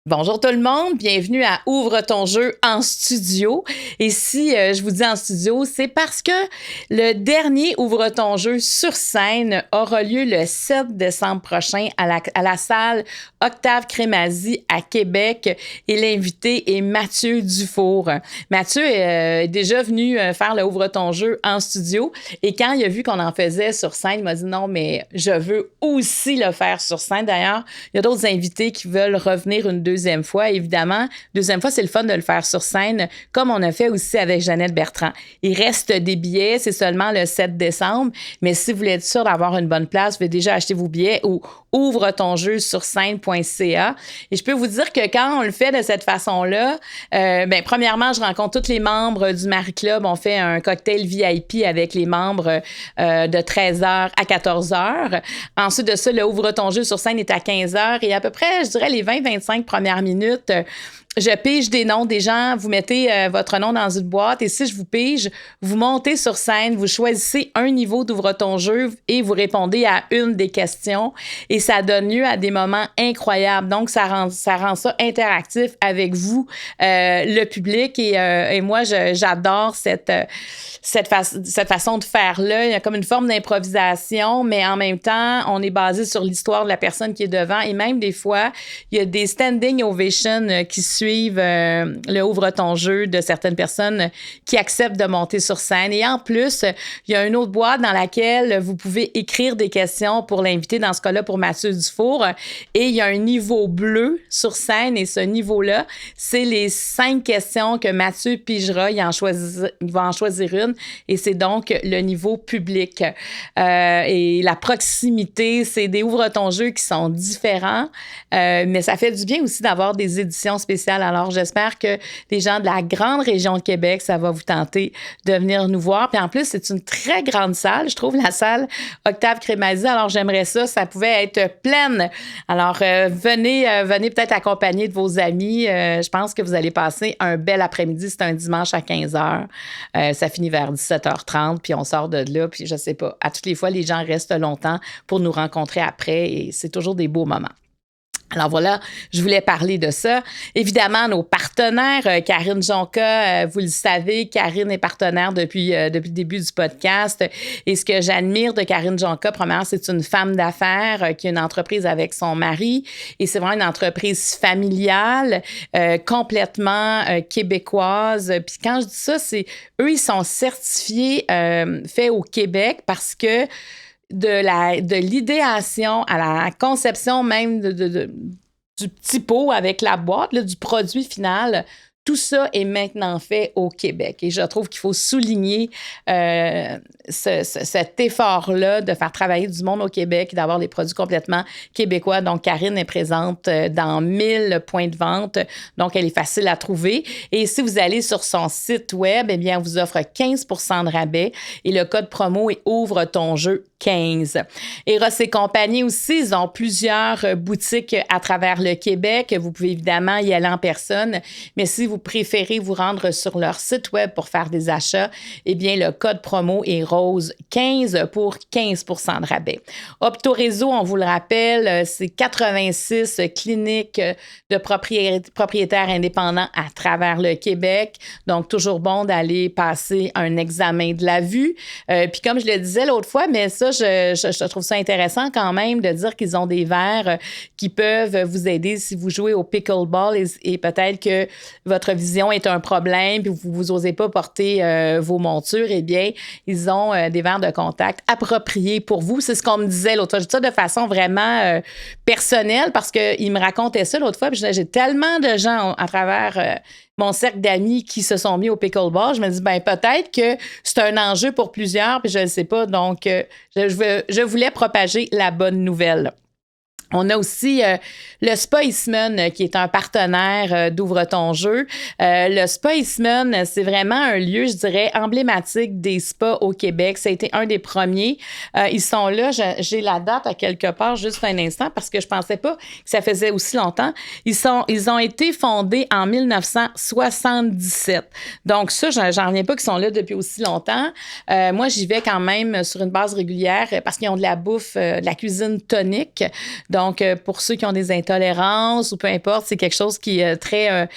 Bonjour tout le monde, bienvenue à Ouvre ton jeu en studio. Et si je vous dis en studio, c'est parce que le dernier Ouvre ton jeu sur scène aura lieu le 7 décembre prochain à la salle Octave Crémazie à Québec. Et l'invité est Mathieu Dufour. Mathieu est déjà venu faire le Ouvre ton jeu en studio. Et quand il a vu qu'on en faisait sur scène, il m'a dit non, mais je veux aussi le faire sur scène. D'ailleurs, il y a d'autres invités qui veulent revenir une deuxième fois. Évidemment, deuxième fois, c'est le fun de le faire sur scène, comme on a fait aussi avec Jeannette Bertrand. Il reste des billets, c'est seulement le 7 décembre, mais si vous voulez être sûr d'avoir une bonne place, vous pouvez déjà acheter vos billets ou ouvre ton jeu sur scène.ca. Et je peux vous dire que quand on le fait de cette façon-là, premièrement, je rencontre tous les membres du Marie Club. On fait un cocktail VIP avec les membres de 13h à 14h. Ensuite de ça, le ouvre ton jeu sur scène est à 15h et à peu près, je dirais, les 20-25 premières minutes, je pige des noms des gens, vous mettez votre nom dans une boîte et si je vous pige, vous montez sur scène, vous choisissez un niveau d'ouvre ton jeu et vous répondez à une des questions et ça donne lieu à des moments incroyables. Donc, ça rend ça interactif avec vous, le public et moi, j'adore cette façon de faire-là. Il y a comme une forme d'improvisation, mais en même temps, on est basé sur l'histoire de la personne qui est devant et même des fois, il y a des standing ovations qui suivent le Ouvre ton jeu de certaines personnes qui acceptent de monter sur scène. Et en plus, il y a une autre boîte dans laquelle vous pouvez écrire des questions pour l'inviter, dans ce cas-là, pour Mathieu Dufour. Et il y a un niveau bleu sur scène et ce niveau-là, c'est les 5 questions que Mathieu pigera. Il va en choisir une et c'est donc le niveau public. Et la proximité, c'est des Ouvre ton jeu qui sont différents, mais ça fait du bien aussi d'avoir des éditions spéciales. Alors, j'espère que les gens de la grande région de Québec, ça va vous tenter de venir nous voir. Puis en plus, c'est une très grande salle, je trouve, la salle Octave Crémazie. Alors, j'aimerais ça pouvait être pleine. Alors, venez peut-être accompagner de vos amis. Je pense que vous allez passer un bel après-midi. C'est un dimanche à 15h. Ça finit vers 17h30, puis on sort de là, puis je sais pas. À toutes les fois, les gens restent longtemps pour nous rencontrer après et c'est toujours des beaux moments. Alors voilà, je voulais parler de ça. Évidemment, nos partenaires, Karine Jonca, vous le savez, Karine est partenaire depuis le début du podcast. Et ce que j'admire de Karine Jonca, premièrement, c'est une femme d'affaires qui a une entreprise avec son mari. Et c'est vraiment une entreprise familiale, complètement québécoise. Puis quand je dis ça, c'est eux, ils sont certifiés faits au Québec parce que de l'idéation à la conception même du petit pot avec la boîte, là, du produit final, tout ça est maintenant fait au Québec. Et je trouve qu'il faut souligner cet effort-là de faire travailler du monde au Québec et d'avoir des produits complètement québécois. Donc, Karine est présente dans 1000 points de vente. Donc, elle est facile à trouver. Et si vous allez sur son site web, eh bien, on vous offre 15% de rabais et le code promo est Ouvre ton jeu 15. Eros et compagnie aussi, ils ont plusieurs boutiques à travers le Québec. Vous pouvez évidemment y aller en personne, mais si vous préférez vous rendre sur leur site web pour faire des achats, eh bien, le code promo est Rose 15 pour 15% de rabais. Optoréseau, on vous le rappelle, c'est 86 cliniques de propriétaires indépendants à travers le Québec. Donc, toujours bon d'aller passer un examen de la vue. Puis comme je le disais l'autre fois, mais ça, je trouve ça intéressant quand même de dire qu'ils ont des verres qui peuvent vous aider si vous jouez au pickleball et peut-être que votre vision est un problème puis vous n'osez pas porter vos montures, eh bien, ils ont des verres de contact appropriés pour vous. C'est ce qu'on me disait l'autre fois. Je dis ça de façon vraiment personnelle parce qu'ils me racontaient ça l'autre fois. Puis j'ai tellement de gens à travers mon cercle d'amis qui se sont mis au pickleball. Je me dis, peut-être que c'est un enjeu pour plusieurs, puis je ne sais pas. Donc, je voulais propager la bonne nouvelle. On a aussi le Spa Eastman qui est un partenaire d'Ouvre ton jeu. Le Spa Eastman, c'est vraiment un lieu, je dirais, emblématique des spas au Québec. Ça a été un des premiers. Ils sont là, j'ai la date à quelque part, juste un instant, parce que je pensais pas que ça faisait aussi longtemps. Ils ont été fondés en 1977. Donc ça, j'en reviens pas qu'ils sont là depuis aussi longtemps. Moi, j'y vais quand même sur une base régulière parce qu'ils ont de la bouffe, de la cuisine tonique. Donc, pour ceux qui ont des intolérances ou peu importe, c'est quelque chose qui est très,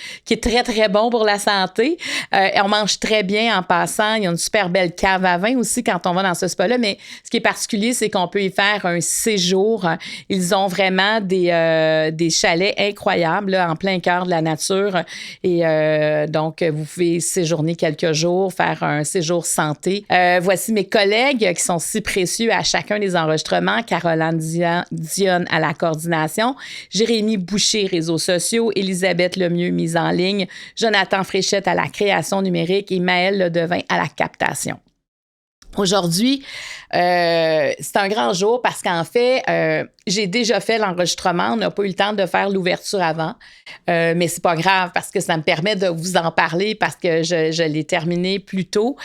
très bon pour la santé. On mange très bien en passant. Il y a une super belle cave à vin aussi quand on va dans ce spa-là. Mais ce qui est particulier, c'est qu'on peut y faire un séjour. Ils ont vraiment des chalets incroyables là, en plein cœur de la nature. Et donc, vous pouvez séjourner quelques jours, faire un séjour santé. Voici mes collègues qui sont si précieux à chacun des enregistrements. Caroline Dionne à la coordination, Jérémy Boucher, réseaux sociaux, Élisabeth Lemieux, mise en ligne, Jonathan Fréchette à la création numérique et Maëlle Ledevin à la captation. Aujourd'hui, c'est un grand jour parce qu'en fait, j'ai déjà fait l'enregistrement. On n'a pas eu le temps de faire l'ouverture avant. Mais c'est pas grave parce que ça me permet de vous en parler parce que je l'ai terminé plus tôt.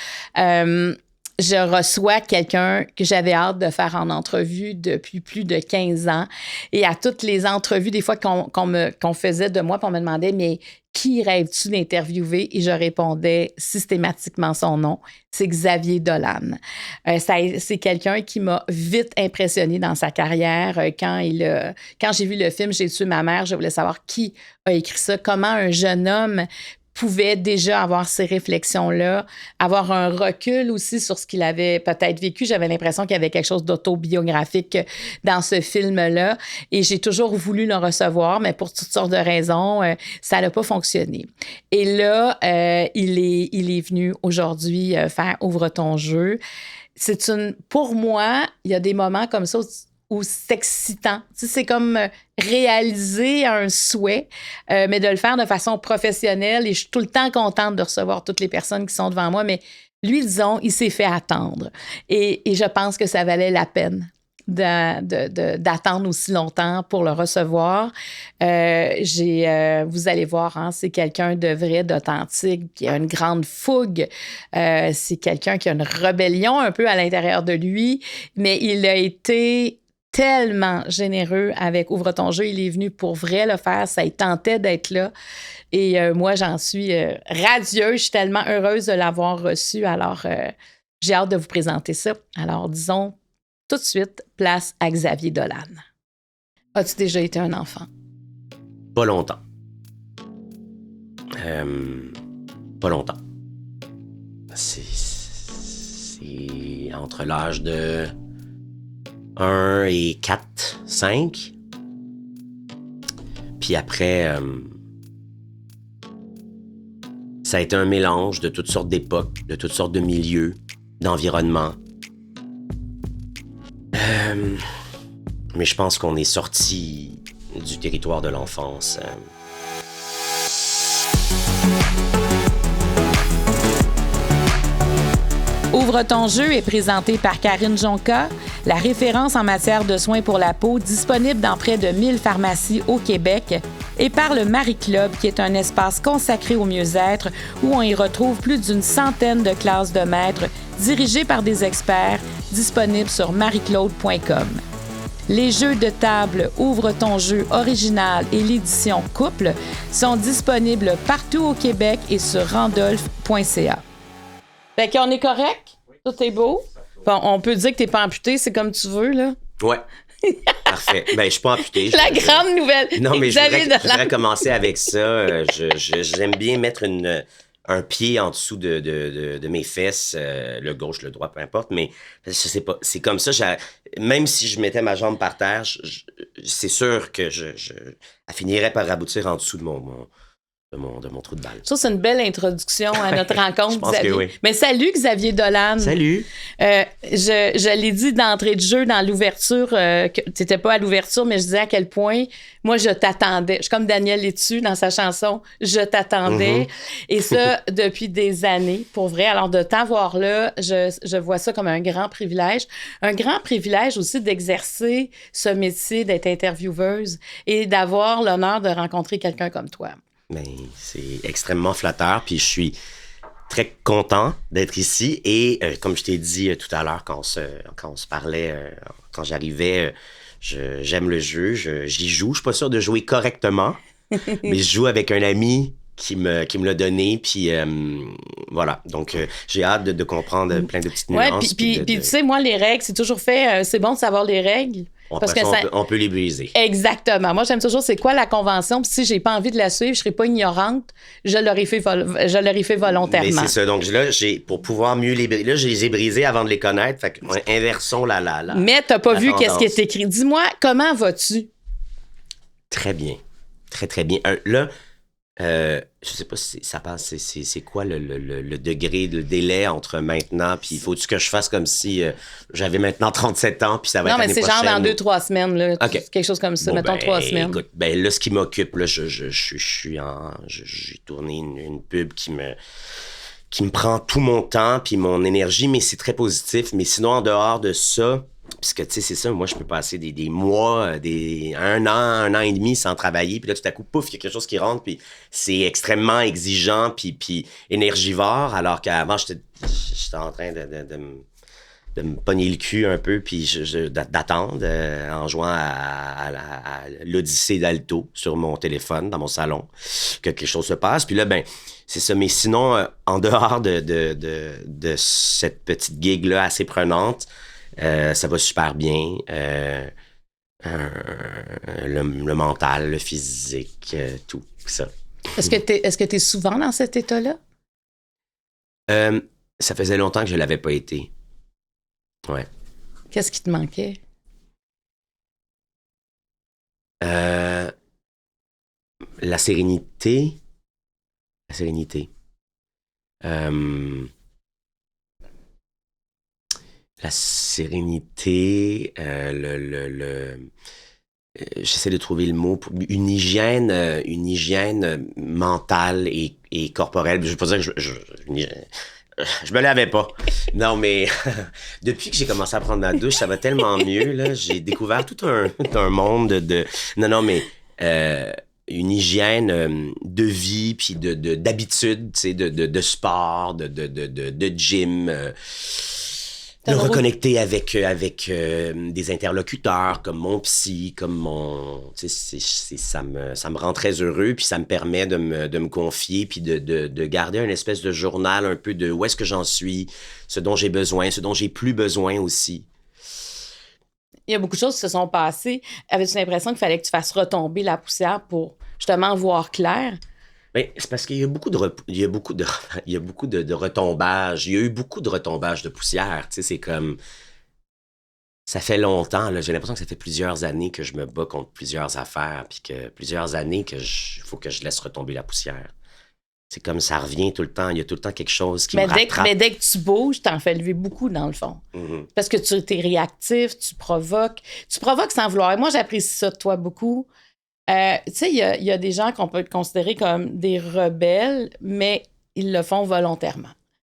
Je reçois quelqu'un que j'avais hâte de faire en entrevue depuis plus de 15 ans. Et à toutes les entrevues, des fois qu'on faisait de moi, puis on me demandait, mais qui rêves-tu d'interviewer? Et je répondais systématiquement son nom. C'est Xavier Dolan. C'est quelqu'un qui m'a vite impressionné dans sa carrière. Quand j'ai vu le film « J'ai tué ma mère », je voulais savoir qui a écrit ça, comment un jeune homme pouvait déjà avoir ces réflexions-là, avoir un recul aussi sur ce qu'il avait peut-être vécu. J'avais l'impression qu'il y avait quelque chose d'autobiographique dans ce film-là et j'ai toujours voulu le recevoir, mais pour toutes sortes de raisons, ça n'a pas fonctionné. Et là, il est venu aujourd'hui faire « Ouvre ton jeu ». Pour moi, il y a des moments comme ça où c'est excitant. Tu sais, c'est comme réaliser un souhait, mais de le faire de façon professionnelle. Et je suis tout le temps contente de recevoir toutes les personnes qui sont devant moi. Mais lui, disons, il s'est fait attendre. Et je pense que ça valait la peine d'attendre aussi longtemps pour le recevoir. Vous allez voir, hein, c'est quelqu'un de vrai, d'authentique, qui a une grande fougue. C'est quelqu'un qui a une rébellion un peu à l'intérieur de lui, mais il a été tellement généreux avec Ouvre ton jeu. Il est venu pour vrai le faire. Ça, il tentait d'être là. Et moi, j'en suis radieuse. Je suis tellement heureuse de l'avoir reçu. Alors, j'ai hâte de vous présenter ça. Alors, disons tout de suite, place à Xavier Dolan. As-tu déjà été un enfant? Pas longtemps. Pas longtemps. C'est entre l'âge de 1 et 4, 5. Puis après, ça a été un mélange de toutes sortes d'époques, de toutes sortes de milieux, d'environnements. Mais je pense qu'on est sorti du territoire de l'enfance. Ouvre ton jeu est présenté par Karine Jonca, la référence en matière de soins pour la peau, disponible dans près de 1000 pharmacies au Québec, et par le Marie Club, qui est un espace consacré au mieux-être où on y retrouve plus d'une centaine de classes de maîtres dirigées par des experts, disponibles sur marieclaude.com. Les jeux de table Ouvre ton jeu original et l'édition couple sont disponibles partout au Québec et sur randolph.ca. Fait qu'on est correct? Tout est beau? Bon, on peut dire que t'es pas amputé, c'est comme tu veux, là? Ouais. Parfait. Ben, je suis pas amputé. Grande nouvelle! Non, mais je voudrais commencer avec ça. J'aime bien mettre un pied en dessous de mes fesses, le gauche, le droit, peu importe, mais je sais pas, c'est comme ça, même si je mettais ma jambe par terre, c'est sûr que elle finirait par aboutir en dessous de mon trou de balle. Ça, c'est une belle introduction à notre rencontre, je pense Xavier. Que oui. Mais salut, Xavier Dolan. Salut. Je l'ai dit d'entrée de jeu dans l'ouverture, que t'étais pas à l'ouverture, mais je disais à quel point moi, je t'attendais. Je suis comme Daniel Létu dans sa chanson « Je t'attendais ». Mm-hmm. Et ça, depuis des années, pour vrai. Alors, de t'avoir là, je vois ça comme un grand privilège. Un grand privilège aussi d'exercer ce métier d'être intervieweuse et d'avoir l'honneur de rencontrer quelqu'un comme toi. Mais c'est extrêmement flatteur, puis je suis très content d'être ici. Et comme je t'ai dit tout à l'heure quand on se parlait, quand j'arrivais, j'aime le jeu, j'y joue. Je suis pas sûr de jouer correctement, mais je joue avec un ami qui me l'a donné, puis voilà. Donc, j'ai hâte de comprendre plein de petites nuances. Ouais, puis tu sais, moi, les règles, c'est toujours fait, c'est bon de savoir les règles. Parce que on peut les briser. Exactement. Moi, j'aime toujours c'est quoi la convention. Puis si j'ai pas envie de la suivre, je serai pas ignorante. Je l'aurais fait volontairement. Mais c'est ça. Donc là, pour pouvoir mieux les briser, là, je les ai brisés avant de les connaître. Fait que, inversons la Mais t'as pas vu tendance. qu'est-ce qui est écrit. Dis-moi, comment vas-tu? Très bien. Très, très bien. Là, je sais pas si ça passe, c'est quoi le degré, le délai entre maintenant, puis faut-tu que je fasse comme si j'avais maintenant 37 ans, puis ça va être Non, mais l'année c'est genre prochaine, dans 2-3 semaines, là. OK. Quelque chose comme ça. Bon, Mettons 3 semaines. Écoute, là, ce qui m'occupe, là, j'ai tourné une pub qui me prend tout mon temps puis mon énergie, mais c'est très positif. Mais sinon, en dehors de ça, puisque, tu sais, c'est ça, moi, je peux passer des mois, un an et demi sans travailler, puis là, tout à coup, pouf, il y a quelque chose qui rentre, puis c'est extrêmement exigeant puis énergivore, alors qu'avant, j'étais en train de me pogner le cul un peu, puis d'attendre en jouant à l'Odyssée d'Alto sur mon téléphone, dans mon salon, que quelque chose se passe. Puis là, ben, c'est ça. Mais sinon, en dehors de cette petite gig-là assez prenante, ça va super bien. Le mental, le physique, tout ça. Est-ce que t'es souvent dans cet état-là? Ça faisait longtemps que je l'avais pas été. Ouais. Qu'est-ce qui te manquait? La sérénité. La sérénité. La sérénité, j'essaie de trouver le mot, une hygiène mentale et corporelle. Je veux pas dire que je me lavais pas. Non, mais depuis que j'ai commencé à prendre ma douche, ça va tellement mieux, là. J'ai découvert tout un monde de... Non, mais une hygiène de vie, puis d'habitude, tu sais, de sport, de gym... de reconnecter avec des interlocuteurs comme mon psy, comme mon... ça me rend très heureux, puis ça me permet de me confier, puis de garder une espèce de journal un peu de où est-ce que j'en suis, ce dont j'ai besoin, ce dont j'ai plus besoin aussi. Il y a beaucoup de choses qui se sont passées. Avais-tu l'impression qu'il fallait que tu fasses retomber la poussière pour justement voir clair? Ben, c'est parce qu'il y a beaucoup de retombages. Il y a eu beaucoup de retombages de poussière. Tu sais, c'est comme... Ça fait longtemps, là. J'ai l'impression que ça fait plusieurs années que je me bats contre plusieurs affaires, puis que plusieurs années faut que je laisse retomber la poussière. C'est comme ça revient tout le temps. Il y a tout le temps quelque chose qui me rattrape. Mais dès que tu bouges, t'en fais lever beaucoup, dans le fond. Mm-hmm. Parce que tu es réactif, tu provoques. Tu provoques sans vouloir. Et moi, j'apprécie ça de toi beaucoup. Tu sais, il y a des gens qu'on peut considérer comme des rebelles, mais ils le font volontairement.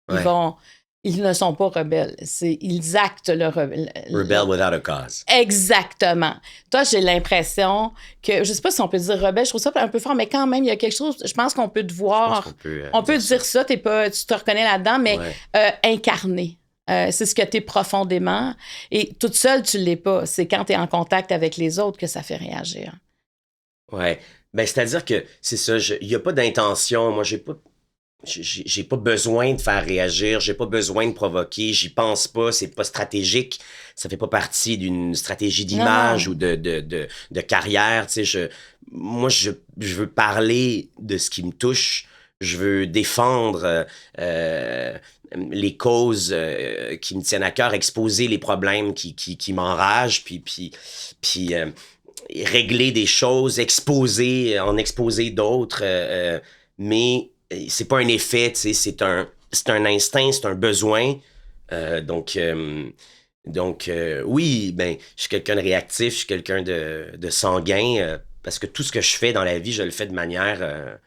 Ouais. Ils ne sont pas rebelles. Ils actent le rebelle. Rebel without a cause. Exactement. Toi, j'ai l'impression que, je sais pas si on peut dire rebelle, je trouve ça un peu fort, mais quand même, il y a quelque chose, je pense qu'on peut te voir. On peut dire ça, tu te reconnais là-dedans, mais incarné. C'est ce que tu es profondément. Et toute seule, tu l'es pas. C'est quand tu es en contact avec les autres que ça fait réagir. Ouais. Ben, c'est-à-dire que c'est ça, il n'y a pas d'intention. Moi, j'ai pas besoin de faire réagir, j'ai pas besoin de provoquer, j'y pense pas, c'est pas stratégique, ça fait pas partie d'une stratégie d'image ou de carrière, tu sais, moi je veux parler de ce qui me touche, je veux défendre les causes qui me tiennent à cœur, exposer les problèmes qui m'enragent, puis régler des choses, en exposer d'autres, mais c'est pas un effet, tu sais, c'est un instinct, c'est un besoin. Donc, oui, ben, je suis quelqu'un de réactif, je suis quelqu'un de sanguin, parce que tout ce que je fais dans la vie, je le fais de manière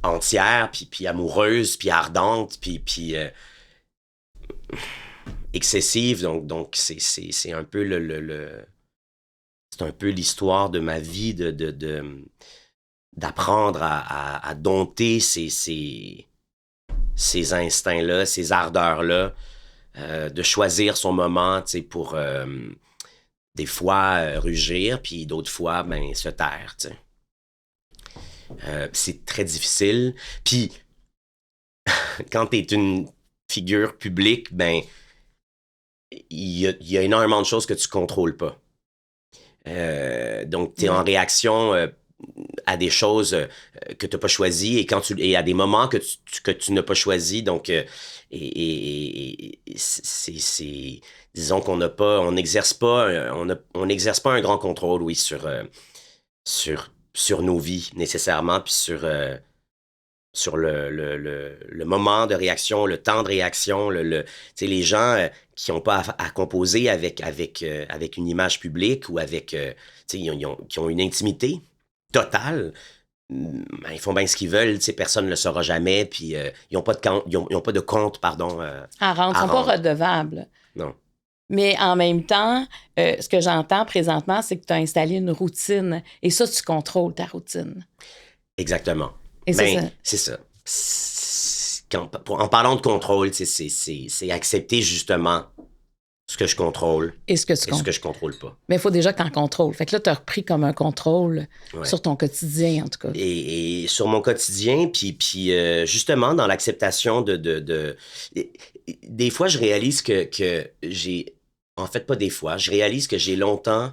entière, puis amoureuse, puis ardente, puis excessive. Donc c'est un peu c'est un peu l'histoire de ma vie d'apprendre à dompter ces instincts-là, ces ardeurs-là, de choisir son moment, tu sais, pour des fois rugir, puis d'autres fois, ben, se taire, tu sais. C'est très difficile. Puis, quand t'es une figure publique, ben, il y a énormément de choses que tu contrôles pas. Donc, tu es en réaction à des choses que tu n'as pas choisies et à des moments que tu n'as pas choisis. Donc, disons qu'on n'a pas, on n'exerce pas un grand contrôle, oui, sur nos vies nécessairement, puis sur le moment de réaction, le temps de réaction, tu sais, les gens qui n'ont pas à composer avec une image publique ou avec, tu sais, qui ont une intimité totale, ben, ils font bien ce qu'ils veulent, tu sais, personne ne le saura jamais, puis ils n'ont pas de compte, pardon. À rendre, ils ne sont pas redevables. Non. Mais en même temps, ce que j'entends présentement, c'est que tu as installé une routine. Et ça, tu contrôles ta routine. Exactement. Et ben, c'est ça. En parlant de contrôle, c'est accepter justement ce que je contrôle et ce que je contrôle pas. Mais il faut déjà que tu en contrôles. Fait que là, tu as repris comme un contrôle sur ton quotidien, en tout cas. Et sur mon quotidien, puis justement, dans l'acceptation de... Des fois, je réalise que j'ai... En fait, pas des fois. Je réalise que j'ai longtemps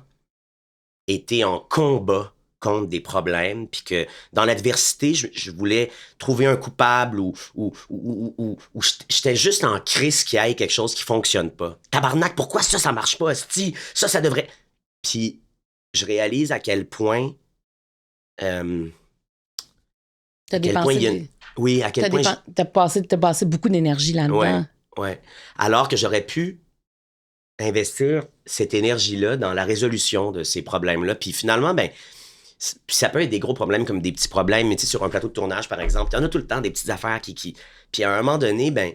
été en combat contre des problèmes, puis que dans l'adversité, je voulais trouver un coupable ou j'étais juste en crise qu'il y ait quelque chose qui fonctionne pas. Tabarnak, pourquoi ça marche pas, esti? Ça devrait... Puis je réalise à quel point... T'as dépensé... Oui, à quel point... T'as passé beaucoup d'énergie là-dedans. Ouais. Alors que j'aurais pu investir cette énergie-là dans la résolution de ces problèmes-là. Puis finalement, ben... ça peut être des gros problèmes comme des petits problèmes, mais tu sais, sur un plateau de tournage, par exemple, il y en a tout le temps des petites affaires qui... Puis à un moment donné, ben,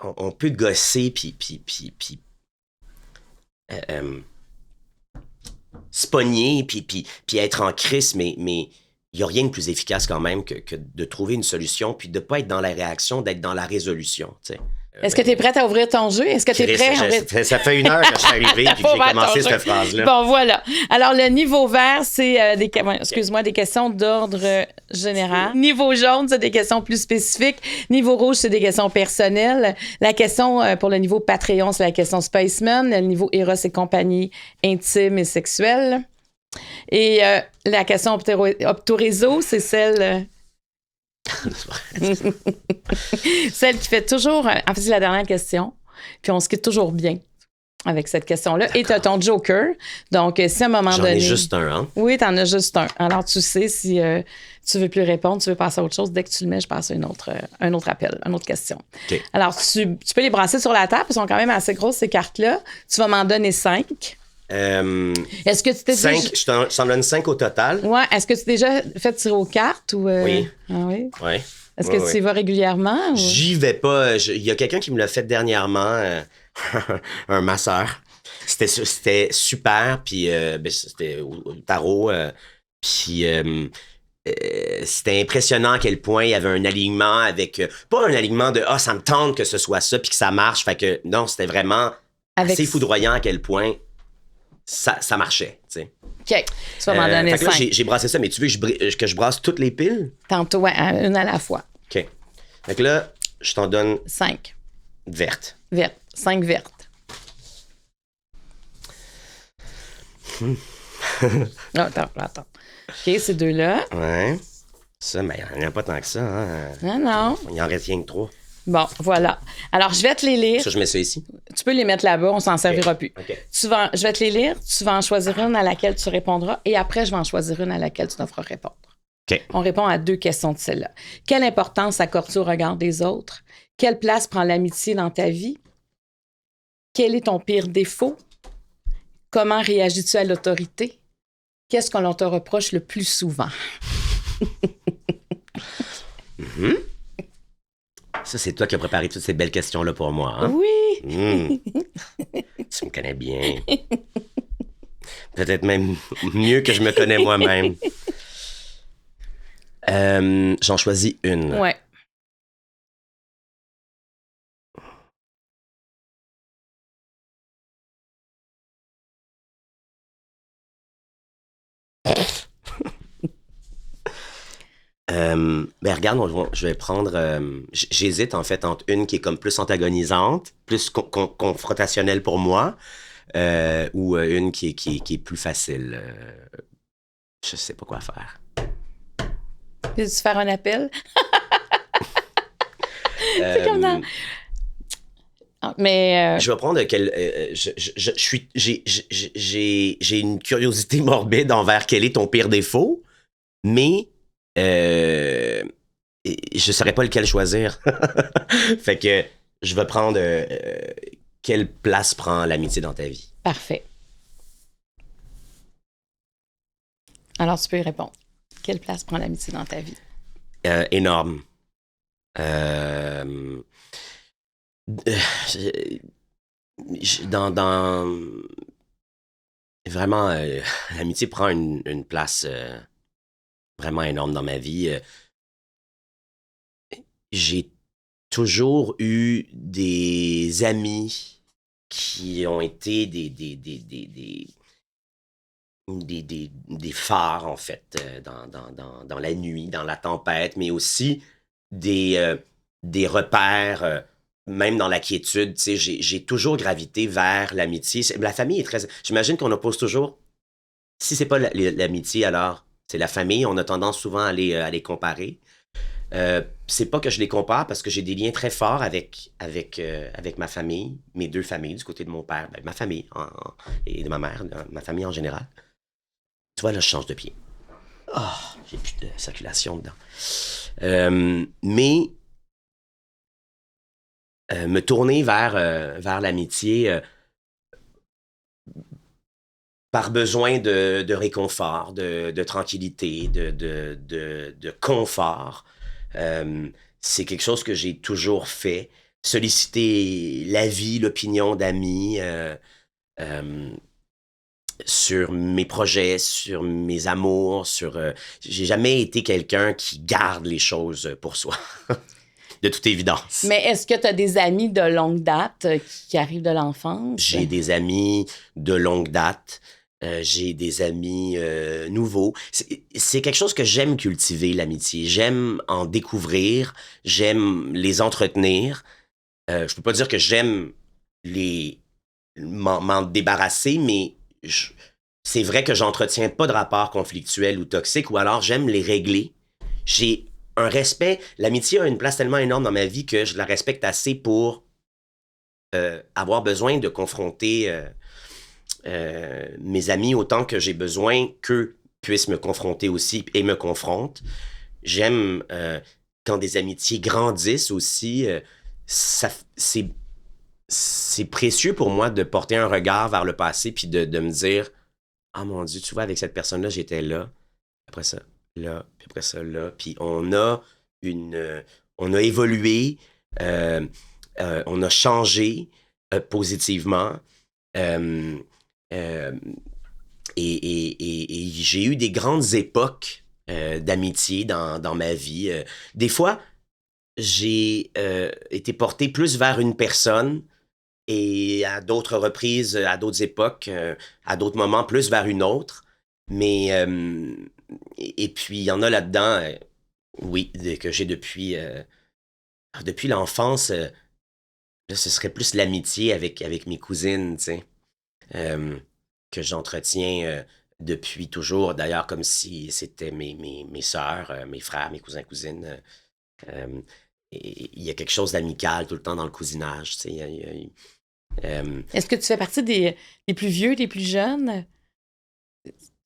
on peut gosser, puis se pogner, puis être en crise, mais il n'y a rien de plus efficace quand même que de trouver une solution, puis de ne pas être dans la réaction, d'être dans la résolution, tu sais. Est-ce que tu es prête à ouvrir ton jeu? Est-ce que tu es prêt? Ça fait 1 heure que je suis arrivé et que j'ai commencé cette phrase-là. Bon, voilà. Alors, le niveau vert, c'est des questions d'ordre général. Niveau jaune, c'est des questions plus spécifiques. Niveau rouge, c'est des questions personnelles. La question pour le niveau Patreon, c'est la question Spaceman. Le niveau Eros et compagnie intime et sexuelle. Et la question Optoréseau, c'est celle... Celle qui fait toujours... En fait, c'est la dernière question. Puis on se quitte toujours bien avec cette question-là. D'accord. Et tu as ton joker. Donc, si à un moment donné... J'en ai juste un, hein? Oui, tu en as juste un. Alors, tu sais, si tu veux plus répondre, tu veux passer à autre chose, dès que tu le mets, je passe à un autre appel, une autre question. Okay. Alors, tu peux les brasser sur la table. Elles sont quand même assez grosses, ces cartes-là. Tu vas m'en donner 5. Est-ce que tu t'es 5, je t'en donne 5 au total. Ouais. Est-ce que tu t'es déjà fait tirer aux cartes? Ou, Oui. Ah oui? Oui. Est-ce que tu y vas régulièrement? Ou... J'y vais pas. Il y a quelqu'un qui me l'a fait dernièrement, un masseur. C'était super, puis c'était au tarot. Puis c'était impressionnant à quel point il y avait un alignement avec... pas un alignement de « Ah, ça me tente que ce soit ça, puis que ça marche. » Fait que non, c'était vraiment assez foudroyant à quel point... Ça marchait, tu sais. OK. Tu vas m'en donner 5. Là, j'ai brassé ça, mais tu veux que je brasse toutes les piles? Tantôt, ouais, une à la fois. OK. Fait que là, je t'en donne... 5. Vertes. Vertes. 5 vertes. Oh, attends. OK, ces deux-là. Ouais. Ça, mais il n'y en a pas tant que ça, hein. Non. Il en reste rien que 3. Bon, voilà. Alors, je vais te les lire. Ça, je mets ça ici. Tu peux les mettre là-bas, on s'en servira plus. Okay. Je vais te les lire, tu vas en choisir une à laquelle tu répondras et après, je vais en choisir une à laquelle tu devras répondre. Okay. On répond à 2 questions de celle-là. Quelle importance accordes-tu au regard des autres? Quelle place prend l'amitié dans ta vie? Quel est ton pire défaut? Comment réagis-tu à l'autorité? Qu'est-ce qu'on te reproche le plus souvent? Mm-hmm. Ça, c'est toi qui as préparé toutes ces belles questions-là pour moi, hein? Oui! Tu me connais bien. Peut-être même mieux que je me connais moi-même. J'en choisis une. Ouais. Ben regarde, je vais prendre... j'hésite en fait entre une qui est comme plus antagonisante, plus confrontationnelle pour moi, ou une qui est plus facile. Je sais pas quoi faire. Peux-tu faire un appel? C'est comme dans... Mais je vais prendre j'ai une curiosité morbide envers quel est ton pire défaut, mais je saurais pas lequel choisir. Fait que je vais prendre quelle place prend l'amitié dans ta vie. Parfait. Alors tu peux y répondre. Quelle place prend l'amitié dans ta vie? Énorme. Vraiment, l'amitié prend une place vraiment énorme dans ma vie. J'ai toujours eu des amis qui ont été des phares, en fait, dans la nuit, dans la tempête, mais aussi des repères, même dans la quiétude. Tu sais, j'ai toujours gravité vers l'amitié. La famille est très... J'imagine qu'on oppose toujours... Si c'est pas l'amitié, alors c'est la famille. On a tendance souvent à les comparer. C'est pas que je les compare parce que j'ai des liens très forts avec ma famille, mes deux familles, du côté de mon père, ma famille et de ma mère, ma famille en général. Tu vois, là, je change de pied. J'ai plus de circulation dedans. Mais me tourner vers l'amitié par besoin de réconfort, de tranquillité, de confort. C'est quelque chose que j'ai toujours fait. Solliciter l'avis, l'opinion d'amis sur mes projets, sur mes amours, j'ai jamais été quelqu'un qui garde les choses pour soi. De toute évidence. Mais est-ce que tu as des amis de longue date qui arrivent de l'enfance? J'ai des amis de longue date. J'ai des amis nouveaux. C'est quelque chose que j'aime cultiver, l'amitié. J'aime en découvrir. J'aime les entretenir. Je peux pas dire que j'aime m'en débarrasser, mais c'est vrai que j'entretiens pas de rapports conflictuels ou toxiques, ou alors j'aime les régler. J'ai un respect. L'amitié a une place tellement énorme dans ma vie que je la respecte assez pour avoir besoin de confronter mes amis autant que j'ai besoin qu'eux puissent me confronter aussi et me confrontent. J'aime quand des amitiés grandissent aussi. C'est précieux pour moi de porter un regard vers le passé puis de me dire « Ah mon Dieu, tu vois, avec cette personne-là, j'étais là. Après ça, là. Puis après ça, là. » Puis on a évolué, on a changé positivement. Et j'ai eu des grandes époques d'amitié dans ma vie. Des fois, j'ai été porté plus vers une personne et à d'autres reprises, à d'autres époques, à d'autres moments, plus vers une autre. Mais, et puis, il y en a là-dedans, oui, que j'ai depuis l'enfance. Là, ce serait plus l'amitié avec mes cousines, tu sais. Que j'entretiens depuis toujours, d'ailleurs, comme si c'était mes sœurs, mes frères, mes cousins, cousines. Il y a quelque chose d'amical tout le temps dans le cousinage. Tu sais, Est-ce que tu fais partie des plus vieux, des plus jeunes?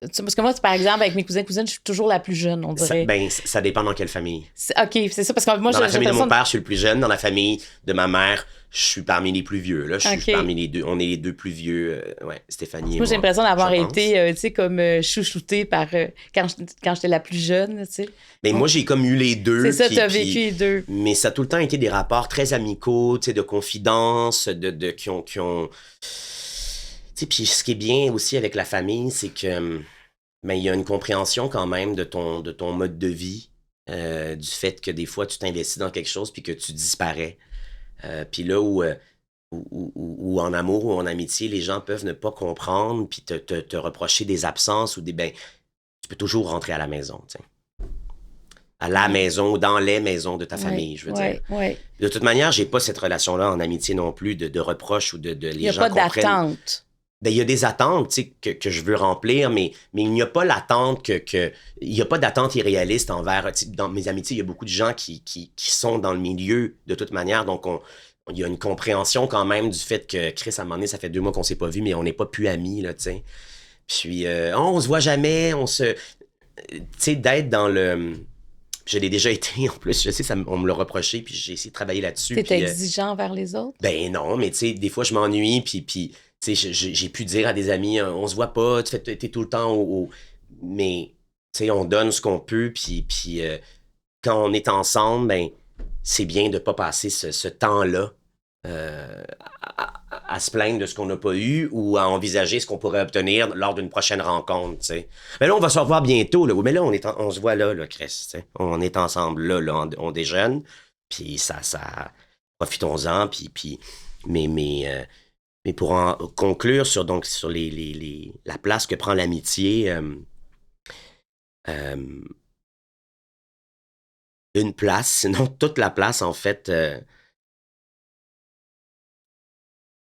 Parce que moi, par exemple, avec mes cousins, cousines, je suis toujours la plus jeune, on dirait. Ça dépend dans quelle famille. OK, c'est ça, parce que moi, dans la famille de mon père, je suis le plus jeune. Dans la famille de ma mère, je suis parmi les plus vieux. Là, je suis parmi les deux. On est les deux plus vieux. Stéphanie et moi. J'ai l'impression d'avoir été, tu sais, comme chouchoutée par quand j'étais la plus jeune, tu sais. Mais moi, j'ai comme eu les deux. C'est ça, tu as vécu les deux. Mais ça a tout le temps été des rapports très amicaux, tu sais, de confidence, qui ont... Tu sais, puis ce qui est bien aussi avec la famille, c'est que il y a une compréhension quand même de ton mode de vie, du fait que des fois, tu t'investis dans quelque chose puis que tu disparais. Puis là où en amour ou en amitié, les gens peuvent ne pas comprendre puis te reprocher des absences ou tu peux toujours rentrer à la maison, tu sais. À la maison ou dans les maisons de ta famille, je veux dire. Ouais. De toute manière, j'ai pas cette relation-là en amitié non plus de reproches ou de les gens comprennent. Il n'y a pas d'attente. ben, il y a des attentes, tu sais, que je veux remplir, mais il n'y a pas l'attente il n'y a pas d'attente irréaliste envers, tu sais, dans mes amitiés, il y a beaucoup de gens qui sont dans le milieu de toute manière, donc il y a une compréhension quand même du fait que Chris, à un moment donné, ça fait 2 mois qu'on s'est pas vu, mais on n'est pas plus amis, là, tu sais. Puis, on se voit jamais, tu sais, d'être dans le... Je l'ai déjà été, en plus, je sais, on me l'a reproché, puis j'ai essayé de travailler là-dessus. T'es exigeant envers les autres? Ben non, mais tu sais, des fois, je m'ennuie, puis tu sais, j'ai pu dire à des amis, on se voit pas, t'es tout le temps Mais, tu sais, on donne ce qu'on peut, puis quand on est ensemble, ben, c'est bien de pas passer ce temps-là à se plaindre de ce qu'on n'a pas eu ou à envisager ce qu'on pourrait obtenir lors d'une prochaine rencontre, tu sais. Mais là, on va se revoir bientôt, là. Mais là, on se voit là, Chris, tu sais. On est ensemble là, on déjeune, puis ça, profitons-en, puis mais pour en conclure sur la place que prend l'amitié, une place, sinon toute la place, en fait.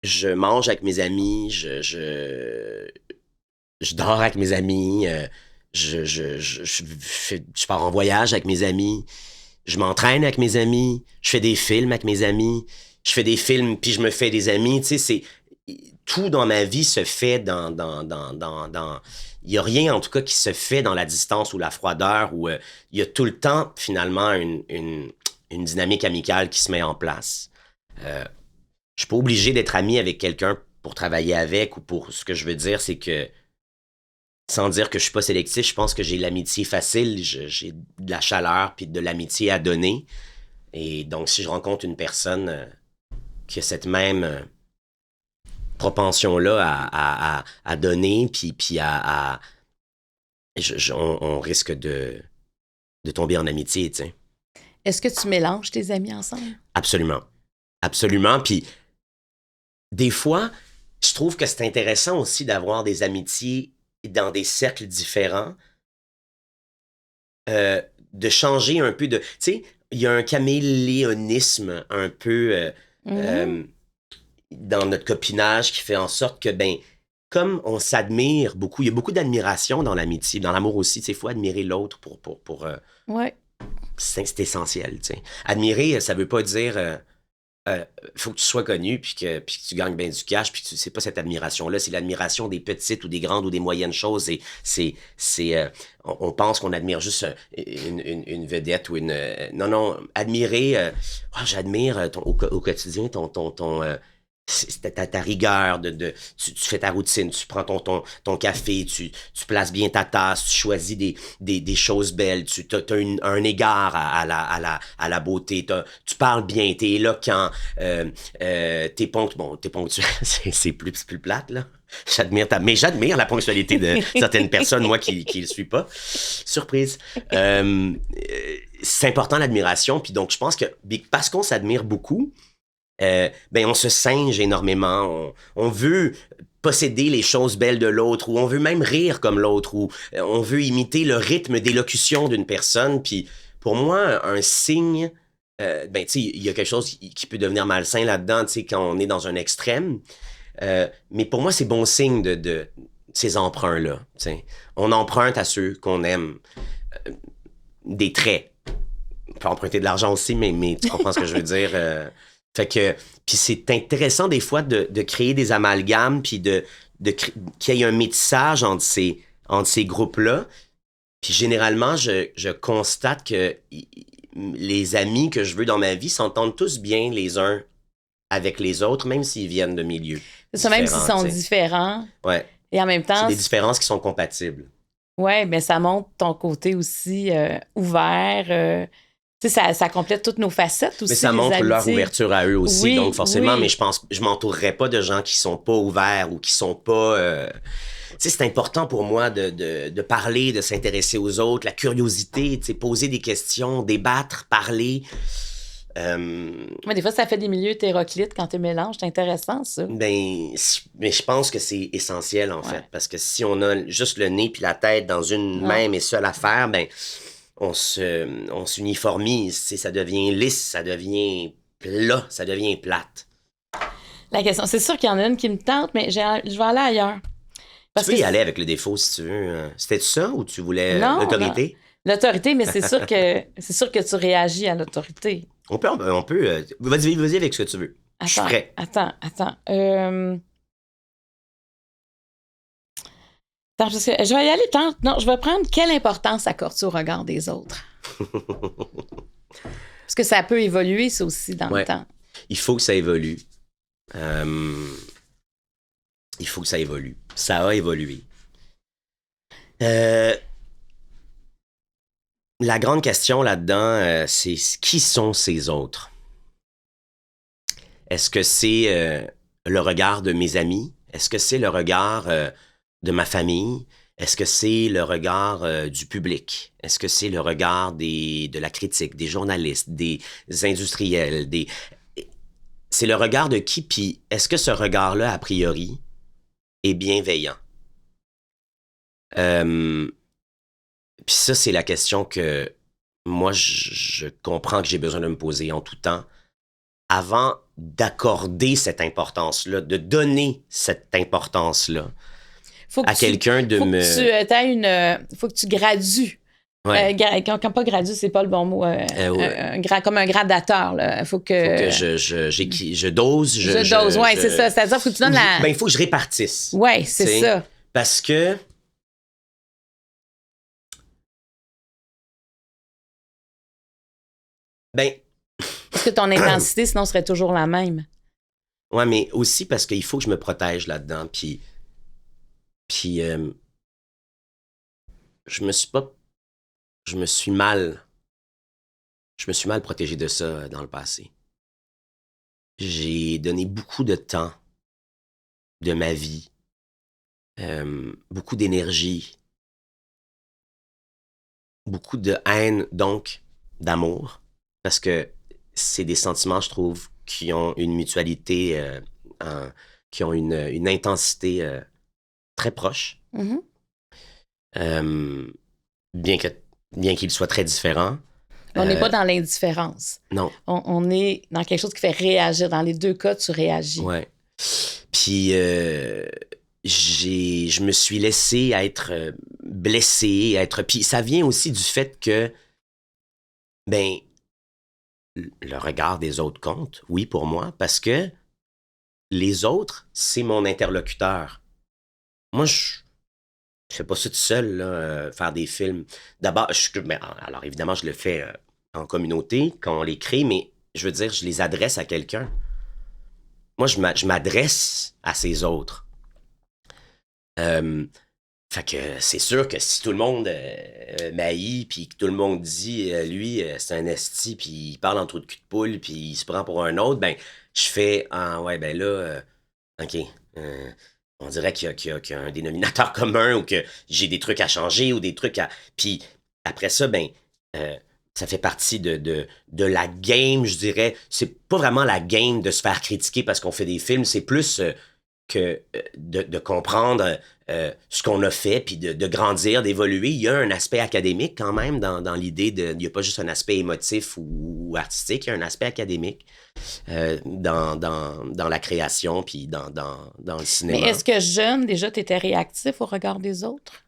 Je mange avec mes amis, je dors avec mes amis, je pars en voyage avec mes amis, je m'entraîne avec mes amis, je fais des films avec mes amis, je fais des films puis je me fais des amis, tu sais, tout dans ma vie se fait il y a rien en tout cas qui se fait dans la distance ou la froideur où il y a tout le temps finalement une dynamique amicale qui se met en place. Je suis pas obligé d'être ami avec quelqu'un pour travailler avec ou pour... Ce que je veux dire, c'est que, sans dire que je suis pas sélectif, je pense que j'ai l'amitié facile, j'ai de la chaleur puis de l'amitié à donner. Et donc, si je rencontre une personne qui a cette même propension-là à donner, puis on risque de tomber en amitié, tu sais. Est-ce que tu mélanges tes amis ensemble? Absolument. Absolument. Puis, des fois, je trouve que c'est intéressant aussi d'avoir des amitiés dans des cercles différents, de changer un peu de... Tu sais, il y a un caméléonisme un peu dans notre copinage qui fait en sorte que, ben, comme on s'admire beaucoup, il y a beaucoup d'admiration dans l'amitié, dans l'amour aussi, tu sais, il faut admirer l'autre pour ouais. C'est essentiel, tu sais. Admirer, ça veut pas dire... faut que tu sois connu puis que tu gagnes bien du cash puis c'est pas cette admiration-là, c'est l'admiration des petites ou des grandes ou des moyennes choses. On pense qu'on admire juste une vedette ou une... non, admirer... j'admire au quotidien ton ta rigueur, tu fais ta routine, tu prends ton café, tu places bien ta tasse, tu choisis des choses belles, tu as un égard à la beauté, tu parles bien, t'es éloquent, t'es ponctuel, c'est plus plate, là. Mais j'admire la ponctualité de certaines personnes, moi qui le suis pas. Surprise. C'est important l'admiration, puis donc je pense que parce qu'on s'admire beaucoup, ben on se singe énormément, on veut posséder les choses belles de l'autre, ou on veut même rire comme l'autre, ou on veut imiter le rythme d'élocution d'une personne, puis pour moi, un signe, ben tu sais, il y a quelque chose qui peut devenir malsain là-dedans, tu sais, quand on est dans un extrême, mais pour moi, c'est bon signe de ces emprunts-là, tu sais. On emprunte à ceux qu'on aime des traits. On peut emprunter de l'argent aussi, mais tu comprends ce que je veux dire. Fait que, puis c'est intéressant des fois de créer des amalgames, puis qu'il y ait un métissage entre ces groupes-là. Puis généralement, je constate que les amis que je veux dans ma vie s'entendent tous bien les uns avec les autres, même s'ils viennent de milieux ça, même s'ils sont différents. Ouais. Et en même temps... C'est des différences qui sont compatibles. Ouais, mais ça montre ton côté aussi ouvert... Tu sais, ça complète toutes nos facettes aussi. Mais ça montre leur ouverture à eux aussi, oui, donc forcément, oui. Mais je m'entourerais pas de gens qui sont pas ouverts ou qui sont pas... Tu sais, c'est important pour moi de parler, de s'intéresser aux autres, la curiosité, tu sais, poser des questions, débattre, parler. Mais des fois, ça fait des milieux hétéroclites quand tu mélanges. C'est intéressant, ça. Mais je pense que c'est essentiel, en fait, parce que si on a juste le nez puis la tête dans une même et seule affaire, ben... on s'uniformise, ça devient lisse, ça devient plat, ça devient plate. la question. C'est sûr qu'il y en a une qui me tente, mais je vais aller ailleurs. Tu peux y aller avec le défaut si tu veux. C'était ça ou tu voulais Non, l'autorité? L'autorité, mais c'est sûr que tu réagis à l'autorité. On peut vas-y avec ce que tu veux. Je suis prêt. Attends. Attends, parce que je vais y aller tant. Non, je vais prendre quelle importance accorde-tu au regard des autres? Parce que ça peut évoluer, ça aussi, dans le temps. Il faut que ça évolue. Il faut que ça évolue. Ça a évolué. La grande question là-dedans, c'est qui sont ces autres? Est-ce que c'est le regard de mes amis? Est-ce que c'est le regard de ma famille? Est-ce que c'est le regard du public? Est-ce que c'est le regard de la critique, des journalistes, des industriels? C'est le regard de qui? Puis est-ce que ce regard-là, a priori, est bienveillant? Puis ça, c'est la question que moi, je comprends que j'ai besoin de me poser en tout temps avant d'accorder cette importance-là, de donner cette importance-là à quelqu'un de me... Faut que tu gradues. Ouais. Quand pas gradu, c'est pas le bon mot. Comme un gradateur. Là. Faut que je dose. Je dose, oui, c'est ça. C'est-à-dire, faut que tu donnes la... Ben, il faut que je répartisse. Oui, c'est ça. Parce que... Ben... Parce que ton intensité, sinon, serait toujours la même. Ouais, mais aussi parce qu'il faut que je me protège là-dedans. Puis je me suis mal protégé de ça dans le passé. J'ai donné beaucoup de temps de ma vie, beaucoup d'énergie, beaucoup de haine, donc d'amour, parce que c'est des sentiments, je trouve, qui ont une mutualité, qui ont une intensité très proche. Mm-hmm. Bien qu'il soit très différent. On n'est pas dans l'indifférence. Non. On est dans quelque chose qui fait réagir. Dans les deux cas, tu réagis. Ouais. Puis, je me suis laissé être blessé, Puis ça vient aussi du fait que, ben, le regard des autres compte, oui, pour moi, parce que les autres, c'est mon interlocuteur. Moi, je fais pas ça tout seul, là, faire des films. D'abord, alors évidemment, je le fais en communauté, quand on les crée, mais je veux dire, je les adresse à quelqu'un. Moi, je m'adresse à ces autres. Fait que c'est sûr que si tout le monde m'haït, puis que tout le monde dit, lui, c'est un esti, puis il parle en trou de cul de poule, puis il se prend pour un autre, ben, je fais, ah ouais, ben là, OK, on dirait qu'il y a un dénominateur commun, ou que j'ai des trucs à changer, ou des trucs à... Puis après ça, ben, ça fait partie de la game, je dirais. C'est pas vraiment la game de se faire critiquer parce qu'on fait des films, c'est plus... que de comprendre ce qu'on a fait, puis de grandir, d'évoluer. Il y a un aspect académique quand même dans l'idée de... Il n'y a pas juste un aspect émotif ou artistique, il y a un aspect académique dans la création, puis dans le cinéma. Mais est-ce que jeune, déjà, tu étais réactif au regard des autres?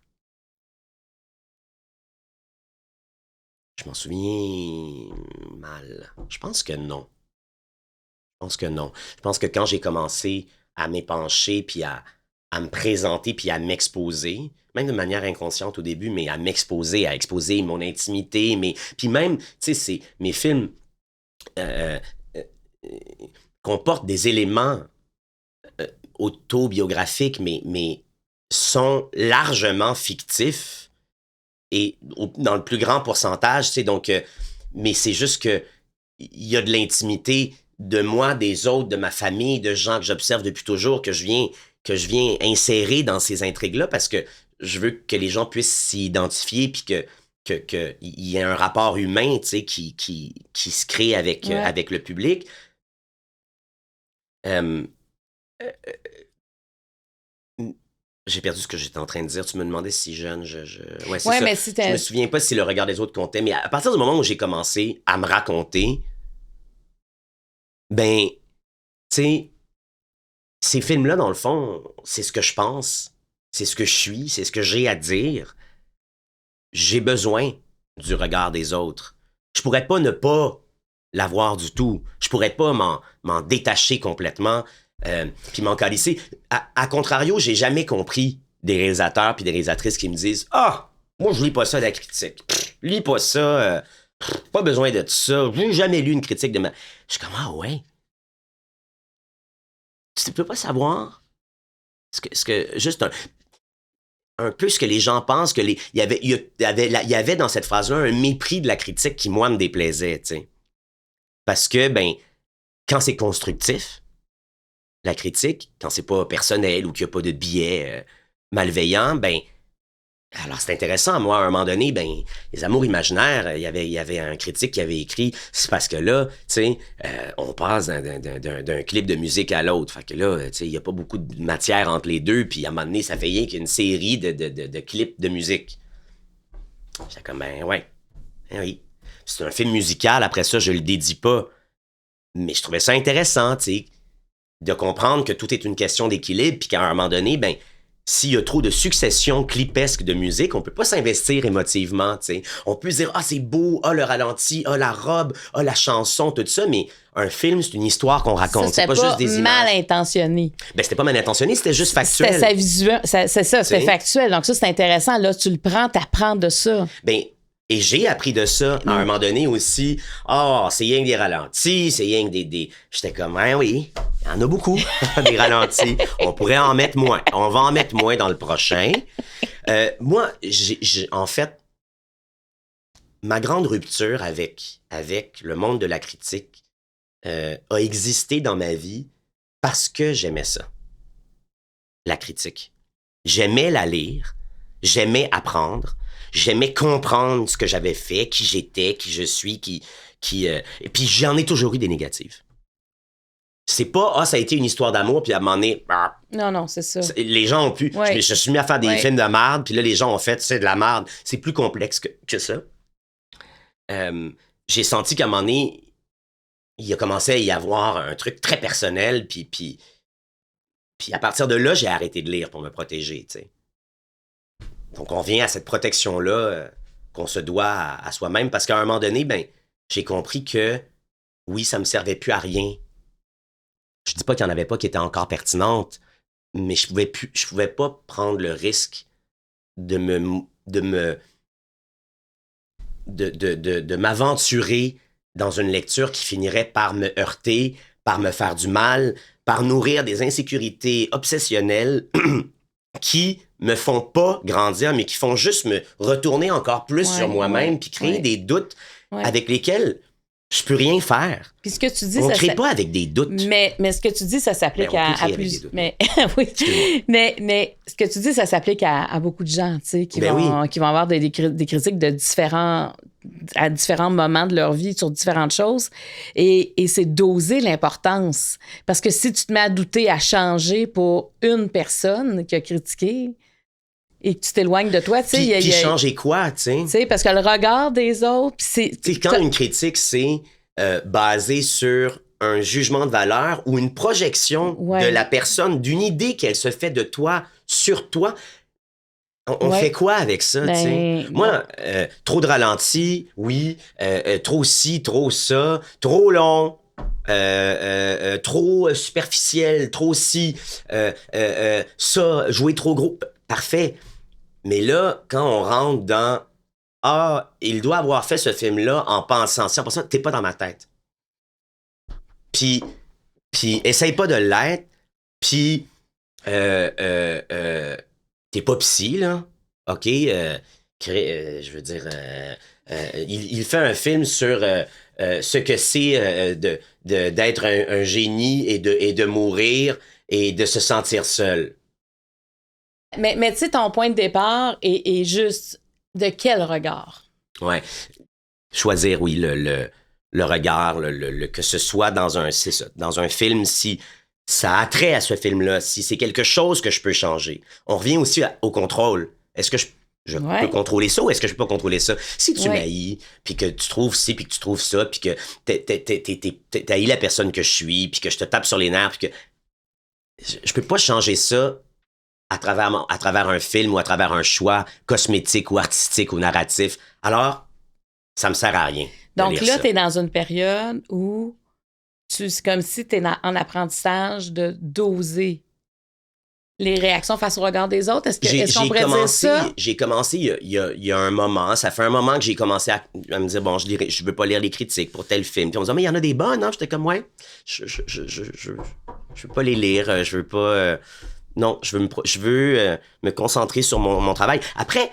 Je m'en souviens mal. Je pense que non. Je pense que quand j'ai commencé à m'épancher, puis à me présenter, puis à m'exposer, même de manière inconsciente au début, mais à exposer mon intimité, puis même, tu sais, mes films comportent des éléments autobiographiques, mais sont largement fictifs, et dans le plus grand pourcentage, tu sais, donc, mais c'est juste que il y a de l'intimité de moi, des autres, de ma famille, de gens que j'observe depuis toujours, que je viens insérer dans ces intrigues-là, parce que je veux que les gens puissent s'y identifier, puis qu'il y ait un rapport humain, tu sais, qui se crée avec le public. J'ai perdu ce que j'étais en train de dire. Tu me demandais si jeune, Ouais, c'est ça. Mais je me souviens pas si le regard des autres comptait, mais à partir du moment où j'ai commencé à me raconter, ben, tu sais, ces films-là, dans le fond, c'est ce que je pense, c'est ce que je suis, c'est ce que j'ai à dire. J'ai besoin du regard des autres. Je pourrais pas ne pas l'avoir du tout. Je pourrais pas m'en détacher complètement puis m'en calisser. À contrario, j'ai jamais compris des réalisateurs puis des réalisatrices qui me disent « Ah, moi je lis pas ça de la critique. Lis pas ça. Pas besoin de ça. J'ai jamais lu une critique de ma... » Je suis comme « Ah ouais? Tu peux pas savoir ce que juste un peu ce que les gens pensent que il y avait dans cette phrase-là un mépris de la critique qui, moi, me déplaisait, tu sais. Parce que, ben, quand c'est constructif, la critique, quand c'est pas personnel ou qu'il n'y a pas de biais malveillant, ben, alors c'est intéressant. Moi, à un moment donné, ben, Les Amours imaginaires, il y avait un critique qui avait écrit, c'est parce que là, tu sais, on passe d'un clip de musique à l'autre. Fait que là, tu sais, il n'y a pas beaucoup de matière entre les deux, puis à un moment donné, ça fait rien qu'une série de clips de musique. J'étais comme, ben ouais, ben oui. C'est un film musical, après ça, je le dédie pas. Mais je trouvais ça intéressant, tu sais, de comprendre que tout est une question d'équilibre, puis qu'à un moment donné, ben, s'il y a trop de successions clipesques de musique, on peut pas s'investir émotivement, tu sais. On peut se dire, ah, c'est beau, ah, le ralenti, ah, la robe, ah, la chanson, tout ça, mais un film, c'est une histoire qu'on raconte. Ça, c'est pas juste des images. Mal intentionné. Ben, c'était pas mal intentionné, c'était juste factuel. C'est ça, c'était factuel. Donc ça, c'est intéressant. Là, tu le prends, t'apprends de ça. Ben, et j'ai appris de ça à un moment donné aussi. Ah, c'est rien que des ralentis, c'est rien que des... J'étais comme, hein, oui, il y en a beaucoup, des ralentis. On pourrait en mettre moins. On va en mettre moins dans le prochain. Moi, en fait, ma grande rupture avec le monde de la critique a existé dans ma vie parce que j'aimais ça. La critique. J'aimais la lire, j'aimais apprendre, j'aimais comprendre ce que j'avais fait, qui j'étais, qui je suis, et puis j'en ai toujours eu des négatives. C'est pas, ah, ça a été une histoire d'amour, puis à un moment donné... Non, c'est ça. Les gens ont pu... Ouais. Je suis mis à faire des films de merde, puis là, les gens ont fait, c'est de la merde. C'est plus complexe que ça. J'ai senti qu'à un moment donné, il a commencé à y avoir un truc très personnel, puis à partir de là, j'ai arrêté de lire pour me protéger, tu sais. Donc, on vient à cette protection-là qu'on se doit à soi-même, parce qu'à un moment donné, ben, j'ai compris que, oui, ça me servait plus à rien. Je dis pas qu'il y en avait pas qui étaient encore pertinentes, mais je pouvais pas prendre le risque de m'aventurer dans une lecture qui finirait par me heurter, par me faire du mal, par nourrir des insécurités obsessionnelles qui me font pas grandir, mais qui font juste me retourner encore plus sur moi-même, puis créer des doutes avec lesquels je peux rien faire. Puis ce que tu dis, on crée pas avec des doutes. Mais ce que tu dis, ça s'applique à plus. Mais oui. Mais ce que tu dis, ça s'applique à beaucoup de gens, tu sais, qui vont avoir des critiques à différents moments de leur vie sur différentes choses. Et c'est doser l'importance. Parce que si tu te mets à douter, à changer pour une personne qui a critiqué et que tu t'éloignes de toi, tu sais... Puis changer quoi, tu sais? Tu sais, parce que le regard des autres... Tu sais, quand une critique, c'est basé sur un jugement de valeur ou une projection de la personne, d'une idée qu'elle se fait de toi, sur toi... On fait quoi avec ça, tu sais? Moi, trop de ralentis, oui. Trop ci, trop ça. Trop long. Trop superficiel. Trop ci. Ça, jouer trop gros. Parfait. Mais là, quand on rentre dans « Ah, il doit avoir fait ce film-là en pensant ça. » Pour ça, t'es pas dans ma tête. Puis essaye pas de l'être. Puis... t'es pas psy, là. OK? Je veux dire... il fait un film sur ce que c'est d'être un génie et de mourir et de se sentir seul. Mais tu sais, ton point de départ est juste de quel regard? Ouais. Choisir, oui, le regard, que ce soit dans un film, si ça a trait à ce film-là, si c'est quelque chose que je peux changer. On revient aussi au contrôle. Est-ce que je peux contrôler ça ou est-ce que je peux pas contrôler ça? Si tu m'haïs, puis que tu trouves ci, puis que tu trouves ça, puis que t'haïs la personne que je suis, puis que je te tape sur les nerfs, puis que... je peux pas changer ça à travers un film ou à travers un choix cosmétique ou artistique ou narratif. Alors, ça me sert à rien. Donc là, tu es dans une période où c'est comme si tu es en apprentissage de doser les réactions face au regard des autres. Est-ce qu'on pourrait dire ça? J'ai commencé il y a un moment. Ça fait un moment que j'ai commencé à me dire, bon, je veux pas lire les critiques pour tel film. Puis on me dit, mais il y en a des bonnes, hein? J'étais comme, ouais, je veux pas les lire. Je veux pas... non, je veux me concentrer sur mon travail. Après,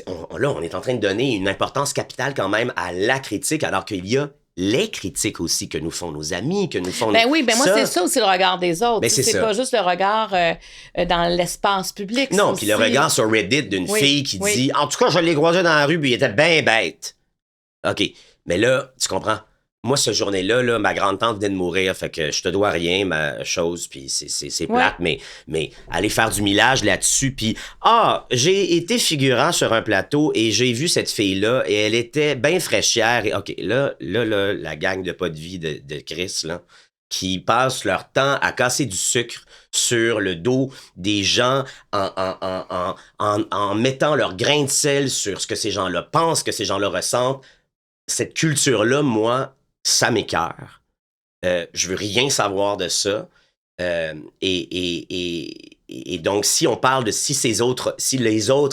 on est en train de donner une importance capitale quand même à la critique, alors qu'il y a les critiques aussi que nous font nos amis, que nous font... Ben oui, moi, c'est ça aussi le regard des autres. Ben, c'est pas juste le regard dans l'espace public. Non, puis le regard sur Reddit d'une fille qui dit « En tout cas, je l'ai croisé dans la rue, puis il était bien bête. » OK, mais là, tu comprends? Moi, ce journée-là, là, ma grande-tante venait de mourir, fait que je te dois rien, ma chose, puis c'est plate, mais aller faire du millage là-dessus, puis j'ai été figurant sur un plateau et j'ai vu cette fille-là et elle était bien fraîchière. Et OK, là, la gang de pas de vie de Chris, là, qui passent leur temps à casser du sucre sur le dos des gens en mettant leur grain de sel sur ce que ces gens-là pensent, que ces gens-là ressentent. Cette culture-là, moi, ça m'écoeure. Je veux rien savoir de ça. Et donc, si on parle de si les autres,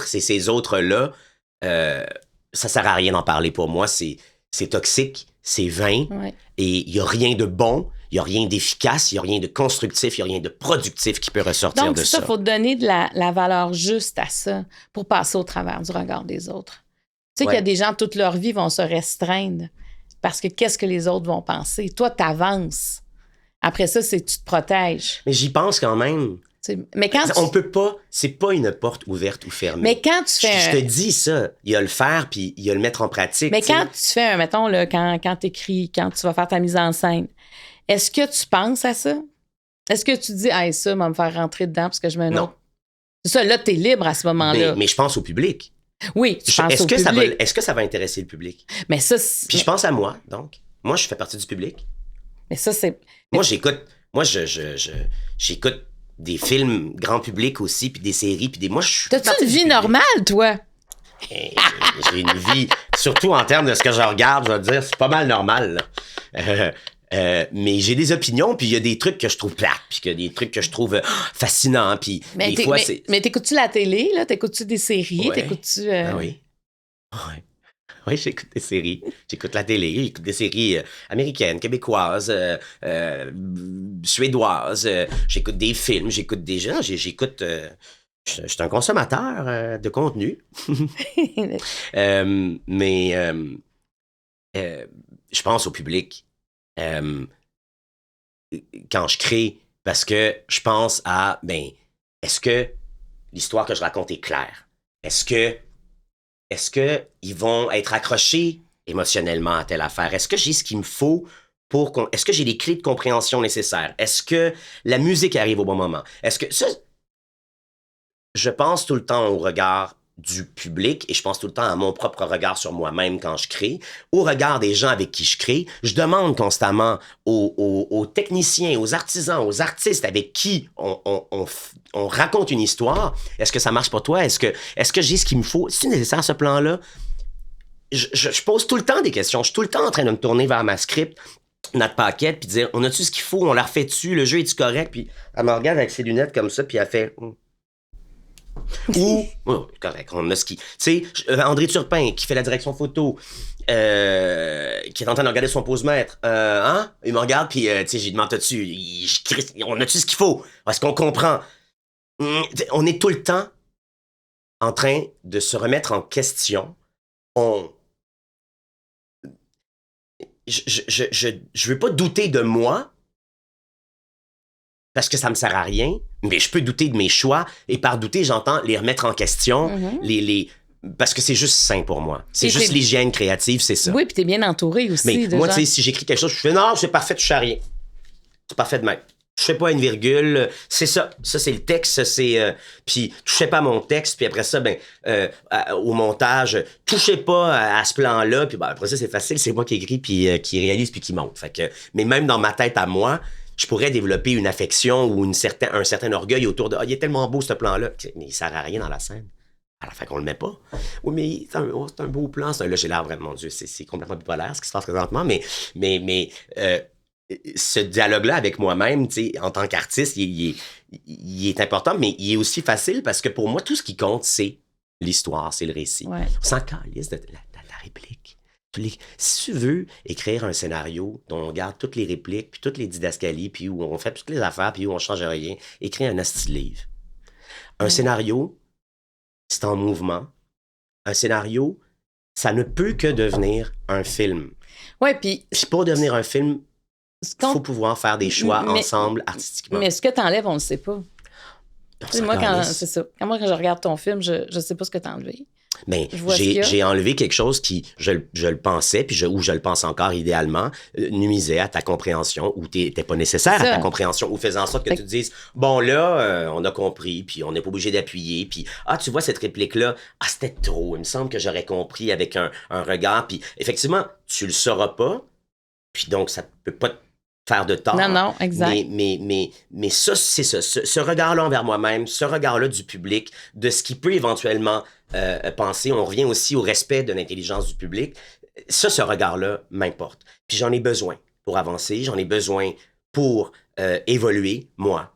c'est ces autres-là, ça sert à rien d'en parler pour moi. C'est toxique, c'est vain, et il n'y a rien de bon, il n'y a rien d'efficace, il n'y a rien de constructif, il n'y a rien de productif qui peut ressortir de ça. Donc, il faut donner de la valeur juste à ça pour passer au travers du regard des autres. Tu sais qu'il y a des gens, toute leur vie, vont se restreindre parce que qu'est-ce que les autres vont penser? Toi, t'avances. Après ça, tu te protèges. Mais j'y pense quand même. Mais quand on peut pas, c'est pas une porte ouverte ou fermée. Mais quand tu fais... Je te dis ça, il y a le faire puis il y a le mettre en pratique. Mais quand tu fais, mettons, là, quand t'écris, quand tu vas faire ta mise en scène, est-ce que tu penses à ça? Est-ce que tu dis, ça va me faire rentrer dedans parce que je me... Non. C'est ça, là, t'es libre à ce moment-là. Mais je pense au public. Oui, tu penses au public. Est-ce que ça va intéresser le public? Mais ça, puis je pense à moi, donc. Moi, je fais partie du public. Mais ça, c'est... Moi, j'écoute des films grand public aussi, puis des séries, puis moi, je suis... T'as-tu une vie normale, toi? J'ai une vie, surtout en termes de ce que je regarde, je vais te dire, c'est pas mal normal, là. Mais j'ai des opinions, puis il y a des trucs que je trouve plates, puis il y a des trucs que je trouve fascinants, puis des fois, c'est... Mais t'écoutes-tu la télé, là? T'écoutes-tu des séries? Ouais. T'écoutes-tu... Ah oui. Ouais. Oui, j'écoute des séries. J'écoute la télé. J'écoute des séries américaines, québécoises, suédoises. J'écoute des films. J'écoute des gens. J'écoute... je suis un consommateur de contenu. Mais je pense au public quand je crée, parce que je pense à, est-ce que l'histoire que je raconte est claire? Est-ce que ils vont être accrochés émotionnellement à telle affaire? Est-ce que j'ai ce qu'il me faut est-ce que j'ai les clés de compréhension nécessaires? Est-ce que la musique arrive au bon moment? Est-ce que ça, je pense tout le temps au regard du public et je pense tout le temps à mon propre regard sur moi-même quand je crée, au regard des gens avec qui je crée. Je demande constamment aux techniciens, aux artisans, aux artistes avec qui on raconte une histoire. Est-ce que ça marche pour toi? Est-ce que j'ai ce qu'il me faut? C'est nécessaire ce plan-là? Je pose tout le temps des questions. Je suis tout le temps en train de me tourner vers ma script, notre paquette, puis dire, on a-tu ce qu'il faut? On la refait-tu? Le jeu est-tu correct? Puis elle me regarde avec ses lunettes comme ça, puis elle fait... Ou, correct, on a ce qui... Tu sais, André Turpin, qui fait la direction photo, qui est en train de regarder son pose-mètre, il me regarde, puis, tu sais, j'ai demandé dessus, on a-tu ce qu'il faut? Est-ce qu'on comprend? On est tout le temps en train de se remettre en question. Je veux pas douter de moi, parce que ça me sert à rien, mais je peux douter de mes choix, et par douter, j'entends les remettre en question, parce que c'est juste sain pour moi. C'est juste l'hygiène créative, c'est ça. Oui, puis t'es bien entouré aussi. Mais moi, tu sais, si j'écris quelque chose, je fais non, c'est parfait, je fais rien. C'est parfait de même. Je fais pas une virgule, c'est ça. Ça, c'est le texte, c'est... puis touchez pas à mon texte, puis après ça, au montage, touchez pas à ce plan-là, puis après ça, c'est facile, c'est moi qui écris, puis qui réalise, puis qui monte. Fait que, mais même dans ma tête à moi, je pourrais développer une affection ou un certain orgueil autour de « Ah, il est tellement beau ce plan-là », mais il sert à rien dans la scène. À la fin qu'on le met pas. Oui, mais c'est un beau plan. Là, j'ai l'air vraiment, mon Dieu, c'est complètement bipolaire ce qui se passe présentement, mais ce dialogue-là avec moi-même, tu sais, en tant qu'artiste, il est important, mais il est aussi facile parce que pour moi, tout ce qui compte, c'est l'histoire, c'est le récit. Ouais. On s'en calisse de la réplique. Si tu veux écrire un scénario dont on garde toutes les répliques, puis toutes les didascalies, puis où on fait toutes les affaires, puis où on change rien, écris un asti de livre. Un scénario, c'est en mouvement. Un scénario, ça ne peut que devenir un film. Ouais, puis pour devenir un film, il faut pouvoir faire des choix ensemble artistiquement. Mais ce que tu enlèves, on ne le sait pas. Moi, c'est ça. Quand je regarde ton film, je ne sais pas ce que tu as enlevé. Mais j'ai enlevé quelque chose qui, je le pensais, puis ou je le pense encore idéalement, nuisait à ta compréhension ou t'étais pas nécessaire à ta compréhension ou faisait en sorte que tu te dises, bon là, on a compris, puis on n'est pas obligé d'appuyer, puis tu vois cette réplique-là, c'était trop, il me semble que j'aurais compris avec un regard, puis effectivement, tu le sauras pas, puis donc ça peut pas te faire de tort. Non, exact. Mais ça, c'est ça. Ce regard-là envers moi-même, ce regard-là du public, de ce qui peut éventuellement penser. On revient aussi au respect de l'intelligence du public. Ça, ce regard-là m'importe. Puis j'en ai besoin pour avancer. J'en ai besoin pour évoluer, moi.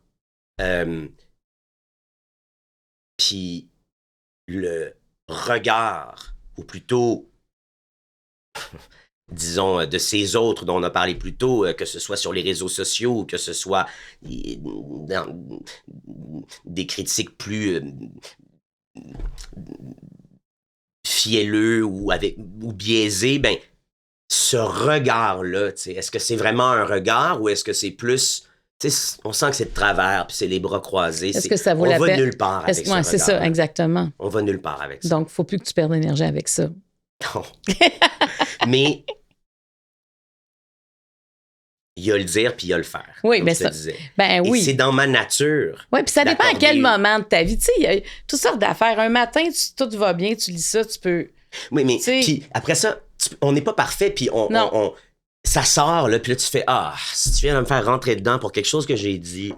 Puis le regard, ou plutôt... disons, de ces autres dont on a parlé plus tôt, que ce soit sur les réseaux sociaux, que ce soit dans des critiques plus fielleux ou biaisés, ben, ce regard-là, est-ce que c'est vraiment un regard ou est-ce que c'est plus... on sent que c'est de travers, puis c'est les bras croisés. Est-ce que ça vaut la peine? On va nulle part avec ça. C'est ça, exactement. On va nulle part avec ça. Donc, il ne faut plus que tu perdes l'énergie avec ça. Non. Mais il y a le dire puis il y a le faire. Oui, mais ça. Ben oui. Et c'est dans ma nature. Oui, puis ça dépend à quel moment de ta vie. Tu sais, il y a toutes sortes d'affaires. Un matin, tout va bien, tu lis ça, tu peux. Oui, mais puis après ça, on n'est pas parfait, puis ça sort, là, puis là, tu fais si tu viens de me faire rentrer dedans pour quelque chose que j'ai dit,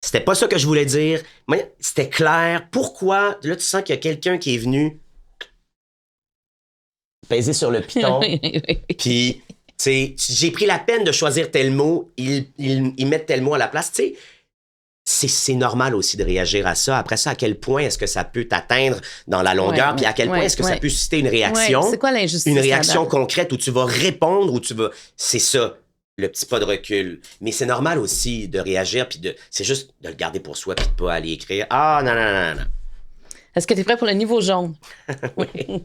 c'était pas ça que je voulais dire. Moi, c'était clair. Pourquoi? Là, tu sens qu'il y a quelqu'un qui est venu peser sur le piton, puis. J'ai pris la peine de choisir tel mot, ils mettent tel mot à la place. C'est normal aussi de réagir à ça. Après ça, à quel point est-ce que ça peut t'atteindre dans la longueur, puis à quel point est-ce que ça peut susciter une réaction? C'est quoi l'injustice? Une réaction concrète où tu vas répondre, où tu vas... C'est ça, le petit pas de recul. Mais c'est normal aussi de réagir, puis c'est juste de le garder pour soi, puis de pas aller écrire « Ah, non. » Est-ce que tu es prêt pour le niveau jaune? Oui.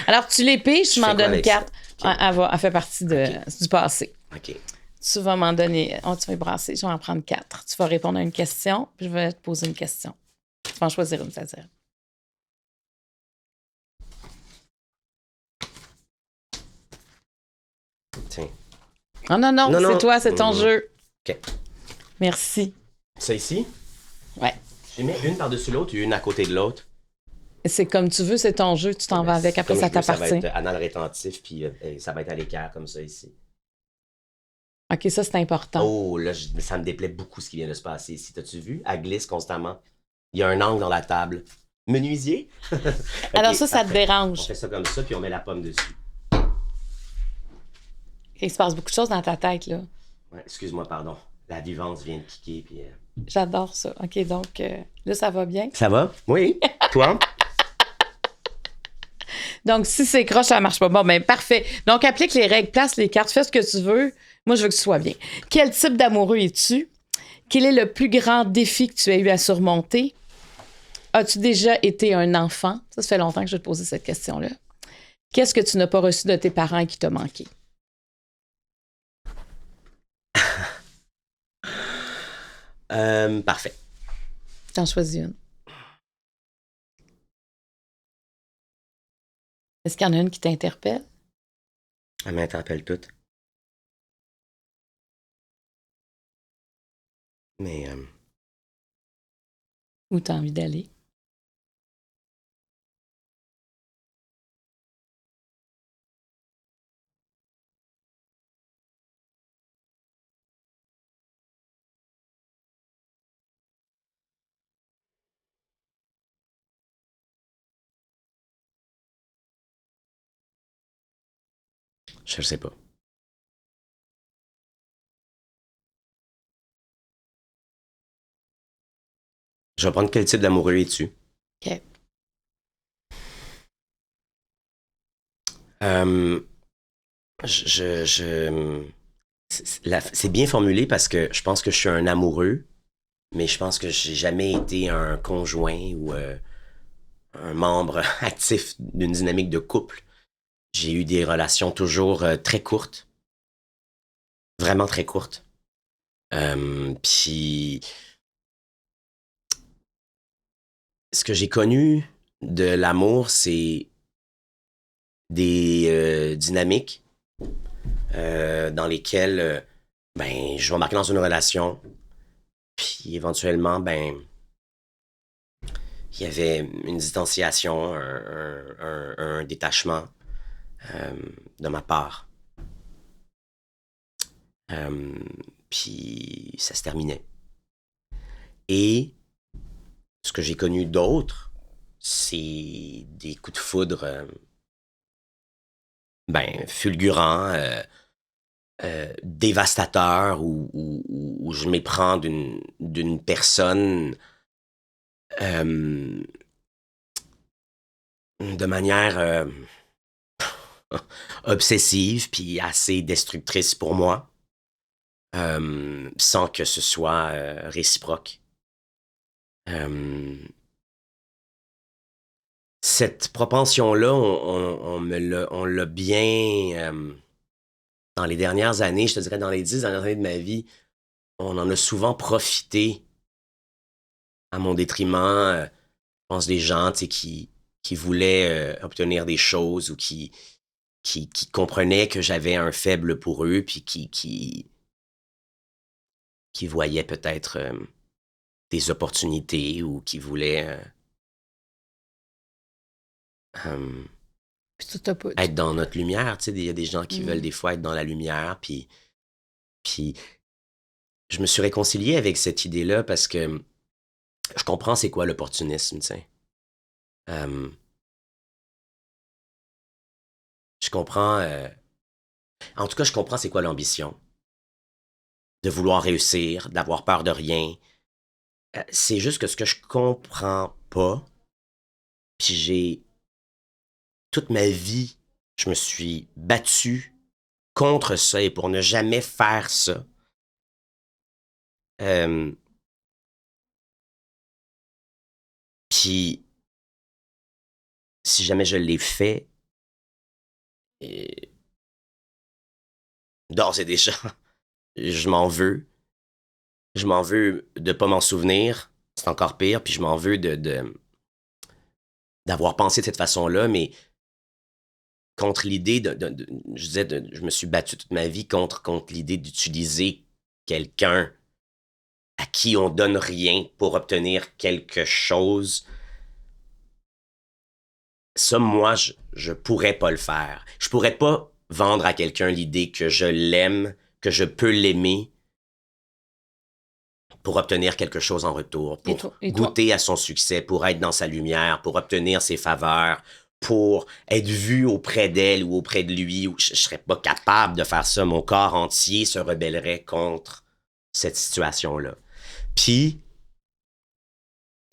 Alors, tu l'épiges, tu m'en donnes 4. Okay. Elle fait partie du passé. OK. Tu vas m'en donner... tu vas y brasser. Je vais en prendre 4. Tu vas répondre à une question, puis je vais te poser une question. Tu vas en choisir une, c'est-à-dire. Tiens. Oh non, c'est toi, c'est ton jeu. OK. Merci. Ça ici? Ouais. J'ai mis une par-dessus l'autre et une à côté de l'autre. C'est comme tu veux, c'est ton jeu, tu t'en vas avec, après ça t'appartient. Ça va être anal rétentif, puis ça va être à l'équerre comme ça ici. OK, ça c'est important. Oh, là, ça me déplaît beaucoup ce qui vient de se passer ici. T'as-tu vu? Elle glisse constamment. Il y a un angle dans la table. Menuisier? Okay, alors ça te dérange. On fait ça comme ça, puis on met la pomme dessus. Il se passe beaucoup de choses dans ta tête, là. Ouais, excuse-moi, pardon. La vivance vient de kicker, puis... J'adore ça. OK, donc là, ça va bien? Ça va? Oui. Toi? Donc, si c'est croche, ça marche pas. Bon, ben parfait. Donc, applique les règles, place les cartes, fais ce que tu veux. Moi, je veux que tu sois bien. Quel type d'amoureux es-tu? Quel est le plus grand défi que tu as eu à surmonter? As-tu déjà été un enfant? Ça fait longtemps que je vais te poser cette question-là. Qu'est-ce que tu n'as pas reçu de tes parents et qui t'a manqué? Parfait. T'en choisis une. Est-ce qu'il y en a une qui t'interpelle? Elle m'interpelle toutes. Mais... Où t'as envie d'aller? Je le sais pas. Je vais prendre quel type d'amoureux es-tu? OK. Euh, je... C'est bien formulé parce que je pense que je suis un amoureux, mais je pense que j'ai jamais été un conjoint ou un membre actif d'une dynamique de couple. J'ai eu des relations toujours très courtes, vraiment très courtes. Puis ce que j'ai connu de l'amour, c'est des dynamiques dans lesquelles ben, je vais m'embarquer dans une relation, puis éventuellement, ben, il y avait une distanciation, un détachement euh, de ma part. Euh, Puis ça se terminait. Et ce que j'ai connu d'autre, c'est des coups de foudre ben, fulgurants, dévastateurs, où je m'éprends d'une personne euh, de manière obsessive puis assez destructrice pour moi, sans que ce soit réciproque. Euh, Cette propension-là, on l'a bien, dans les dernières années, je te dirais dans les 10 dernières années de ma vie, on en a souvent profité à mon détriment. Je pense des gens, tu sais, qui voulaient obtenir des choses ou qui comprenaient que j'avais un faible pour eux, puis qui voyaient peut-être des opportunités ou qui voulaient euh, Puis tu t'as pas. être dans notre lumière. Tu sais, il y a des gens qui veulent Mm. des fois être dans la lumière, puis je me suis réconcilié avec cette idée-là parce que je comprends c'est quoi l'opportunisme, tu sais. Euh, je comprends, en tout cas, je comprends c'est quoi l'ambition, de vouloir réussir, d'avoir peur de rien. C'est juste que ce que je comprends pas, puis j'ai toute ma vie, je me suis battu contre ça et pour ne jamais faire ça. Euh, Puis si jamais je l'ai fait, euh, d'ores et déjà, je m'en veux. Je m'en veux de pas m'en souvenir. C'est encore pire. Puis je m'en veux d'avoir pensé de cette façon-là, mais contre l'idée je disais, je me suis battu toute ma vie contre l'idée d'utiliser quelqu'un à qui on donne rien pour obtenir quelque chose. Ça, moi, je pourrais pas le faire. Je pourrais pas vendre à quelqu'un l'idée que je l'aime, que je peux l'aimer pour obtenir quelque chose en retour, Et pour toi? Et toi? goûter à son succès, pour être dans sa lumière, pour obtenir ses faveurs, pour être vu auprès d'elle ou auprès de lui. Je serais pas capable de faire ça. Mon corps entier se rebellerait contre cette situation-là. Puis,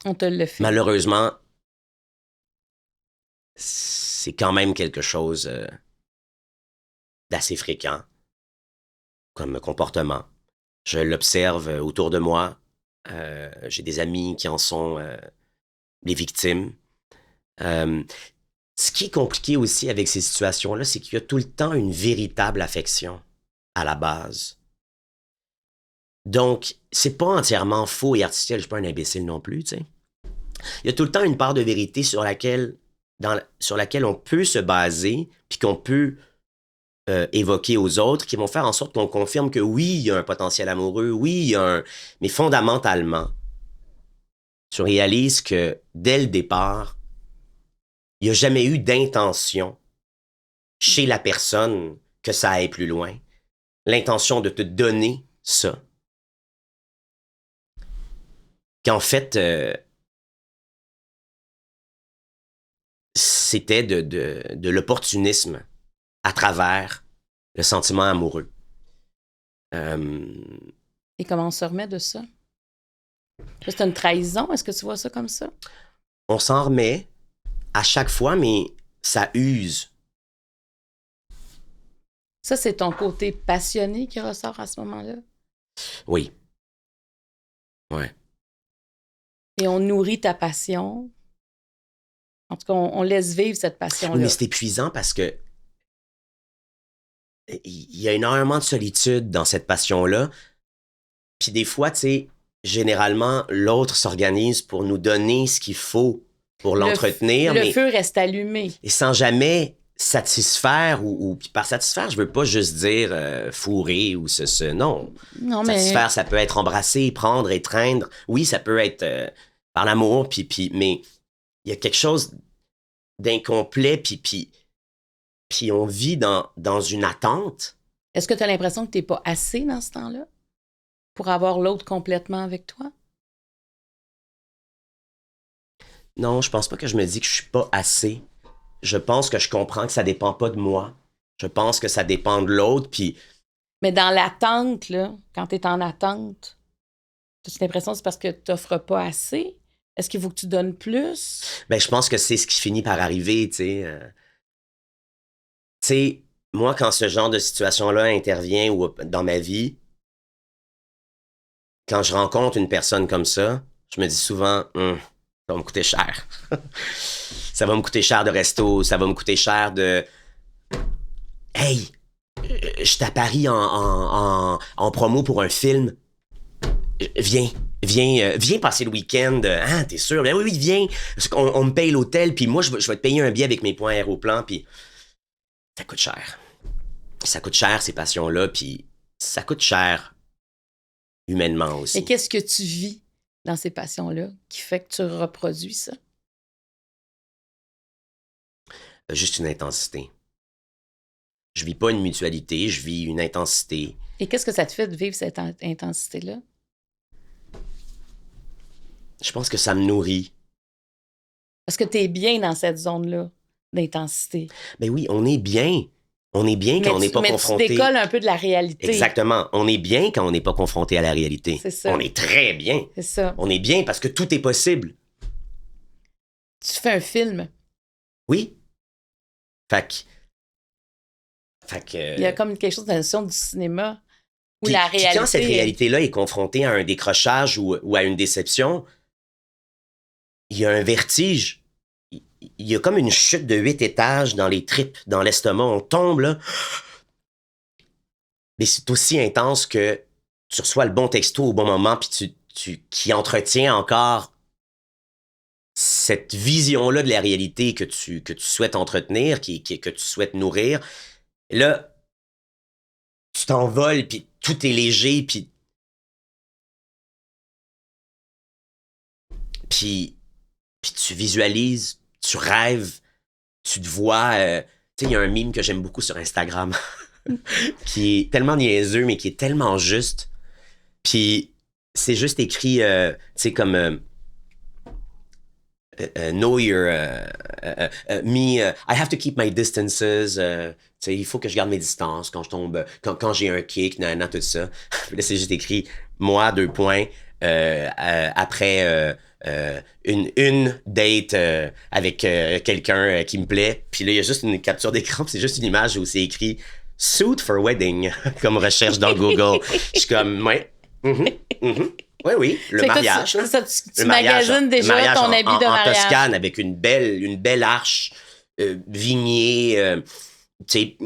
On te le fait. malheureusement, c'est quand même quelque chose d'assez fréquent comme comportement. Je l'observe autour de moi. J'ai des amis qui en sont les victimes. Euh, Ce qui est compliqué aussi avec ces situations-là, c'est qu'il y a tout le temps une véritable affection à la base. Donc, c'est pas entièrement faux et artificiel. Je suis pas un imbécile non plus, tu sais. Il y a tout le temps une part de vérité sur laquelle on peut se baser, puis qu'on peut évoquer aux autres, qui vont faire en sorte qu'on confirme que oui, il y a un potentiel amoureux, oui, il y a un... Mais fondamentalement, tu réalises que dès le départ, il n'y a jamais eu d'intention chez la personne que ça aille plus loin. L'intention de te donner ça. Qu'en fait, c'était de l'opportunisme à travers le sentiment amoureux. Et comment on se remet de ça? C'est une trahison? Est-ce que tu vois ça comme ça? On s'en remet à chaque fois, mais ça use. Ça, c'est ton côté passionné qui ressort à ce moment-là? Oui. Ouais. Et on nourrit ta passion. En tout cas, on laisse vivre cette Oui, passion-là. mais c'est épuisant parce que il y a énormément de solitude dans cette passion-là. Puis des fois, tu sais, généralement, l'autre s'organise pour nous donner ce qu'il faut pour l'entretenir. Le mais feu reste allumé. Et sans jamais satisfaire, ou puis par satisfaire, je veux pas juste dire fourrer ou non. Non, mais Satisfaire, ça peut être embrasser, prendre, étreindre. Oui, ça peut être par l'amour, mais il y a quelque chose d'incomplet, puis on vit dans une attente. est-ce que tu as l'impression que tu n'es pas assez dans ce temps-là pour avoir l'autre complètement avec toi? Non, je pense pas que je me dis que je suis pas assez. Je pense que je comprends que ça dépend pas de moi. Je pense que ça dépend de l'autre, puis Mais dans l'attente, là, quand tu es en attente, as-tu l'impression que c'est parce que tu n'offres pas assez? Est-ce qu'il faut que tu donnes plus? ben, je pense que c'est ce qui finit par arriver, tu sais. Tu sais, moi, quand ce genre de situation-là intervient ou dans ma vie, quand je rencontre une personne comme ça, je me dis souvent, ça va me coûter cher. Ça va me coûter cher de resto, ça va me coûter cher de... Hey, je suis à Paris en promo pour un film. Viens passer le week-end. Ah, t'es sûr? Ben oui, viens. On me paye l'hôtel, puis moi, je vais te payer un billet avec mes points Aéroplan, puis ça coûte cher. Ça coûte cher, ces passions-là, puis ça coûte cher humainement aussi. Et qu'est-ce que tu vis dans ces passions-là qui fait que tu reproduis ça? Juste une intensité. Je vis pas une mutualité, je vis une intensité. Et qu'est-ce que ça te fait de vivre cette intensité-là? Je pense que ça me nourrit. Parce que tu es bien dans cette zone-là d'intensité. Ben oui, on est bien. On est bien quand on n'est pas confronté. Mais tu décolles un peu de la réalité. Exactement. On est bien quand on n'est pas confronté à la réalité. C'est ça. On est très bien. C'est ça. On est bien parce que tout est possible. Tu fais un film. Oui. Fait que Il y a comme quelque chose de la notion du cinéma où puis, la réalité... Puis quand cette réalité-là est confrontée à un décrochage ou à une déception, il y a un vertige. Il y a comme une chute de 8 étages dans les tripes, dans l'estomac. On tombe, là. Mais c'est aussi intense que tu reçois le bon texto au bon moment, puis qui entretient encore cette vision-là de la réalité que tu souhaites entretenir, que tu souhaites nourrir. Et là, tu t'envoles, puis tout est léger, puis tu visualises, tu rêves, tu te vois... tu sais, il y a un meme que j'aime beaucoup sur Instagram qui est tellement niaiseux, mais qui est tellement juste. Puis c'est juste écrit, tu sais, comme... know your... me... I have to keep my distances. Tu sais, il faut que je garde mes distances quand je tombe... Quand j'ai un kick, tout ça. Puis là, c'est juste écrit, moi, 2 points, après... une date avec quelqu'un qui me plaît. Puis là, il y a juste une capture d'écran, puis c'est juste une image où c'est écrit « Suit for wedding » comme recherche dans Google. Je suis comme « Ouais, oui, le mariage. » Tu magasines déjà ton habit de mariage. En Toscane, avec une belle arche vignée, tu sais,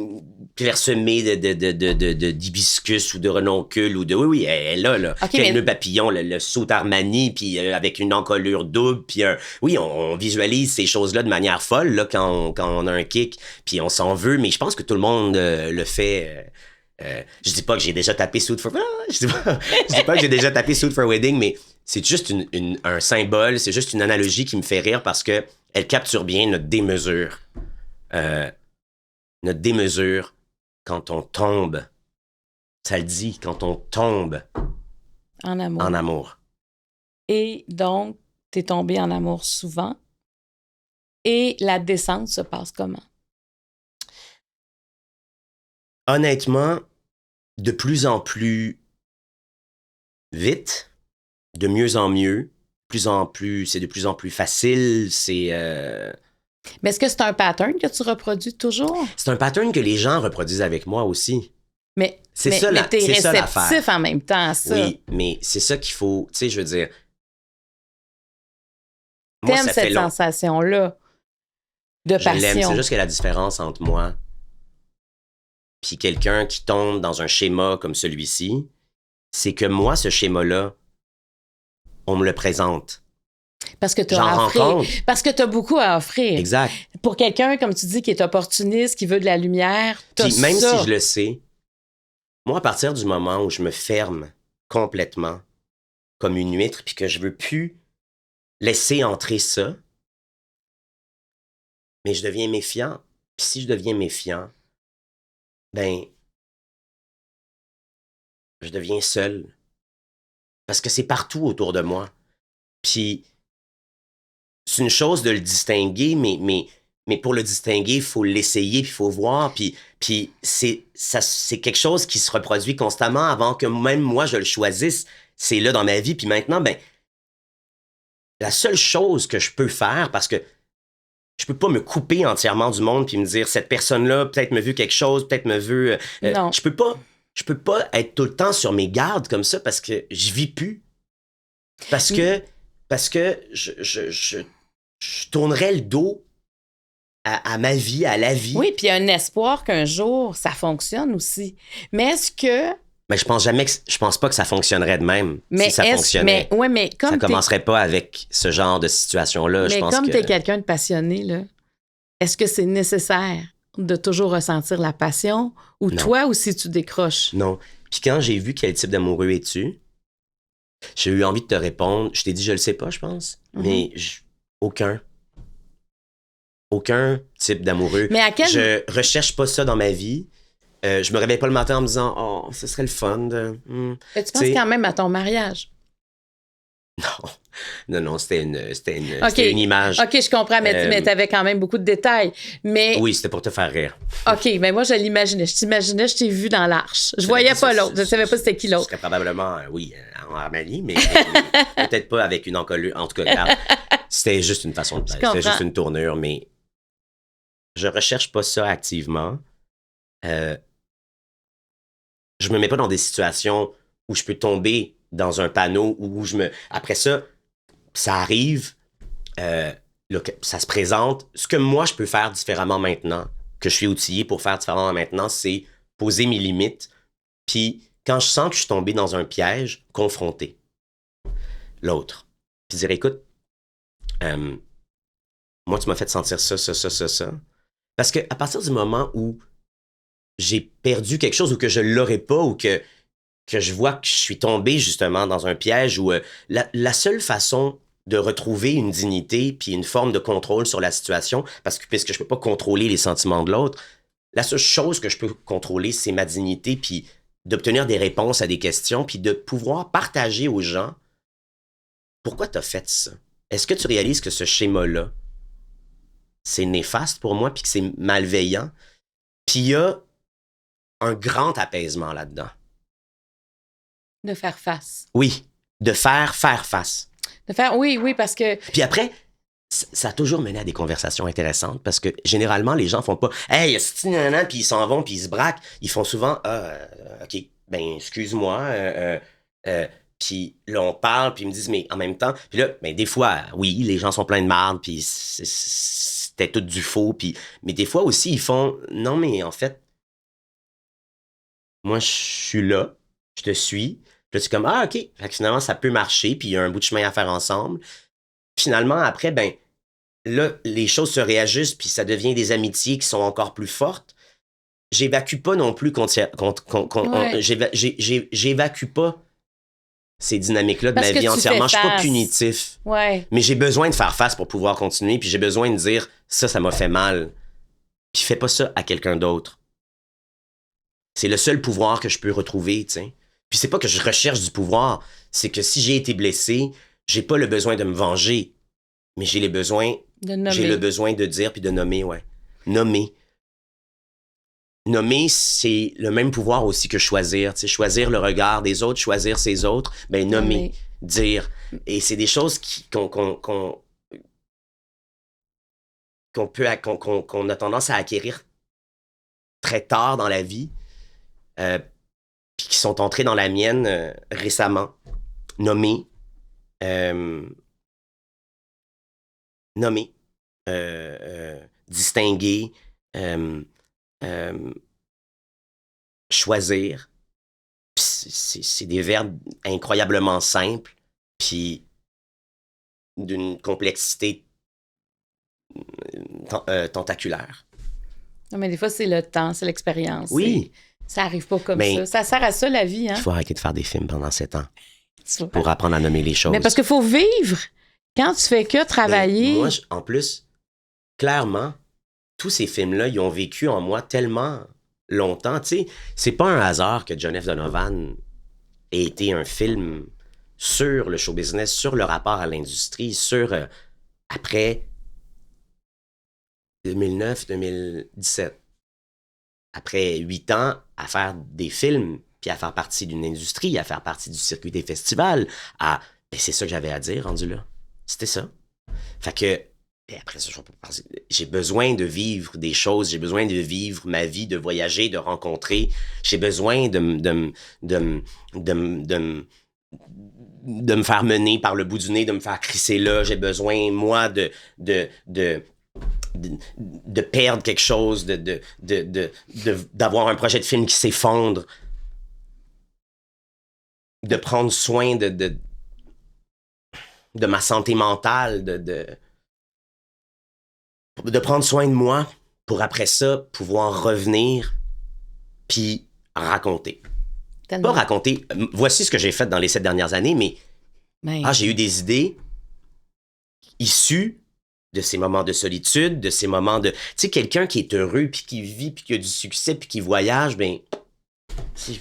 clairsemée d'hibiscus ou de renoncule ou de... Oui, elle est là. Okay, le nœud papillon, le saut Armani, puis avec une encolure double, puis oui, on visualise ces choses-là de manière folle, là, quand on a un kick, puis on s'en veut, mais je pense que tout le monde le fait... je dis pas que j'ai déjà tapé Suit for... je dis pas que j'ai déjà tapé Suit for Wedding, mais c'est juste un symbole, c'est juste une analogie qui me fait rire parce que elle capture bien notre démesure. Notre démesure quand on tombe. Ça le dit, quand on tombe en amour. Et donc, t'es tombé en amour souvent. Et la descente se passe comment? honnêtement, de plus en plus vite, de mieux en mieux, c'est de plus en plus facile, Mais est-ce que c'est un pattern que tu reproduis toujours? c'est un pattern que les gens reproduisent avec moi aussi. Mais C'est mais, ça, mais t'es c'est ça réceptif l'affaire. en même temps à ça. Oui, mais c'est ça qu'il faut, tu sais, je veux dire, moi, T'aimes ça fait cette long. sensation-là de Je l'aime, passion. c'est juste que la différence entre moi puis quelqu'un qui tombe dans un schéma comme celui-ci, c'est que moi, ce schéma-là, on me le présente. Parce que tu J'en as à offrir. rencontre. Parce que tu as beaucoup à offrir. Exact. Pour quelqu'un, comme tu dis, qui est opportuniste, qui veut de la lumière, t'as Puis même ça. si je le sais, moi, à partir du moment où je me ferme complètement comme une huître puis que je veux plus laisser entrer ça, mais je deviens méfiant. Puis si je deviens méfiant, ben, je deviens seul. Parce que c'est partout autour de moi. Puis c'est une chose de le distinguer, mais pour le distinguer, il faut l'essayer, puis il faut voir. Puis c'est quelque chose qui se reproduit constamment avant que même moi, je le choisisse. C'est là dans ma vie. Puis maintenant, ben, la seule chose que je peux faire, parce que je peux pas me couper entièrement du monde puis me dire, cette personne-là peut-être me veut quelque chose, peut-être me veut... Non. Je peux pas être tout le temps sur mes gardes comme ça parce que je vis plus. Parce que je tournerais le dos à ma vie, à la vie. Oui, puis il y a un espoir qu'un jour, ça fonctionne aussi. Mais est-ce que... Mais je pense pas que ça fonctionnerait de même si ça fonctionnait. Mais comme ça commencerait pas avec ce genre de situation-là. Mais je pense comme que... tu es quelqu'un de passionné, là, est-ce que c'est nécessaire de toujours ressentir la passion ou Non. toi aussi tu décroches? Non. Puis quand j'ai vu quel type d'amoureux es-tu, j'ai eu envie de te répondre. Je t'ai dit, je le sais pas, je pense. Mais aucun type d'amoureux. Mais à quel... Je recherche pas ça dans ma vie. Je me réveille pas le matin en me disant, oh, ce serait le fun de... Mais tu penses quand même à ton mariage? Non, c'était une image. OK, je comprends, mais tu avais quand même beaucoup de détails. Mais... Oui, c'était pour te faire rire. OK, mais moi, je l'imaginais. Je t'imaginais, je t'ai vu dans l'arche. Je voyais pas l'autre. Je savais pas c'était qui Ce l'autre. serait probablement, oui, en Armanie, mais peut-être pas avec une encolure. En tout cas, regarde, c'était juste une façon de faire. C'était juste une tournure, mais je recherche pas ça activement. Je me mets pas dans des situations où je peux tomber dans un panneau où après ça arrive, ça se présente. Ce que moi, je peux faire différemment maintenant, que je suis outillé pour faire différemment maintenant, c'est poser mes limites. Puis, quand je sens que je suis tombé dans un piège, confronter l'autre. Puis dire, écoute, moi, tu m'as fait sentir ça. Parce qu'à partir du moment où j'ai perdu quelque chose ou que je l'aurais pas ou que je vois que je suis tombé justement dans un piège où la seule façon de retrouver une dignité puis une forme de contrôle sur la situation, puisque je peux pas contrôler les sentiments de l'autre, la seule chose que je peux contrôler, c'est ma dignité puis d'obtenir des réponses à des questions puis de pouvoir partager aux gens pourquoi tu as fait ça. Est-ce que tu réalises que ce schéma-là, c'est néfaste pour moi puis que c'est malveillant? Puis il y a un grand apaisement là-dedans. De faire face. Oui, de faire face. De faire, oui, parce que... Puis après, ça a toujours mené à des conversations intéressantes parce que généralement, les gens font pas « Hey, puis ils s'en vont, puis ils se braquent. » Ils font souvent « OK, ben excuse-moi. Puis là, on parle, puis ils me disent « Mais en même temps... » Puis là, ben des fois, oui, les gens sont pleins de marde, puis c'était tout du faux. Mais des fois aussi, ils font « Non, mais en fait, moi, je suis là, je te suis. » Puis là, tu es comme « Ah, OK. » Fait que finalement, ça peut marcher, puis il y a un bout de chemin à faire ensemble. Finalement, après, ben là, les choses se réajustent, puis ça devient des amitiés qui sont encore plus fortes. J'évacue pas non plus j'évacue pas ces dynamiques-là de parce ma vie entièrement. Je suis pas face. punitif. Ouais. Mais j'ai besoin de faire face pour pouvoir continuer, puis j'ai besoin de dire « Ça m'a fait mal. » Puis fais pas ça à quelqu'un d'autre. C'est le seul pouvoir que je peux retrouver, tu sais. Puis c'est pas que je recherche du pouvoir, c'est que si j'ai été blessé, j'ai pas le besoin de me venger, mais j'ai le besoin de dire puis de nommer, ouais. Nommer nommer, c'est le même pouvoir aussi que choisir. Tu sais, choisir le regard des autres, choisir ses autres, ben nommer, dire. Et c'est des choses qu'on a tendance à acquérir très tard dans la vie, puis qui sont entrées dans la mienne récemment. Nommer, distinguer, choisir. C'est des verbes incroyablement simples, puis d'une complexité tentaculaire. Non, mais des fois, c'est le temps, c'est l'expérience. Oui. Ça arrive pas comme ça. Ça sert à ça, la vie. Hein? Il faut arrêter de faire des films pendant 7 ans pour apprendre à nommer les choses. Mais parce qu'il faut vivre. Quand tu fais que travailler... Mais moi, en plus, clairement, tous ces films-là, ils ont vécu en moi tellement longtemps. Tu sais, c'est pas un hasard que John F. Donovan ait été un film sur le show business, sur le rapport à l'industrie, sur après 2009-2017. Après 8 ans à faire des films, puis à faire partie d'une industrie, à faire partie du circuit des festivals, c'est ça que j'avais à dire, rendu là. C'était ça. Fait que, et après ça, j'ai besoin de vivre des choses, j'ai besoin de vivre ma vie, de voyager, de rencontrer. J'ai besoin de me faire mener par le bout du nez, de me faire crisser là. J'ai besoin, moi, de perdre quelque chose, d'avoir un projet de film qui s'effondre, de prendre soin de ma santé mentale, de prendre soin de moi pour après ça pouvoir revenir puis raconter. Pas raconter, voici ce que j'ai fait dans les 7 dernières années, mais j'ai eu des idées issues de ces moments de solitude, de ces moments de... Tu sais, quelqu'un qui est heureux, puis qui vit, puis qui a du succès, puis qui voyage,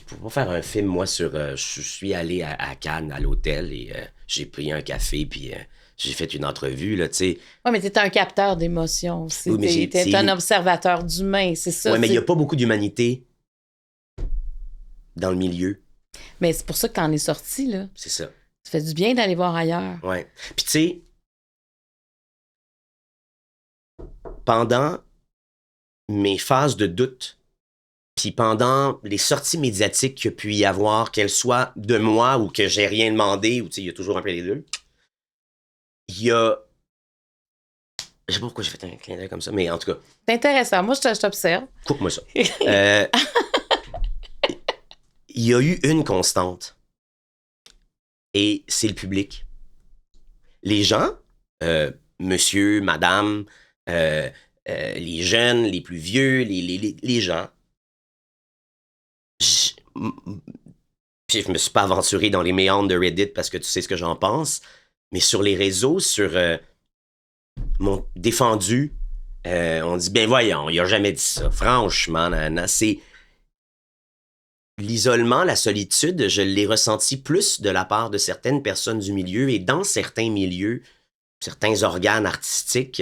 pour faire un film, moi, je suis allé à Cannes, à l'hôtel, et j'ai pris un café, puis j'ai fait une entrevue, là, tu sais. Oui, mais t'es un capteur d'émotions. T'es un observateur d'humain, c'est ça. Oui, mais il n'y a pas beaucoup d'humanité dans le milieu. Mais c'est pour ça que t'en es sorti, là. C'est ça. Ça fait du bien d'aller voir ailleurs. Oui. Puis, tu sais, pendant mes phases de doute, puis pendant les sorties médiatiques qu'il y a pu y avoir, qu'elles soient de moi ou que j'ai rien demandé, ou tu sais, il y a toujours un peu les deux, il y a... Je sais pas pourquoi j'ai fait un clin d'œil comme ça, mais en tout cas... C'est intéressant. Moi, je t'observe. Coupe-moi ça. Il y a eu une constante, et c'est le public. Les gens, monsieur, madame... les jeunes, les plus vieux, les gens. Puis je me suis pas aventuré dans les méandres de Reddit parce que tu sais ce que j'en pense, mais sur les réseaux, m'ont défendu. On dit, ben voyons, il a jamais dit ça. Franchement, c'est... L'isolement, la solitude, je l'ai ressenti plus de la part de certaines personnes du milieu et dans certains milieux, certains organes artistiques...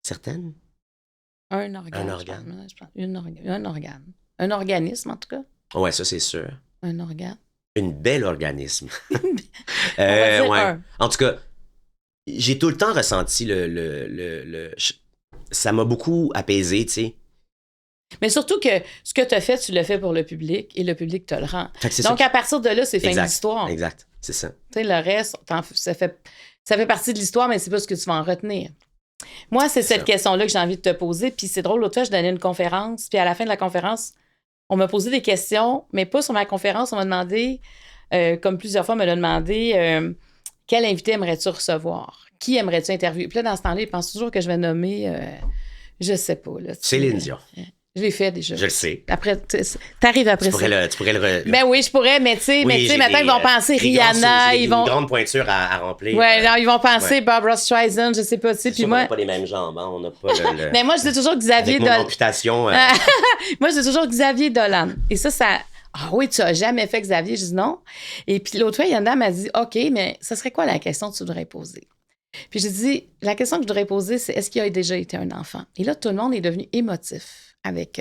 Certaines? Un organe. Un organe. Un organe. Un organisme, en tout cas. Ouais, ça, c'est sûr. Un organe. Une belle organisme. On va dire un. En tout cas, j'ai tout le temps ressenti ça m'a beaucoup apaisé, tu sais. Mais surtout que ce que tu as fait, tu l'as fait pour le public et le public te le rend. Donc, ça. À partir de là, c'est fin de l'histoire. Exact, c'est ça. Tu sais, le reste, ça fait partie de l'histoire, mais c'est pas ce que tu vas en retenir. Moi, c'est cette question-là que j'ai envie de te poser. Puis c'est drôle, l'autre fois, je donnais une conférence. Puis à la fin de la conférence, on m'a posé des questions, mais pas sur ma conférence. On m'a demandé, comme plusieurs fois, on m'a demandé quel invité aimerais-tu recevoir? Qui aimerais-tu interviewer? Puis là, dans ce temps-là, ils pensent toujours que je vais nommer, je sais pas. Là, Céline Dion. Je l'ai fait déjà. Je le sais. Après, t'arrives après tu pourrais le... Ben oui, je pourrais, mais tu sais, maintenant, ils vont penser Rihanna. Ils vont... une grande pointure à remplir. Ouais, non, ils vont penser Barbra Streisand, je sais pas, tu sais. Puis moi. On n'a pas les mêmes jambes, hein? On n'a pas le... Mais moi, je dis toujours Xavier Dolan. Amputation. Moi, je dis toujours Xavier Dolan. Et ça. Ah oui, tu as jamais fait Xavier? Je dis non. Et puis l'autre fois, Yana m'a dit, OK, mais ça serait quoi la question que tu voudrais poser? Puis j'ai dit, la question que je voudrais poser, c'est est-ce qu'il a déjà été un enfant? Et là, tout le monde est devenu émotif. avec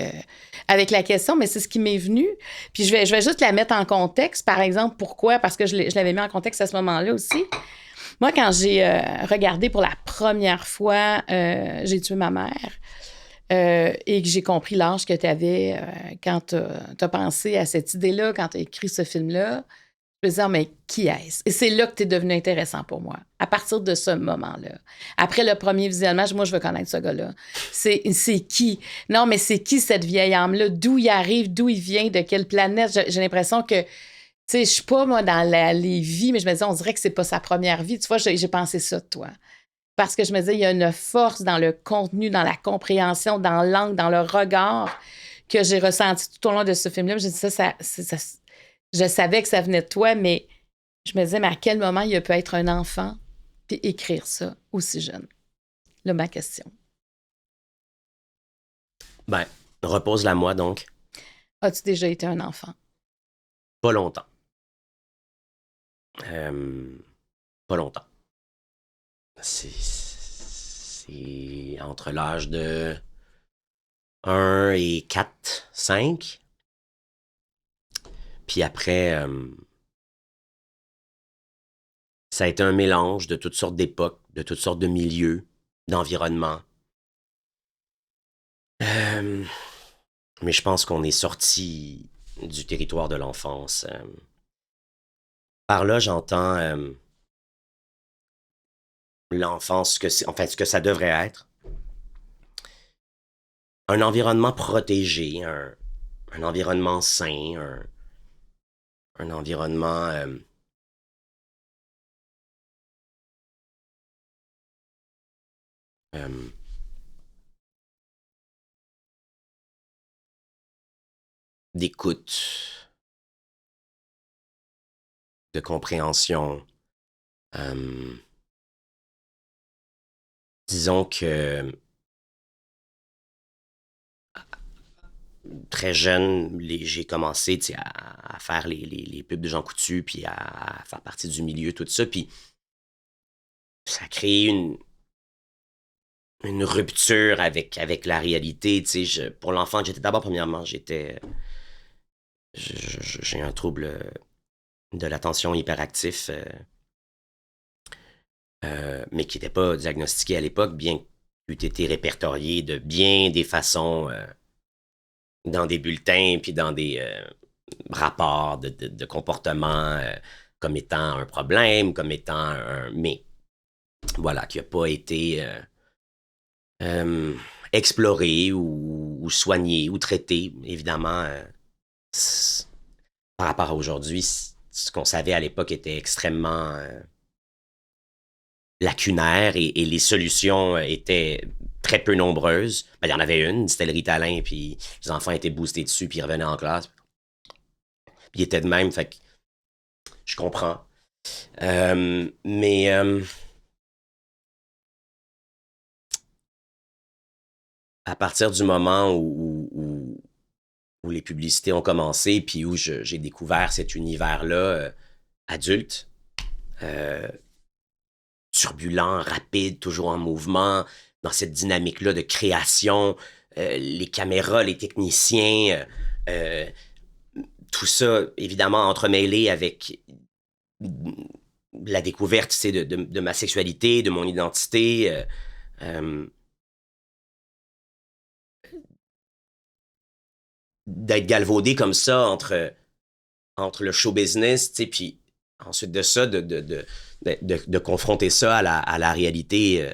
la question, mais c'est ce qui m'est venu. Puis je vais juste la mettre en contexte, par exemple. Pourquoi? Parce que je l'avais mis en contexte à ce moment-là aussi. Moi, quand j'ai regardé pour la première fois J'ai tué ma mère et que j'ai compris l'âge que tu avais quand tu as pensé à cette idée-là, quand tu as écrit ce film-là, je me disais, mais qui est-ce? Et c'est là que tu es devenu intéressant pour moi, à partir de ce moment-là. Après le premier visionnement, moi, je veux connaître ce gars-là. C'est qui? Non, mais c'est qui cette vieille âme-là? D'où il arrive? D'où il vient? De quelle planète? J'ai l'impression que, tu sais, je suis pas, moi, dans les vies, mais je me disais, on dirait que c'est pas sa première vie. Tu vois, j'ai pensé ça de toi. Parce que je me disais, il y a une force dans le contenu, dans la compréhension, dans l'angle, dans le regard que j'ai ressenti tout au long de ce film-là. Je dis ça, je savais que ça venait de toi, mais je me disais, mais à quel moment il peut être un enfant puis écrire ça aussi jeune? Là, ma question. Ben, repose-la moi, donc. As-tu déjà été un enfant? Pas longtemps. Pas longtemps. C'est entre l'âge de 1 et 4, 5. Puis après, ça a été un mélange de toutes sortes d'époques, de toutes sortes de milieux, d'environnements. Mais je pense qu'on est sorti du territoire de l'enfance. Par là, j'entends l'enfance, ce que ça devrait être. Un environnement protégé, un environnement sain, un environnement d'écoute, de compréhension. Disons que très jeune, j'ai commencé à faire les pubs de Jean Coutu, puis à faire partie du milieu, tout ça. Puis ça a créé une rupture avec la réalité. Pour l'enfant que j'étais, d'abord, premièrement, j'ai un trouble de l'attention hyperactif, mais qui n'était pas diagnostiqué à l'époque, bien qu'il ait été répertorié de bien des façons dans des bulletins, puis dans des rapports de comportement comme étant un problème, comme étant un... Mais voilà, qui n'a pas été exploré ou soigné ou traité, évidemment. Par rapport à aujourd'hui, ce qu'on savait à l'époque était extrêmement lacunaire et les solutions étaient très peu nombreuses. Ben, il y en avait une, c'était le Ritalin, puis les enfants étaient boostés dessus, puis ils revenaient en classe. Puis ils étaient de même, fait que je comprends. Mais à partir du moment où les publicités ont commencé, puis où j'ai découvert cet univers-là adulte, turbulent, rapide, toujours en mouvement, dans cette dynamique-là de création, les caméras, les techniciens, tout ça, évidemment, entremêlé avec la découverte, tu sais, de ma sexualité, de mon identité. D'être galvaudé comme ça entre le show business, tu sais, puis ensuite de ça, de confronter ça à la réalité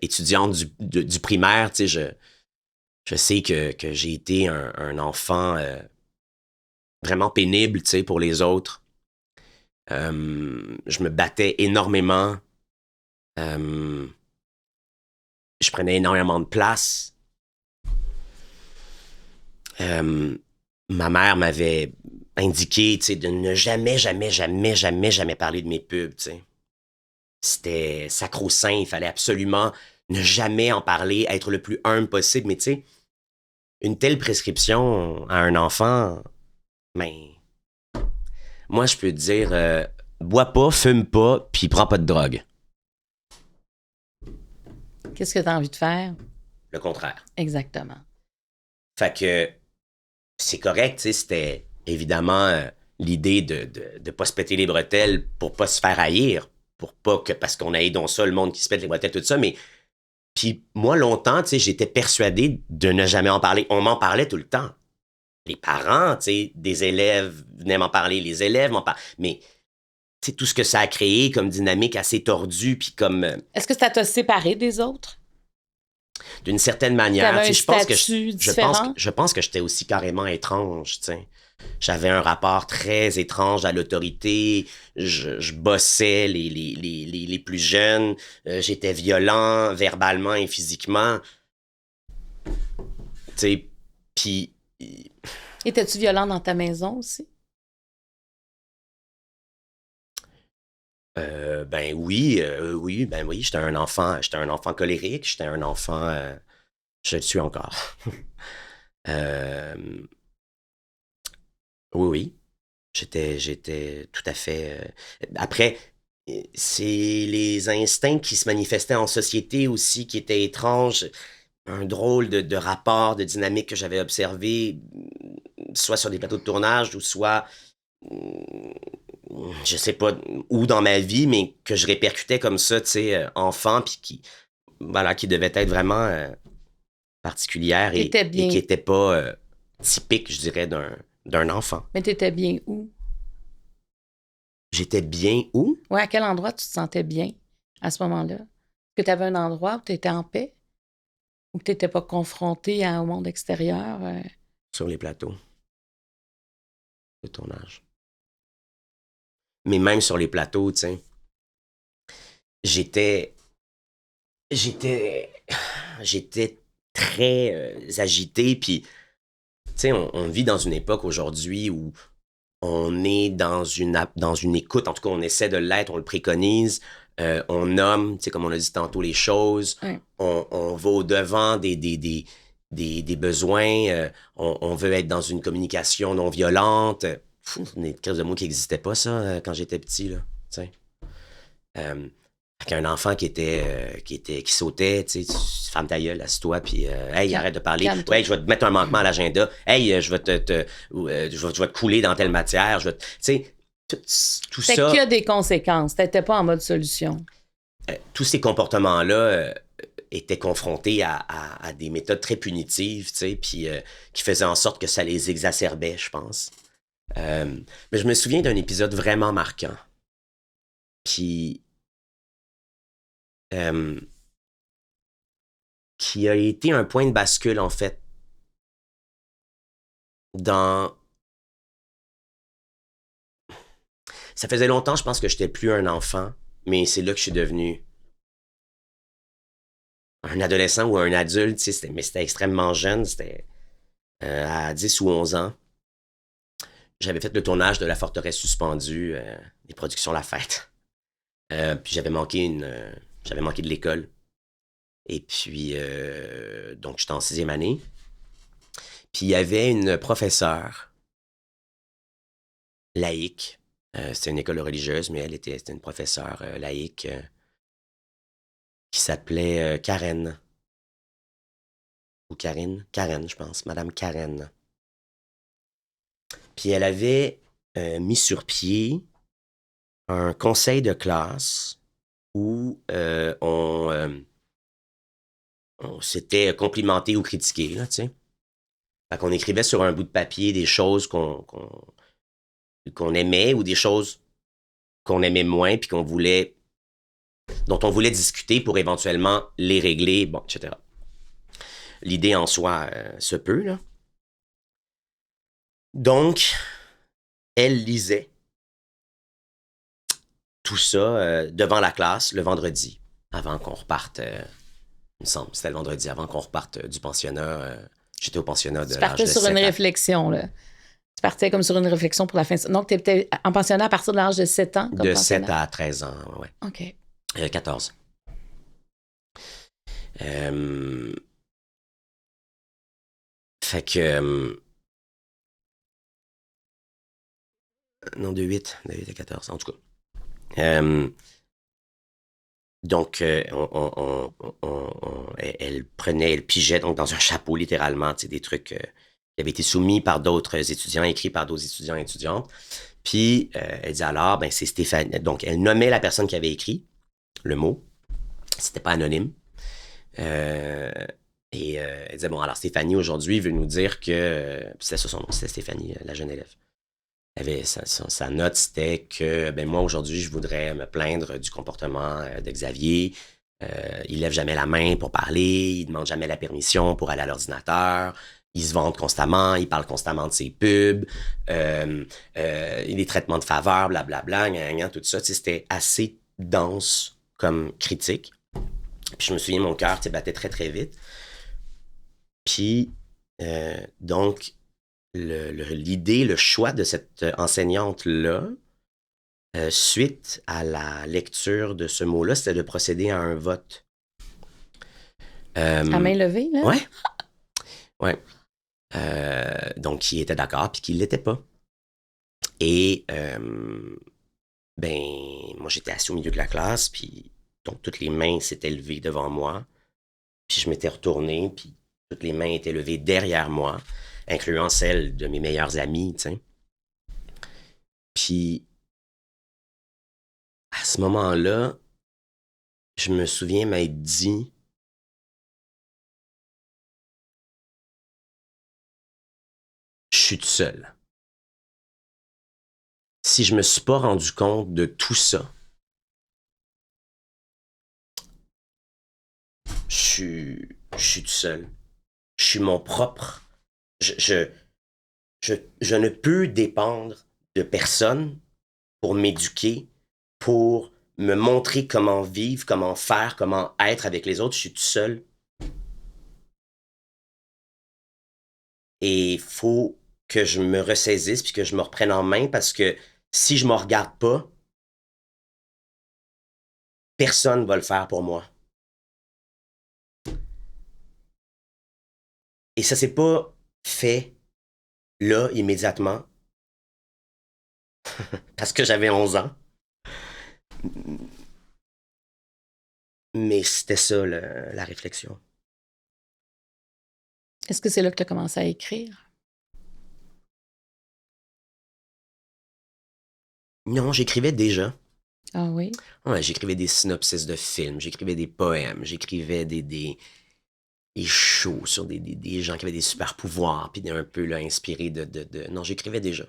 étudiante du primaire, tu sais, je sais que j'ai été un enfant vraiment pénible, tu sais, pour les autres. Je me battais énormément. Je prenais énormément de place. Ma mère m'avait indiqué, tu sais, de ne jamais parler de mes pubs, tu sais. C'était sacro-saint, il fallait absolument ne jamais en parler, être le plus humble possible. Mais tu sais, une telle prescription à un enfant, ben, moi, je peux te dire, bois pas, fume pas, puis prends pas de drogue. Qu'est-ce que tu as envie de faire? Le contraire. Exactement. Fait que c'est correct, tu sais, c'était évidemment l'idée de pas se péter les bretelles pour pas se faire haïr, pour pas que, parce qu'on haït donc ça, le monde qui se pète les bretelles, tout ça, mais puis moi, longtemps, tu sais, j'étais persuadé de ne jamais en parler. On m'en parlait tout le temps. Les parents, tu sais, des élèves venaient m'en parler, les élèves m'en parlaient, mais tu sais, tout ce que ça a créé comme dynamique assez tordue, puis comme, Est-ce que ça t'a séparé des autres? d'une certaine manière, T'avais tu un sais, statut différent? je pense que j'étais aussi carrément étrange, tu sais. J'avais un rapport très étrange à l'autorité. Je bossais les plus jeunes. J'étais violent verbalement et physiquement. Tu sais, puis... Étais-tu violent dans ta maison aussi? Ben oui, ben oui, j'étais un enfant colérique, j'étais un enfant, je le suis encore. Euh, oui, oui. J'étais tout à fait. Après, c'est les instincts qui se manifestaient en société aussi qui étaient étranges. Un drôle de rapport, de dynamique que j'avais observé, soit sur des plateaux de tournage ou soit, je sais pas où dans ma vie, mais que je répercutais comme ça, tu sais, enfant, puis voilà, qui devait être vraiment particulière T'étais et qui bien. était pas typique, je dirais, d'un enfant. Mais t'étais bien où? J'étais bien où? Ouais, à quel endroit tu te sentais bien à ce moment-là? Est-ce que tu avais un endroit où tu étais en paix? Ou que tu n'étais pas confronté au monde extérieur? Sur les plateaux de tournage. Mais même sur les plateaux, tu sais, j'étais j'étais j'étais très agité, puis tu sais, on vit dans une époque aujourd'hui où on est dans une écoute, en tout cas on essaie de l'être, on le préconise, on nomme, tu sais, comme on a dit tantôt, les choses, Ouais. on va au-devant des besoins, on veut être dans une communication non violente. Une crise de mots qui n'existait pas, ça, quand j'étais petit, là, tu sais. Qu'un enfant qui sautait, tu sais, ferme ta gueule, assieds-toi, puis hey, arrête de parler. Calme-toi. Ouais, je vais te mettre un manquement à l'agenda. Hey, je vais je vais te couler dans telle matière. Tu sais, tout C'était ça, que des conséquences. Tu n'étais pas en mode solution. tous ces comportements-là étaient confrontés à des méthodes très punitives, tu sais, puis qui faisaient en sorte que ça les exacerbait, je pense. Mais je me souviens d'un épisode vraiment marquant. Puis qui a été un point de bascule, en fait, dans... Ça faisait longtemps, je pense que j'étais plus un enfant, mais c'est là que je suis devenu un adolescent ou un adulte, tu sais, mais c'était extrêmement jeune, c'était à 10 ou 11 ans. J'avais fait le tournage de La Forteresse suspendue, des productions La Fête. Puis j'avais manqué de l'école. Et puis, donc, j'étais en 6e année. Puis il y avait une professeure laïque. C'était une école religieuse, mais c'était une professeure laïque qui s'appelait Karen. Ou Karine? Karen, je pense. Madame Karen. Puis elle avait mis sur pied un conseil de classe où on s'était complimenté ou critiqué, là, tu sais. Fait qu'on écrivait sur un bout de papier des choses qu'on aimait ou des choses qu'on aimait moins puis dont on voulait discuter pour éventuellement les régler, bon, etc. L'idée en soi se peut, là. Donc, elle lisait tout ça devant la classe le vendredi, avant qu'on reparte, il me semble, c'était le vendredi, avant qu'on reparte du pensionnat. J'étais au pensionnat de Tu l'âge partais de sur 7 une ans. réflexion, là. Tu partais comme sur une réflexion pour la fin. Donc, tu étais en pensionnat à partir de l'âge de 7 ans? Comme De pensionnat? 7 à 13 ans, ouais. OK. 14. Fait que... non, de 8 à 14, en tout cas. Donc, elle pigeait donc dans un chapeau, littéralement, tu sais, des trucs qui avaient été soumis par d'autres étudiants, écrits par d'autres étudiants et étudiantes. Puis, elle dit alors, ben, c'est Stéphanie. Donc, elle nommait la personne qui avait écrit le mot. C'était pas anonyme. Elle disait, bon, alors Stéphanie, aujourd'hui, veut nous dire que... c'était ça son nom, c'était Stéphanie, la jeune élève. Sa note, c'était que, ben moi, aujourd'hui, je voudrais me plaindre du comportement de Xavier. Il lève jamais la main pour parler, il demande jamais la permission pour aller à l'ordinateur, il se vante constamment, il parle constamment de ses pubs, des traitements de faveur, blablabla, gna, gna, tout ça. Tu sais, c'était assez dense comme critique. Puis je me souviens, mon cœur battait très, très vite. Puis, donc, l'idée, le choix de cette enseignante-là, suite à la lecture de ce mot-là, c'était de procéder à un vote. À main levée, là? Ouais. Ouais. Donc, qui était d'accord, puis qui ne l'était pas. Et, ben, moi, j'étais assis au milieu de la classe, puis donc toutes les mains s'étaient levées devant moi. Puis je m'étais retourné, puis toutes les mains étaient levées derrière moi, incluant celles de mes meilleurs amis, tu sais. Puis, à ce moment-là, je me souviens m'être dit, je suis tout seul. Si je me suis pas rendu compte de tout ça, je suis tout seul. Je suis mon propre. Je ne peux dépendre de personne pour m'éduquer, pour me montrer comment vivre, comment faire, comment être avec les autres. Je suis tout seul. Et il faut que je me ressaisisse puis que je me reprenne en main parce que si je me regarde pas, personne va le faire pour moi. Et ça s'est pas fait là, immédiatement, parce que j'avais 11 ans. Mais c'était ça, la réflexion. Est-ce que c'est là que tu as commencé à écrire? Non, j'écrivais déjà. Ah oui? Ouais, j'écrivais des synopsis de films, j'écrivais des poèmes, j'écrivais des shows sur des gens qui avaient des super pouvoirs, puis un peu là, inspirés de... Non, j'écrivais déjà.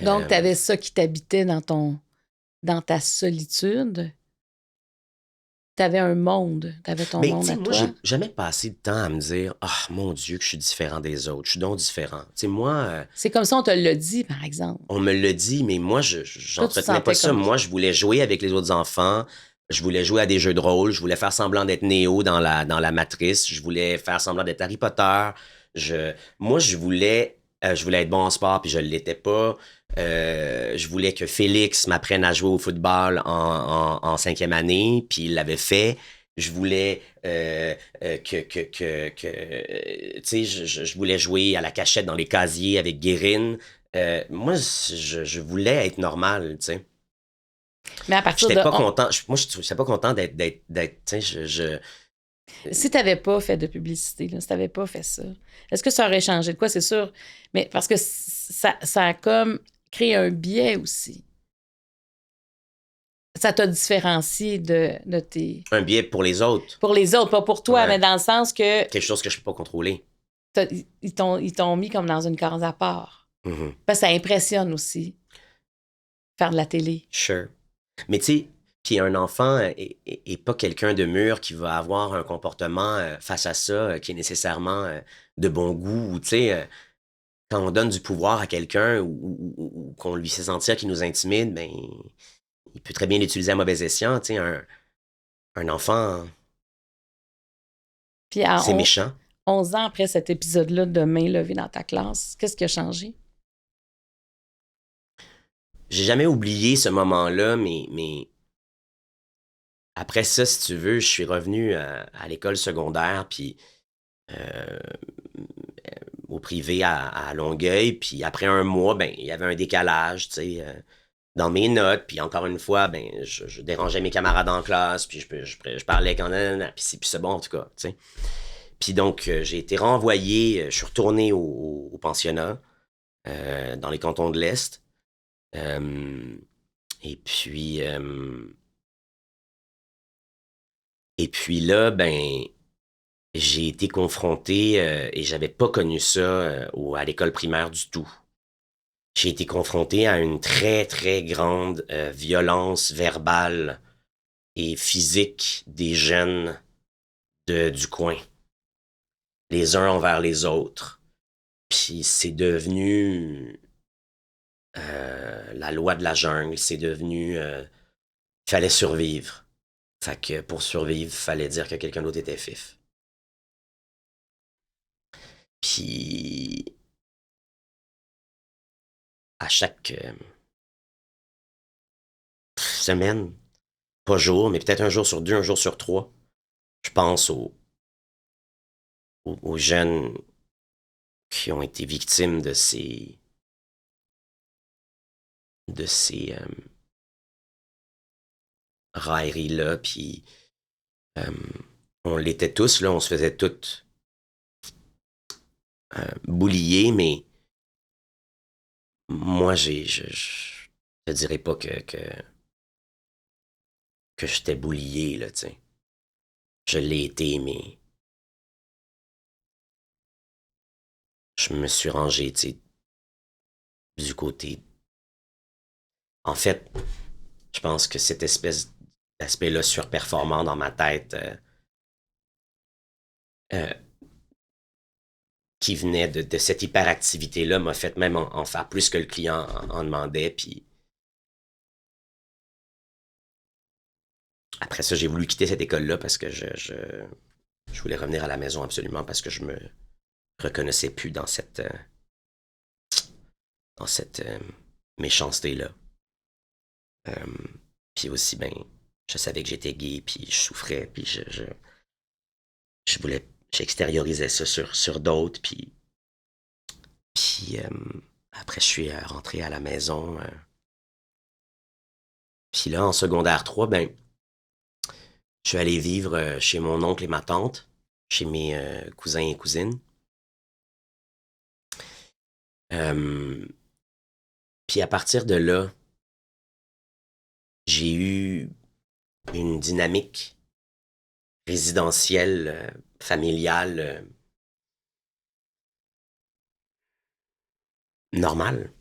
Donc, tu avais ça qui t'habitait dans ta solitude. Tu avais un monde, tu avais ton monde à moi, toi. j'ai jamais passé de temps à me dire « Ah, mon Dieu, que je suis différent des autres, je suis donc différent. » Tu sais, moi... C'est comme ça on te l'a dit, par exemple. On me l'a dit, mais moi, j'entretenais pas ça. comme ça. Moi, je voulais jouer avec les autres enfants. Je voulais jouer à des jeux de rôle. Je voulais faire semblant d'être Néo dans la matrice. Je voulais faire semblant d'être Harry Potter. Moi, je voulais être bon en sport, puis je l'étais pas. Je voulais que Félix m'apprenne à jouer au football en 5e année, puis il l'avait fait. Je voulais tu sais, je voulais jouer à la cachette dans les casiers avec Guérine. Moi, je voulais être normal, tu sais. Mais à partir J'étais de... pas content. Moi, je n'étais pas content d'être, tu sais, Si tu n'avais pas fait de publicité, là, si tu n'avais pas fait ça, est-ce que ça aurait changé de quoi? C'est sûr. Mais parce que ça a comme créé un biais aussi. Ça t'a différencié de tes... un biais pour les autres. Pour les autres, pas pour toi, Ouais. mais dans le sens que Quelque chose que je peux pas contrôler. ils t'ont mis comme dans une case à part. Mm-hmm. Parce que ça impressionne aussi, faire de la télé. Sure. Mais tu sais, puis un enfant est pas quelqu'un de mûr qui va avoir un comportement face à ça qui est nécessairement de bon goût. Ou tu sais, quand on donne du pouvoir à quelqu'un ou qu'on lui fait sentir qu'il nous intimide, ben il peut très bien l'utiliser à mauvais escient. Tu sais, un enfant, Puis c'est méchant. 11 ans après cet épisode-là de main levée dans ta classe, qu'est-ce qui a changé? J'ai jamais oublié ce moment-là, mais après ça, si tu veux, je suis revenu à l'école secondaire, puis au privé à Longueuil, puis après un mois, ben il y avait un décalage, tu sais. dans mes notes, puis encore une fois, ben, je dérangeais mes camarades en classe, puis je parlais quand même, puis c'est bon, en tout cas, tu sais. Puis donc, j'ai été renvoyé, je suis retourné au pensionnat, dans les cantons de l'Est. Euh, et puis, euh, et puis là, ben, j'ai été confronté, et j'avais pas connu ça à l'école primaire du tout. J'ai été confronté à une très, très grande violence verbale et physique des jeunes du coin, les uns envers les autres. Puis c'est devenu la loi de la jungle, c'est devenu... il fallait survivre. Fait que pour survivre, il fallait dire que quelqu'un d'autre était fif. Puis à chaque semaine, pas jour, mais peut-être un jour sur deux, un jour sur trois, je pense aux jeunes qui ont été victimes de ces railleries-là, puis euh, on l'était tous, là, on se faisait tous boulier, mais moi, je te dirais pas que j'étais boulié, là, tu sais. Je l'ai été, mais je me suis rangé, tu sais, du côté... En fait, je pense que cette espèce d'aspect-là surperformant dans ma tête euh, qui venait de cette hyperactivité-là m'a fait même en faire plus que le client en demandait, puis après ça, j'ai voulu quitter cette école-là parce que je voulais revenir à la maison absolument parce que je me reconnaissais plus dans cette méchanceté-là. Euh, puis aussi, ben, je savais que j'étais gay, puis je souffrais, puis je voulais, j'extériorisais ça sur d'autres, puis après, je suis rentré à la maison. Puis là, en secondaire 3, ben, je suis allé vivre chez mon oncle et ma tante, chez mes cousins et cousines. Euh, Puis à partir de là, j'ai eu une dynamique résidentielle, familiale, normale.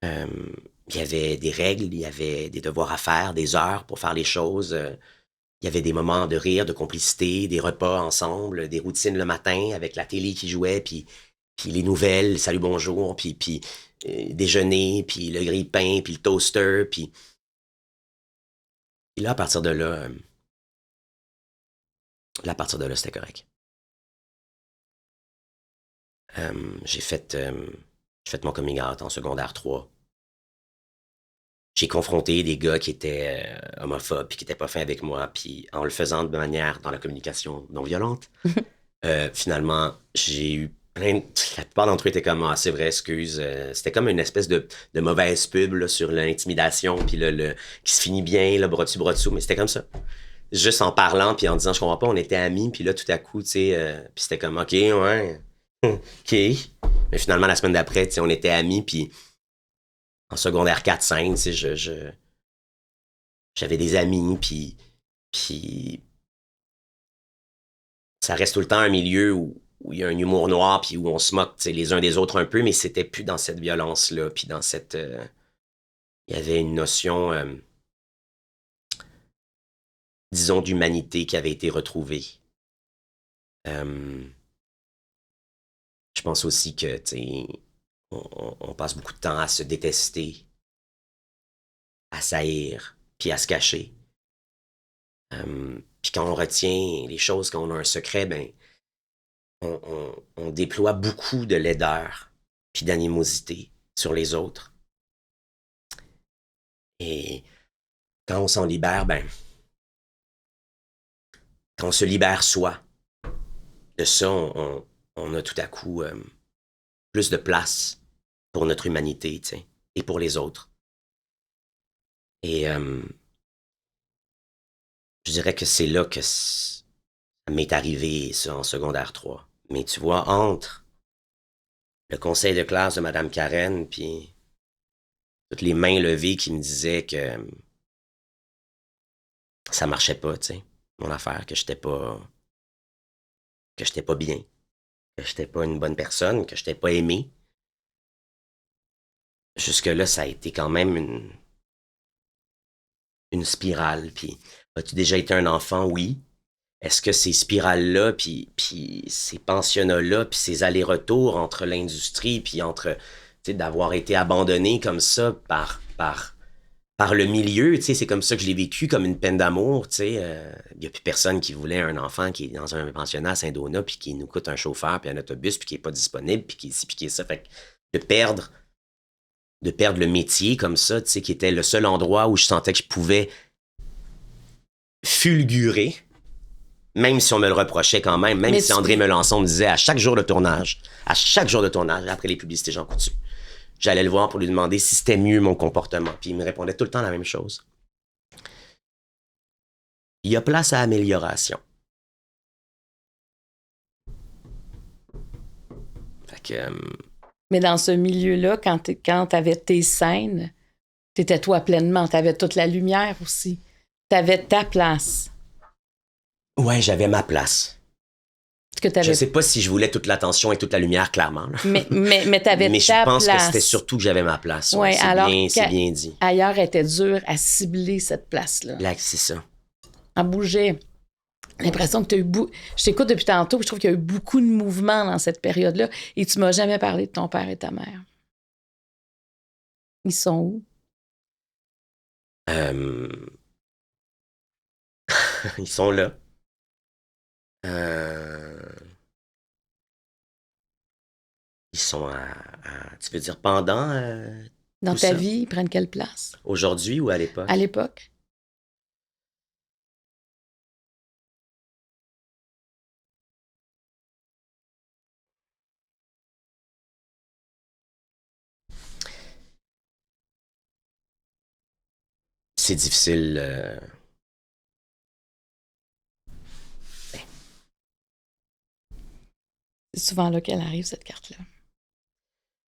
Euh, il y avait des règles, il y avait des devoirs à faire, des heures pour faire les choses. Il y avait des moments de rire, de complicité, des repas ensemble, des routines le matin avec la télé qui jouait, puis les nouvelles, salut bonjour, puis déjeuner, puis le grille-pain, puis le toaster, puis et là, à partir de là, c'était correct. J'ai fait mon coming out en secondaire 3. J'ai confronté des gars qui étaient homophobes puis qui étaient pas fins avec moi, puis en le faisant de manière dans la communication non violente, finalement, j'ai eu plein de... La plupart d'entre eux étaient comme, ah, c'est vrai, excuse. C'était comme une espèce de mauvaise pub là, sur l'intimidation, puis qui se finit bien, là, bras dessus, mais c'était comme ça. Juste en parlant, puis en disant, je comprends pas, on était amis, puis là, tout à coup, tu sais, puis c'était comme, OK, ouais, OK. Mais finalement, la semaine d'après, tu sais, on était amis, puis en secondaire 4-5, tu sais, j'avais des amis, puis ça reste tout le temps un milieu où il y a un humour noir, puis où on se moque, tu sais, les uns des autres un peu, mais c'était plus dans cette violence-là, puis dans cette... il y avait une notion, disons, d'humanité qui avait été retrouvée. Euh, je pense aussi que, tu sais, on passe beaucoup de temps à se détester, à s'haïr, puis à se cacher. Puis quand on retient les choses, quand on a un secret, ben, on déploie beaucoup de laideur, puis d'animosité sur les autres. Et quand on s'en libère, ben, quand on se libère soi de ça, on a tout à coup plus de place pour notre humanité, tu sais, et pour les autres. Et je dirais que c'est là que ça m'est arrivé, ça, en secondaire 3. Mais tu vois, entre le conseil de classe de Mme Karen, puis toutes les mains levées qui me disaient que ça marchait pas, tu sais, mon affaire, que j'étais pas bien, que j'étais pas une bonne personne, que j'étais pas aimé. Jusque-là, ça a été quand même une spirale. Puis, as-tu déjà été un enfant? Oui. Est-ce que ces spirales-là, puis ces pensionnats-là, puis ces allers-retours entre l'industrie, puis entre, tu sais, d'avoir été abandonné comme ça par le milieu, tu sais, c'est comme ça que je l'ai vécu, comme une peine d'amour, tu sais. Il n'y a plus personne qui voulait un enfant qui est dans un pensionnat à Saint-Donat, puis qui nous coûte un chauffeur, puis un autobus, puis qui est pas disponible, puis qui est ci, puis qui est ça. Fait que de perdre le métier comme ça, tu sais, qui était le seul endroit où je sentais que je pouvais fulgurer, même si on me le reprochait quand même, même si André Melançon me disait à chaque jour de tournage, après les publicités Jean Coutu, j'allais le voir pour lui demander si c'était mieux mon comportement. Puis il me répondait tout le temps la même chose. Il y a place à amélioration. Fait que... Mais dans ce milieu-là, quand t'avais tes scènes, t'étais toi pleinement, t'avais toute la lumière aussi. T'avais ta place. Ouais, j'avais ma place. Je sais pas si je voulais toute l'attention et toute la lumière, clairement. Là. Mais t'avais ta place. Mais je pense que c'était surtout que j'avais ma place. Ouais, c'est bien dit. Ailleurs, était dur à cibler cette place-là. Là, c'est ça. En bougeait. L'impression que tu as eu Je t'écoute depuis tantôt, je trouve qu'il y a eu beaucoup de mouvements dans cette période-là et tu m'as jamais parlé de ton père et ta mère. Ils sont où? Ils sont là. Ils sont tu veux dire pendant dans ta vie, ils prennent quelle place? Aujourd'hui ou à l'époque? À l'époque. C'est difficile. C'est souvent là qu'elle arrive, cette carte-là.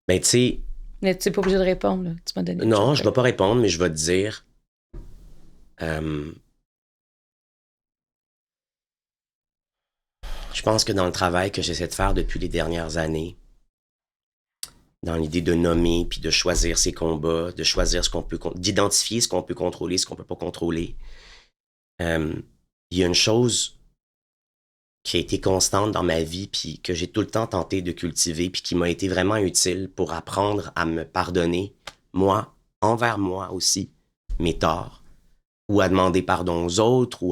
Ben, tu sais... Mais tu n'es pas obligé de répondre, là. Tu m'as donné... Non, je ne vais pas répondre, mais je vais te dire... je pense que dans le travail que j'essaie de faire depuis les dernières années, dans l'idée de nommer, puis de choisir ses combats, de choisir ce qu'on peut... d'identifier ce qu'on peut contrôler, ce qu'on peut pas contrôler, il y a une chose qui a été constante dans ma vie, puis que j'ai tout le temps tenté de cultiver, puis qui m'a été vraiment utile pour apprendre à me pardonner, moi, envers moi aussi, mes torts, ou à demander pardon aux autres,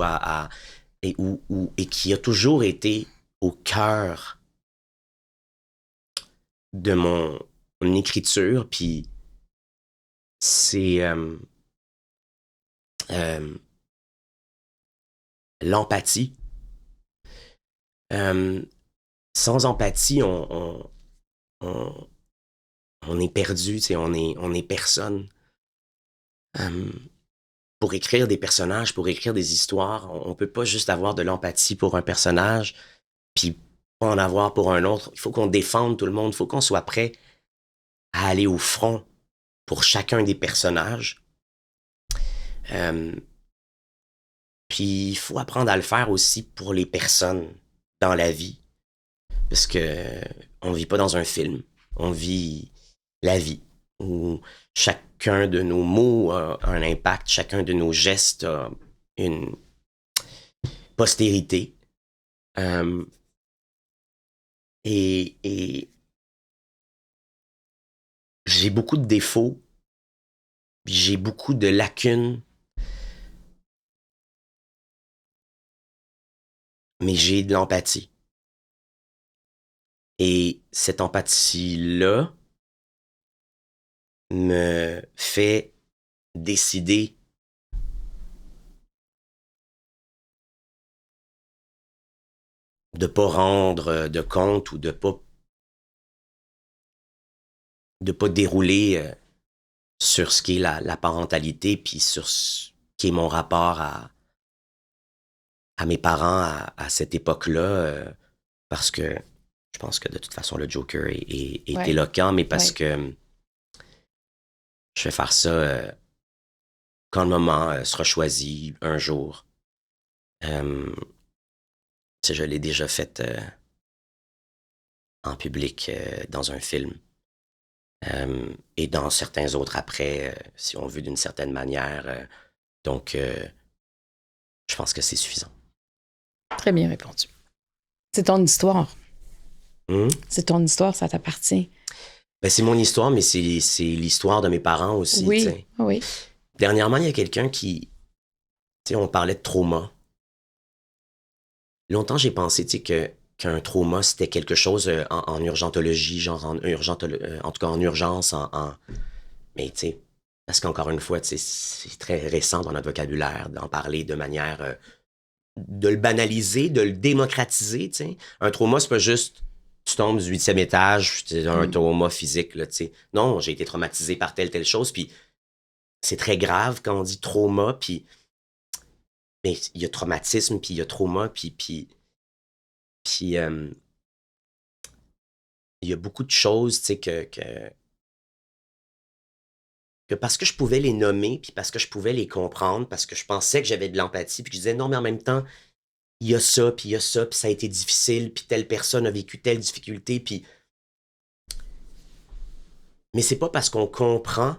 et qui a toujours été au cœur de mon écriture, puis c'est l'empathie. Sans empathie, on est perdu, on est personne. Pour écrire des personnages, pour écrire des histoires, on peut pas juste avoir de l'empathie pour un personnage, puis pas en avoir pour un autre. Il faut qu'on défende tout le monde, il faut qu'on soit prêt à aller au front pour chacun des personnages. Puis il faut apprendre à le faire aussi pour les personnes dans la vie. Parce que on vit pas dans un film, on vit la vie, où chacun de nos mots a un impact, chacun de nos gestes a une postérité. Et j'ai beaucoup de défauts, j'ai beaucoup de lacunes, mais j'ai de l'empathie. Et cette empathie-là me fait décider de pas rendre de compte ou de pas dérouler sur ce qui est la parentalité, puis sur ce qui est mon rapport à mes parents à cette époque-là, parce que je pense que de toute façon, le Joker est Ouais, éloquent, mais parce ouais. que je vais faire ça quand le moment sera choisi un jour. Euh, Tu sais, je l'ai déjà fait en public dans un film. Et dans certains autres après, si on veut d'une certaine manière. Donc, je pense que c'est suffisant. Très bien répondu. C'est ton histoire. Hmm? C'est ton histoire, ça t'appartient. Ben, c'est mon histoire, mais c'est l'histoire de mes parents aussi, tu Oui, sais. oui. Dernièrement, il y a quelqu'un qui, tu sais, on parlait de trauma. Longtemps, j'ai pensé, tu sais, qu'un trauma, c'était quelque chose en urgentologie, genre en tout cas en urgence, mais tu sais, parce qu'encore une fois, tu sais, c'est très récent dans notre vocabulaire d'en parler de manière, de le banaliser, de le démocratiser, tu sais. Un trauma, c'est pas juste, tu tombes du 8e étage, c'est un Mm. trauma physique, là, tu sais. Non, j'ai été traumatisé par telle chose, puis c'est très grave quand on dit trauma, puis mais il y a traumatisme, puis il y a trauma, puis il y a beaucoup de choses, tu sais, que parce que je pouvais les nommer, puis parce que je pouvais les comprendre, parce que je pensais que j'avais de l'empathie, puis je disais non, mais en même temps, il y a ça, puis il y a ça, puis ça a été difficile, puis telle personne a vécu telle difficulté, puis... Mais c'est pas parce qu'on comprend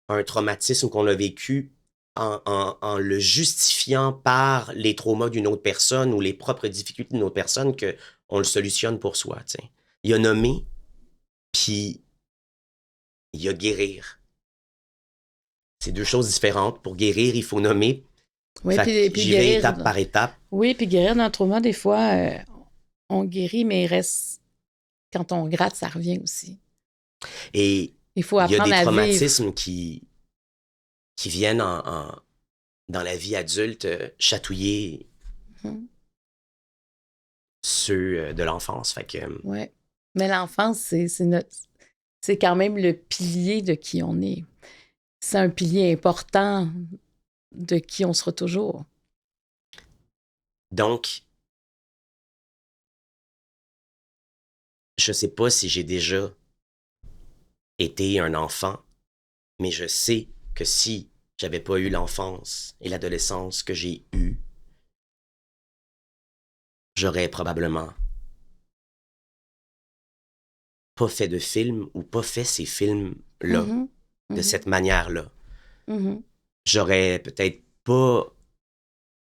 un traumatisme qu'on a vécu en le justifiant par les traumas d'une autre personne ou les propres difficultés d'une autre personne que on le solutionne pour soi, tu sais. Il y a nommer, puis il y a guérir. C'est deux choses différentes. Pour guérir, il faut nommer. Oui, Fait que puis j'y vais guérir. étape par étape. Oui, puis guérir d'un trauma, des fois, on guérit, mais il reste. Quand on gratte, ça revient aussi. Et Il faut il y a apprendre des à vivre. traumatismes qui viennent dans la vie adulte chatouiller Mhm. ceux de l'enfance. Fait que, Ouais. Mais l'enfance, c'est quand même le pilier de qui on est. C'est un pilier important de qui on sera toujours. donc, je sais pas si j'ai déjà été un enfant, mais je sais que si j'avais pas eu l'enfance et l'adolescence que j'ai eue, j'aurais probablement pas fait de film ou pas fait ces films-là Mhm. de Mhm. cette manière-là. Mhm. J'aurais peut-être pas,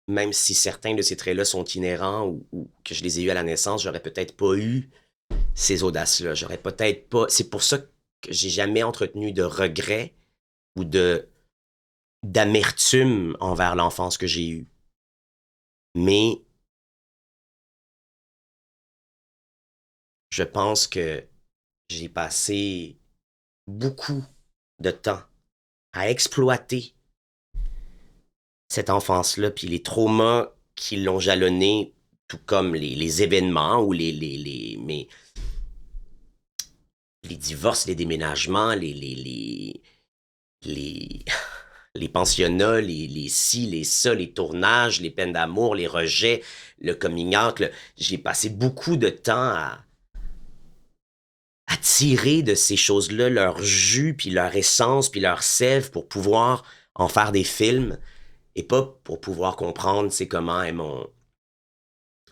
même si certains de ces traits-là sont inhérents ou que je les ai eus à la naissance, j'aurais peut-être pas eu ces audaces-là. J'aurais peut-être pas. C'est pour ça que j'ai jamais entretenu de regrets ou d'amertume envers l'enfance que j'ai eue. Mais je pense que j'ai passé beaucoup de temps à exploiter cette enfance-là, puis les traumas qui l'ont jalonné, tout comme les événements ou les divorces, les déménagements, les, les pensionnats, les ci, les ça, les tournages, les peines d'amour, les rejets, le coming out. J'ai passé beaucoup de temps à tirer de ces choses-là leur jus, puis leur essence, puis leur sève pour pouvoir en faire des films et pas pour pouvoir comprendre, c'est comment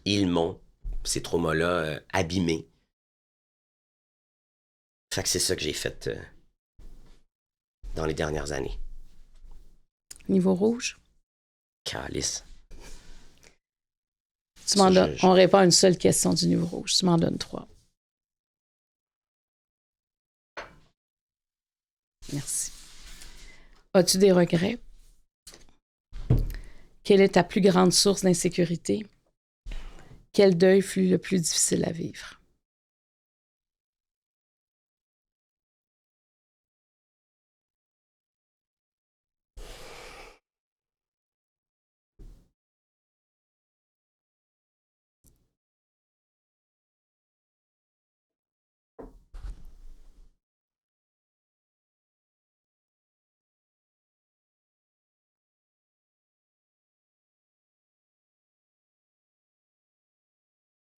ils m'ont, ces traumas-là, abîmés. Fait que c'est ça que j'ai fait dans les dernières années. Niveau rouge. Calice. Tu Ça, m'en donnes. On répond à une seule question du niveau rouge. Tu m'en donnes 3. Merci. As-tu des regrets? Quelle est ta plus grande source d'insécurité? Quel deuil fut le plus difficile à vivre?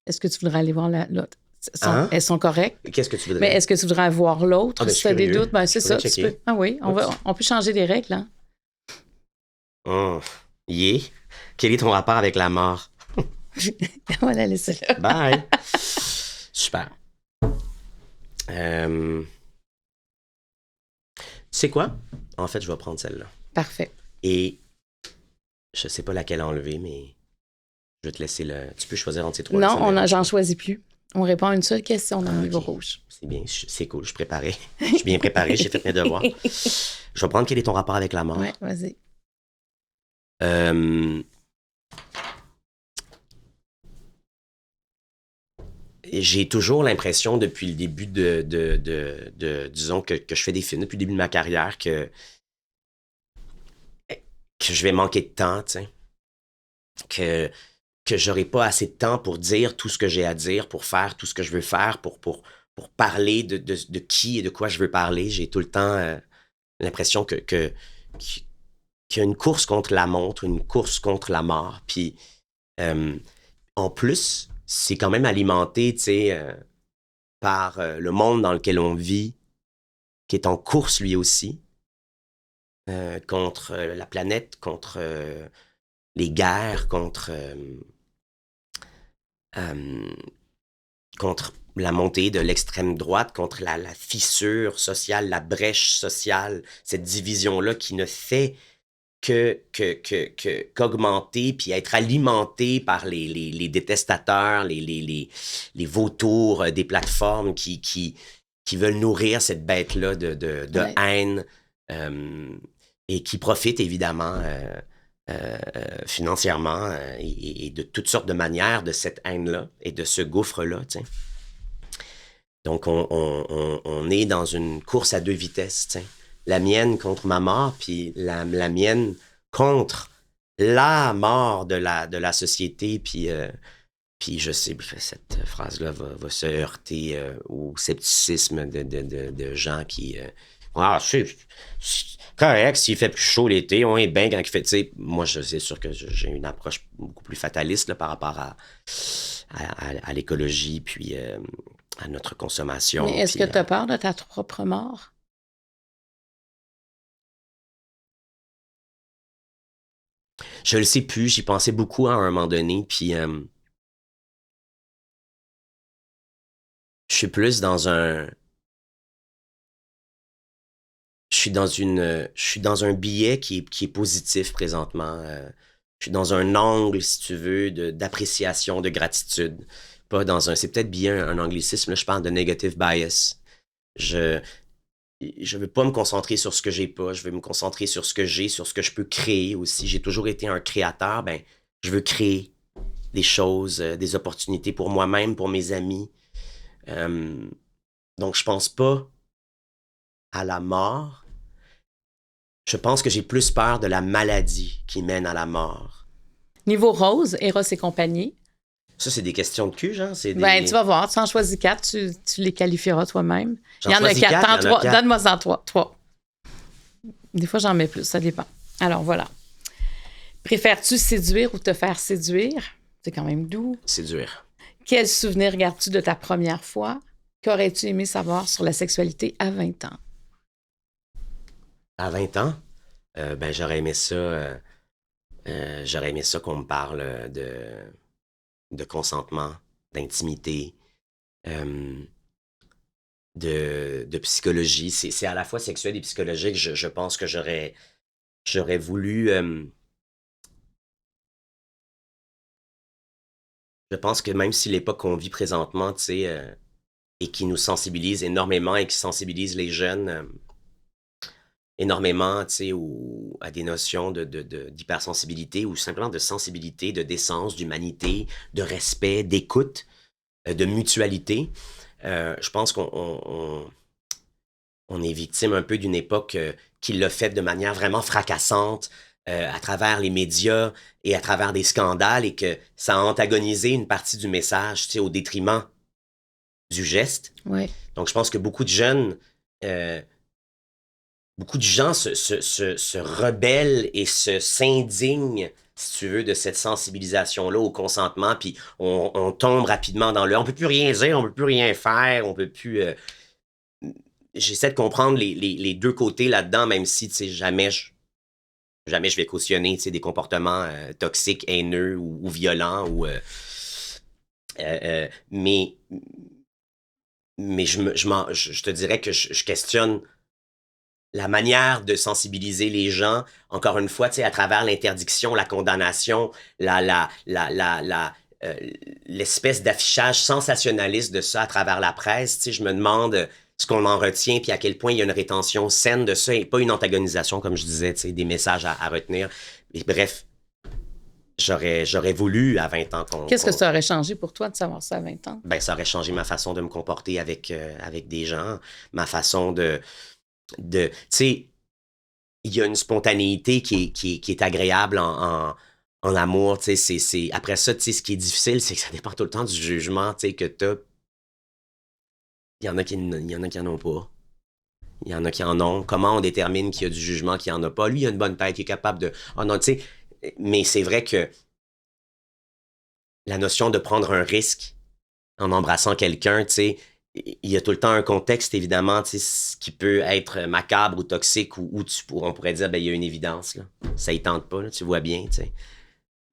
Est-ce que tu voudrais aller voir l'autre? Hein? Elles sont correctes. Qu'est-ce que tu voudrais? Mais est-ce que tu voudrais voir l'autre? Ah, ben, je Si suis tu as des curieux. doutes, ben c'est Je ça. pourrais Tu checker. peux. Ah oui, on peut changer les règles. Hein? Oh, yeah. Quel est ton rapport avec la mort? On va la laisser là. Bye. Super. Tu sais quoi? En fait, je vais prendre celle-là. Parfait. Et je sais pas laquelle enlever, mais je vais te laisser le... Tu peux choisir entre ces trois. Non, j'en choisis plus. On répond à une seule question dans le niveau rouge. C'est bien, c'est cool, je suis préparé. Je suis bien préparé, j'ai fait mes devoirs. Je vais prendre quel est ton rapport avec la mort. Ouais, vas-y. J'ai toujours l'impression depuis le début disons que je fais des films, depuis le début de ma carrière, que je vais manquer de temps, tu sais. Que j'aurai pas assez de temps pour dire tout ce que j'ai à dire, pour faire tout ce que je veux faire, pour parler de qui et de quoi je veux parler. J'ai tout le temps l'impression qu'il y a une course contre la montre, une course contre la mort. Puis, en plus, c'est quand même alimenté, tu sais, par le monde dans lequel on vit, qui est en course lui aussi, contre la planète, contre les guerres, contre la montée de l'extrême droite, contre la fissure sociale, la brèche sociale, cette division-là qui ne fait qu'augmenter puis être alimenté par les détestateurs, les vautours des plateformes qui veulent nourrir cette bête-là de Ouais. haine et qui profitent évidemment financièrement et de toutes sortes de manières de cette haine-là et de ce gouffre-là, tu sais. Donc, on est dans une course à deux vitesses, tu sais. La mienne contre ma mort, puis la mienne contre la mort de la société, puis je sais, cette phrase-là va se heurter au scepticisme de gens qui... c'est correct, s'il fait plus chaud l'été, on est bien quand il fait... Tu sais, moi, c'est sûr que j'ai une approche beaucoup plus fataliste là, par rapport à l'écologie, puis à notre consommation. Mais est-ce puis, que tu as peur de ta propre mort? je le sais plus, j'y pensais beaucoup à un moment donné, puis je suis plus dans un... Je suis dans un billet qui est positif présentement. Je suis dans un angle, si tu veux, d'appréciation, de gratitude. Pas dans un... C'est peut-être bien un anglicisme, là, je parle de negative bias. Je veux pas me concentrer sur ce que j'ai pas, je veux me concentrer sur ce que j'ai, sur ce que je peux créer aussi. J'ai toujours été un créateur, ben je veux créer des choses, des opportunités pour moi-même, pour mes amis. Donc je pense pas à la mort. Je pense que j'ai plus peur de la maladie qui mène à la mort. Niveau rose, Eros et compagnie. Ça, c'est des questions de cul, genre? C'est des... Ben, tu vas voir, tu en choisis 4, tu les qualifieras toi-même. J'en Il y en a choisis 4. quatre, il y en a 4. Donne-moi-en 3. Des fois, j'en mets plus, ça dépend. Alors, voilà. Préfères-tu séduire ou te faire séduire? C'est quand même doux. Séduire. Quel souvenir gardes-tu de ta première fois? Qu'aurais-tu aimé savoir sur la sexualité à 20 ans? À 20 ans, ben j'aurais aimé ça qu'on me parle de consentement, d'intimité, de psychologie. C'est à la fois sexuel et psychologique. Je pense que j'aurais voulu... je pense que même si l'époque qu'on vit présentement, tu sais, et qui nous sensibilise énormément et qui sensibilise les jeunes énormément, tu sais, à des notions d'hypersensibilité ou simplement de sensibilité, de décence, d'humanité, de respect, d'écoute, de mutualité. Je pense qu'on est victime un peu d'une époque qui l'a fait de manière vraiment fracassante à travers les médias et à travers des scandales et que ça a antagonisé une partie du message, tu sais, au détriment du geste. Oui. Donc, je pense que beaucoup de jeunes... beaucoup de gens se rebellent et s'indignent si tu veux, de cette sensibilisation-là au consentement, puis on tombe rapidement dans on peut plus rien dire, on peut plus rien faire, on peut plus... J'essaie de comprendre les deux côtés là-dedans, même si, tu sais, jamais je vais cautionner, tu sais, des comportements toxiques, haineux ou violents, mais je te dirais que je questionne la manière de sensibiliser les gens, encore une fois, tu sais, à travers l'interdiction, la condamnation, l'espèce d'affichage sensationnaliste de ça à travers la presse. Tu sais, je me demande ce qu'on en retient, puis à quel point il y a une rétention saine de ça, et pas une antagonisation, comme je disais, tu sais, des messages à retenir. Et bref, j'aurais voulu à 20 ans Qu'est-ce que ça aurait changé pour toi de savoir ça à 20 ans? Ben, ça aurait changé ma façon de me comporter avec des gens, ma façon de tu sais, il y a une spontanéité qui est agréable en amour, tu sais, après ça, tu sais, ce qui est difficile, c'est que ça dépend tout le temps du jugement, tu sais, que t'as. Il y en a qui en ont pas. Il y en a qui en ont. Comment on détermine qu'il y a du jugement, qu'il y en a pas? Lui, il a une bonne tête, il est capable de... Oh non, tu sais, mais c'est vrai que la notion de prendre un risque en embrassant quelqu'un, tu sais, il y a tout le temps un contexte, évidemment, tu sais, qui peut être macabre ou toxique, ou on pourrait dire, ben, il y a une évidence, là. Ça y tente pas, là, tu vois bien, tu sais.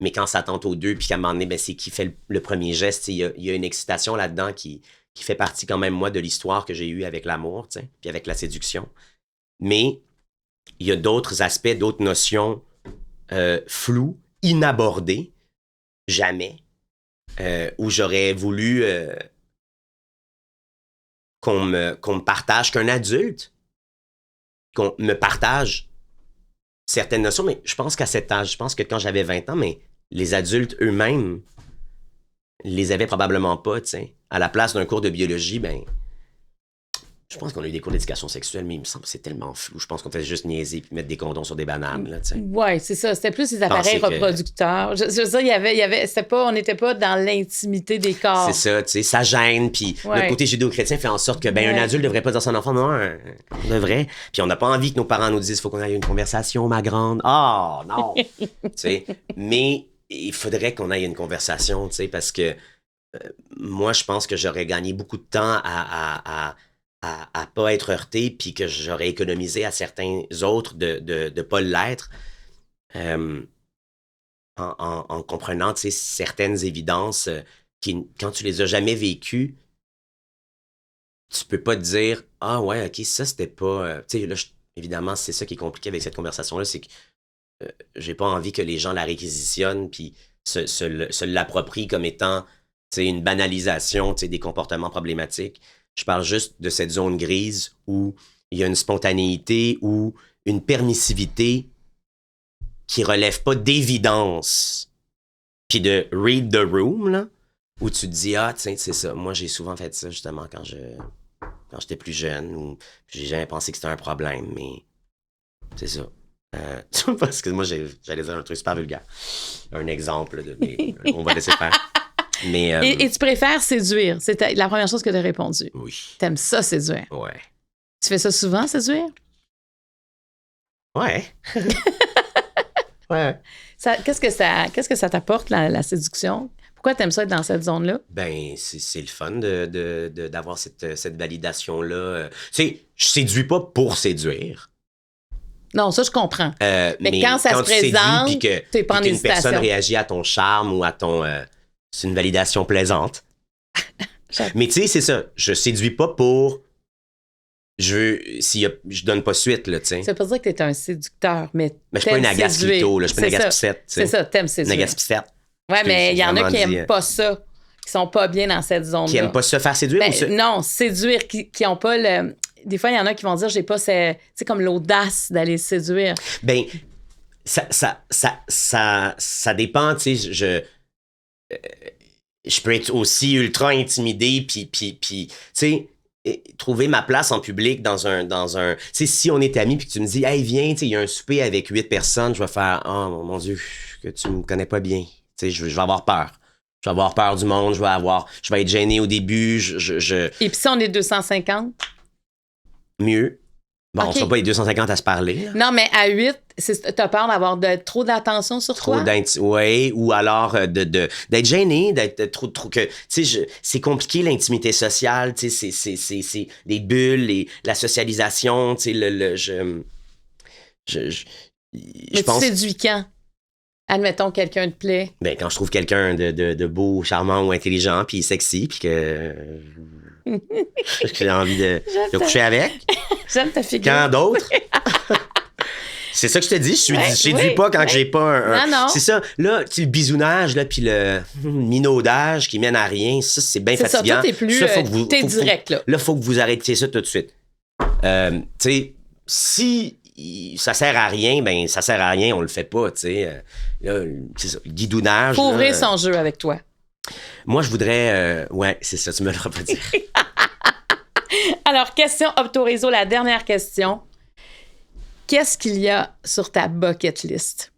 Mais quand ça tente aux deux, puis qu'à un moment donné, ben, c'est qui fait le premier geste, il y a une excitation là-dedans qui fait partie quand même, moi, de l'histoire que j'ai eue avec l'amour, tu sais, puis avec la séduction. Mais il y a d'autres aspects, d'autres notions floues, inabordées, jamais, où j'aurais voulu qu'on me partage, qu'un adulte qu'on me partage certaines notions, mais je pense qu'à cet âge, je pense que quand j'avais 20 ans, mais les adultes eux-mêmes les avaient probablement pas, tu sais. À la place d'un cours de biologie, ben, je pense qu'on a eu des cours d'éducation sexuelle, mais il me semble que c'est tellement flou. Je pense qu'on faisait juste niaiser puis mettre des condoms sur des bananes, là, tu sais. Ouais, c'est ça. C'était plus les appareils reproducteurs. Je veux dire, il y avait, c'était pas, on n'était pas dans l'intimité des corps. C'est ça, tu sais, ça gêne, puis le côté judéo-chrétien fait en sorte que, ben, un adulte devrait pas dire à son enfant, non, on devrait. Puis on n'a pas envie que nos parents nous disent, faut qu'on aille une conversation, ma grande. Ah, non! Tu sais, mais il faudrait qu'on aille une conversation, tu sais, parce que moi, je pense que j'aurais gagné beaucoup de temps à pas être heurté, puis que j'aurais économisé à certains autres de pas l'être, en comprenant, tu sais, certaines évidences qui, quand tu les as jamais vécues, tu peux pas te dire « Ah ouais, OK, ça, c'était pas... Tu sais, là, évidemment, c'est ça qui est compliqué avec cette conversation-là, c'est que j'ai pas envie que les gens la réquisitionnent puis se l'approprient comme étant, tu sais, une banalisation, tu sais, des comportements problématiques. Je parle juste de cette zone grise où il y a une spontanéité ou une permissivité qui relève pas d'évidence. Puis de read the room, là, où tu te dis, ah, tiens, c'est ça. Moi, j'ai souvent fait ça, justement, quand j'étais plus jeune, ou j'ai jamais pensé que c'était un problème, mais c'est ça. Parce que moi, j'allais dire un truc super vulgaire. Un exemple, mais on va laisser faire. Mais, et tu préfères séduire? C'est la première chose que tu as répondu. Oui. T'aimes ça, séduire? Ouais. Tu fais ça souvent, séduire? Ouais. Ouais. Qu'est-ce que ça t'apporte, la séduction? Pourquoi t'aimes ça être dans cette zone-là? Ben, c'est le fun d'avoir cette validation-là. Tu sais, je séduis pas pour séduire. Non, ça, je comprends. Mais quand ça se présente, t'es pas en qu'une hésitation. personne réagit à ton charme ou à ton... c'est une validation plaisante. Mais tu sais, c'est ça. Je séduis pas pour... Je donne pas suite, là, tu sais. Ça veut pas dire que t'es un séducteur, mais je suis pas une agace clito, là. Je suis pas une agace pissette, tu sais. C'est ça, t'aimes séduire. Une agace pissette. Ouais, mais il y en a qui aiment pas ça, qui sont pas bien dans cette zone-là. Qui aiment pas se faire séduire? Non, séduire, qui ont pas le... Des fois, il y en a qui vont dire, j'ai pas, tu sais, comme l'audace d'aller séduire. Ben, ça dépend, tu sais, je peux être aussi ultra intimidé, puis tu sais, trouver ma place en public dans un tu sais, si on est amis puis que tu me dis, hey, viens, tu sais, il y a un souper avec 8 personnes, je vais faire, oh mon Dieu, que tu me connais pas bien. Tu sais, je vais avoir peur. Je vais avoir peur du monde, je vais être gêné au début, Et puis si on est 250? Mieux. Bon, on OK. ne sera pas les 250 à se parler. Là. Non, mais à 8, t'as peur d'avoir trop d'attention sur Trop toi? oui, ou alors d'être gêné, d'être trop que tu sais c'est compliqué l'intimité sociale, tu sais c'est les bulles, la socialisation, tu sais je Mais pense tu séduis quand? Admettons, quelqu'un te plaît. ben quand je trouve quelqu'un de beau, charmant ou intelligent puis sexy puis que j'ai envie de coucher avec. J'aime ta figure. Quand d'autres c'est ça que je te dis, je séduis pas quand j'ai pas un... Non. C'est ça, là, tu sais, le bisounage, là, puis le minaudage qui mène à rien, ça, c'est bien fatigant. C'est ça, toi, t'es plus... t'es direct, là. Là, faut que vous arrêtiez ça tout de suite. Tu sais, si ça sert à rien, ben ça sert à rien, on le fait pas, tu sais. Là, c'est ça, le guidounage. Faut là, ouvrir son jeu avec toi. Moi, je voudrais... ouais, c'est ça, tu me le redire. Alors, question Opto-Réseau, la dernière question. Qu'est-ce qu'il y a sur ta bucket list?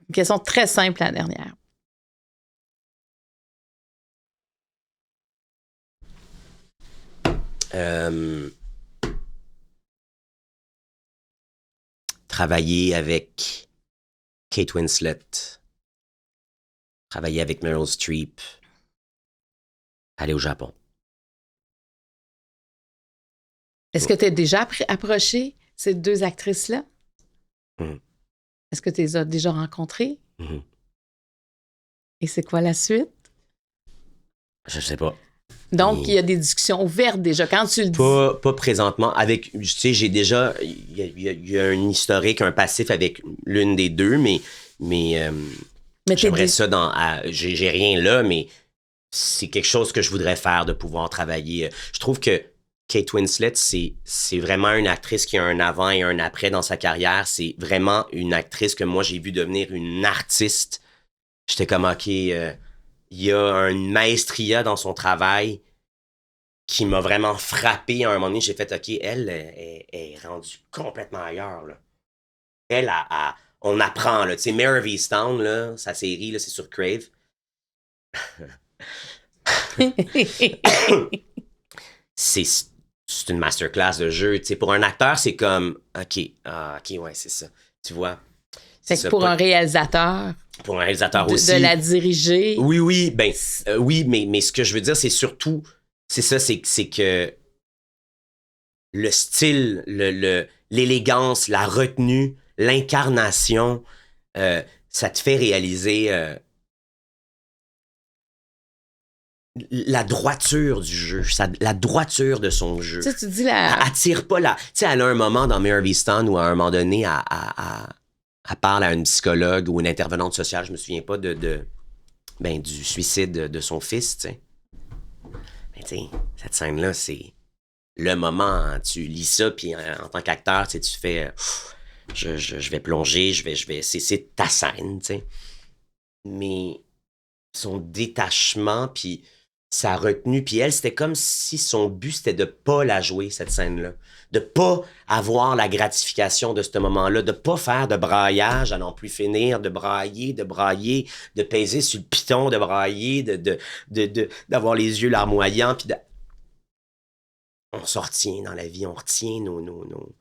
Une question très simple, la dernière. Travailler avec Kate Winslet, travailler avec Meryl Streep, aller au Japon. Est-ce que tu as déjà approché ces deux actrices-là? Mhm. Est-ce que tu les as déjà rencontrées? Mhm. Et c'est quoi la suite? Je sais pas. Donc, il y a des discussions ouvertes déjà. Quand tu le dis... Pas présentement. Avec, tu sais, j'ai déjà... Il y a un historique, un passif avec l'une des deux, mais j'aimerais ça dans... J'ai rien là, mais c'est quelque chose que je voudrais faire, de pouvoir travailler. Je trouve que Kate Winslet, c'est vraiment une actrice qui a un avant et un après dans sa carrière. C'est vraiment une actrice que moi, j'ai vu devenir une artiste. J'étais comme, OK, il y a une maestria dans son travail qui m'a vraiment frappé à un moment donné. J'ai fait, OK, elle est rendue complètement ailleurs. Là. Elle, on apprend. Là. Tu sais, Mare of Easttown, là, sa série, là, c'est sur Crave. C'est une masterclass de jeu. Tu sais, pour un acteur, c'est comme, OK, ouais, c'est ça. Tu vois? C'est que pour un réalisateur... Pour un réalisateur aussi. De la diriger. Oui, ben, oui, mais ce que je veux dire, c'est surtout, c'est ça, c'est que le style, l'élégance, la retenue, l'incarnation, ça te fait réaliser la droiture du jeu, la droiture de son jeu. Tu sais, tu dis la... Elle attire pas la... Tu sais, elle a un moment dans Mare of Easttown où à un moment donné, elle parle à une psychologue ou une intervenante sociale, je me souviens pas du suicide de son fils, tu sais. Mais tu sais, cette scène-là, c'est le moment, hein, tu lis ça, puis en tant qu'acteur, tu fais, je vais plonger, c'est ta scène, tu sais. Mais son détachement, puis sa retenue, puis elle, c'était comme si son but, c'était de pas la jouer, cette scène-là. De pas avoir la gratification de ce moment-là, de pas faire de braillage à n'en plus finir, de brailler, de peser sur le piton, de brailler, d'avoir les yeux larmoyants, puis on se retient dans la vie, on retient nos...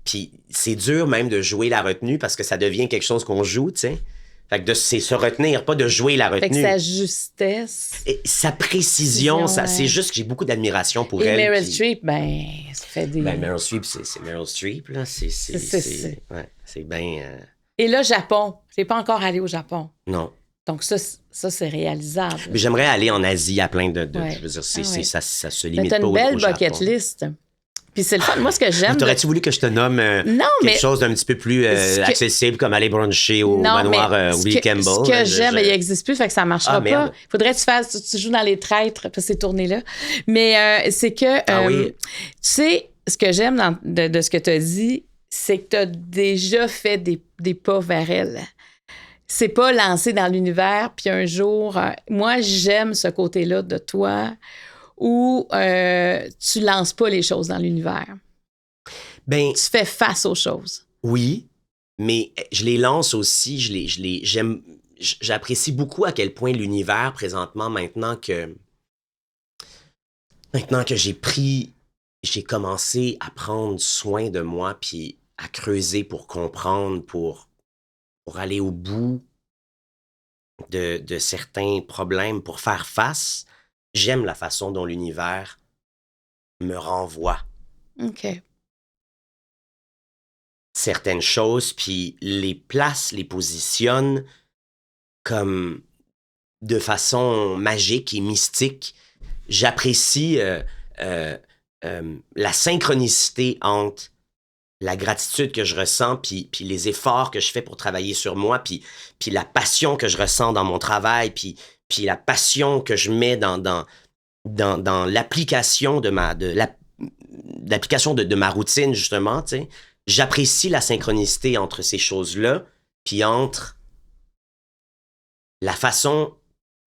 Puis c'est dur même de jouer la retenue parce que ça devient quelque chose qu'on joue, tu sais. Fait que c'est se retenir, pas de jouer la retenue. Fait que sa justesse. Et sa précision, c'est juste que j'ai beaucoup d'admiration pour elle. Et Meryl Streep, ben, ça fait des... Ben, Meryl Streep, c'est Meryl Streep, là. C'est bien... Et là, Japon. T'es pas encore allé au Japon. Non. Donc ça c'est réalisable. Mais j'aimerais aller en Asie à plein de ouais. Je veux dire, ça se limite pas au Japon. T'as une belle bucket list. Puis c'est le fun. Moi, ce que j'aime... T'aurais-tu voulu que je te nomme quelque chose d'un petit peu plus accessible, comme aller bruncher au manoir Willie Campbell? Ce que j'aime, il n'existe plus, fait que ça ne marchera pas. Il faudrait que tu joues dans Les Traîtres, parce que c'est tourné là. Mais c'est que... tu sais, ce que j'aime de ce que tu as dit, c'est que tu as déjà fait des pas vers elle. C'est pas lancé dans l'univers, puis un jour... moi, j'aime ce côté-là de toi... où tu lances pas les choses dans l'univers. Ben, tu fais face aux choses. Oui, mais je les lance aussi, j'apprécie beaucoup à quel point l'univers présentement, maintenant que j'ai pris j'ai commencé à prendre soin de moi, puis à creuser pour comprendre, pour aller au bout de certains problèmes, pour faire face, j'aime la façon dont l'univers me renvoie OK. certaines choses, puis les place, les positionne comme de façon magique et mystique. J'apprécie la synchronicité entre la gratitude que je ressens, puis les efforts que je fais pour travailler sur moi, puis la passion que je ressens dans mon travail, puis la passion que je mets dans l'application de ma routine, justement, tu sais. J'apprécie la synchronicité entre ces choses-là, puis entre la façon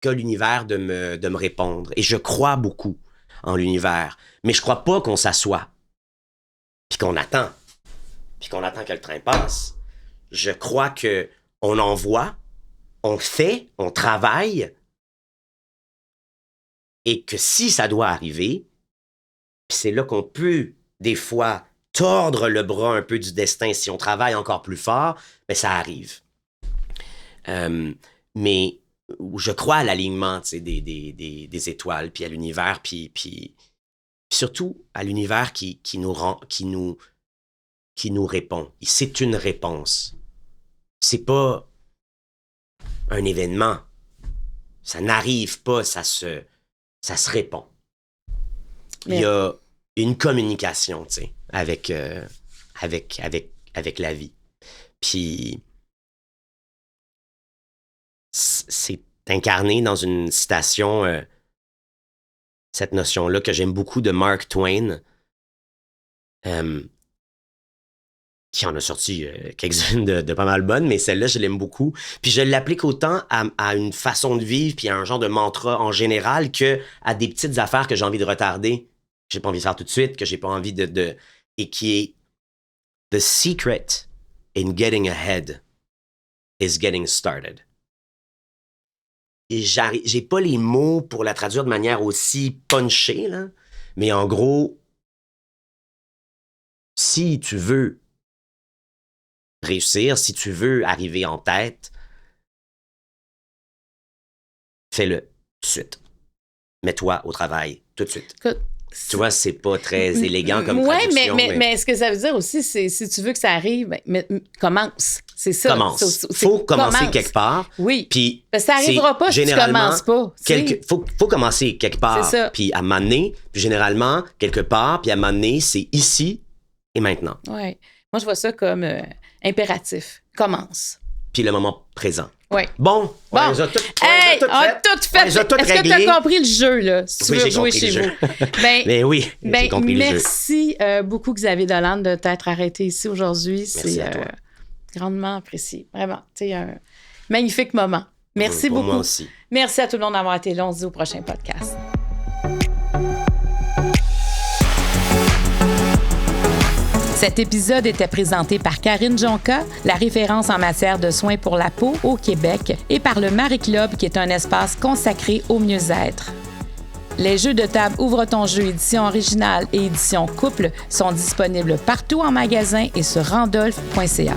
qu'a l'univers de me répondre. Et je crois beaucoup en l'univers, mais je crois pas qu'on s'assoit, puis qu'on attend que le train passe. Je crois que on envoie, on fait, on travaille, et que si ça doit arriver, puis c'est là qu'on peut, des fois, tordre le bras un peu du destin. Si on travaille encore plus fort, ben ça arrive. Mais je crois à l'alignement, tu sais, des étoiles, puis à l'univers, puis surtout à l'univers qui nous répond. C'est une réponse. C'est pas un événement. Ça n'arrive pas, ça se répond. Il y a une communication, tu sais, avec la vie. Puis c'est incarné dans une citation, cette notion-là que j'aime beaucoup de Mark Twain, qui en a sorti quelques-unes de pas mal bonnes, mais celle-là, je l'aime beaucoup. Puis je l'applique autant à une façon de vivre, puis à un genre de mantra en général, que à des petites affaires que j'ai envie de retarder, que j'ai pas envie de faire tout de suite, que j'ai pas envie et qui est « The secret in getting ahead is getting started ». Et j'ai pas les mots pour la traduire de manière aussi punchée, là, mais en gros, si tu veux réussir, si tu veux arriver en tête, fais-le tout de suite. Mets-toi au travail tout de suite. Tu vois, c'est pas très élégant comme traduction. Oui, mais ce que ça veut dire aussi, c'est si tu veux que ça arrive, commence. C'est ça. Commence. Faut commencer quelque part. Oui. Puis parce que ça n'arrivera pas si tu commences pas. Faut commencer quelque part. Puis à m'amener, puis généralement, quelque part, puis à m'amener, c'est ici et maintenant. Oui. Moi, je vois ça comme impératif. Commence. Puis le moment présent. Oui. Bon. On les a toutes fait. On a tout fait. Est-ce que tu as compris le jeu, là? Si tu veux jouer chez vous. Mais oui, j'ai compris le jeu. Merci beaucoup, Xavier Dolan, de t'être arrêté ici aujourd'hui. Merci à toi. Grandement apprécié. Vraiment. C'est un magnifique moment. Merci beaucoup. Moi aussi. Merci à tout le monde d'avoir été là. On se dit au prochain podcast. Cet épisode était présenté par Karine Jonca, la référence en matière de soins pour la peau au Québec, et par le Marie Club, qui est un espace consacré au mieux-être. Les jeux de table Ouvre ton jeu édition originale et édition couple sont disponibles partout en magasin et sur randolph.ca.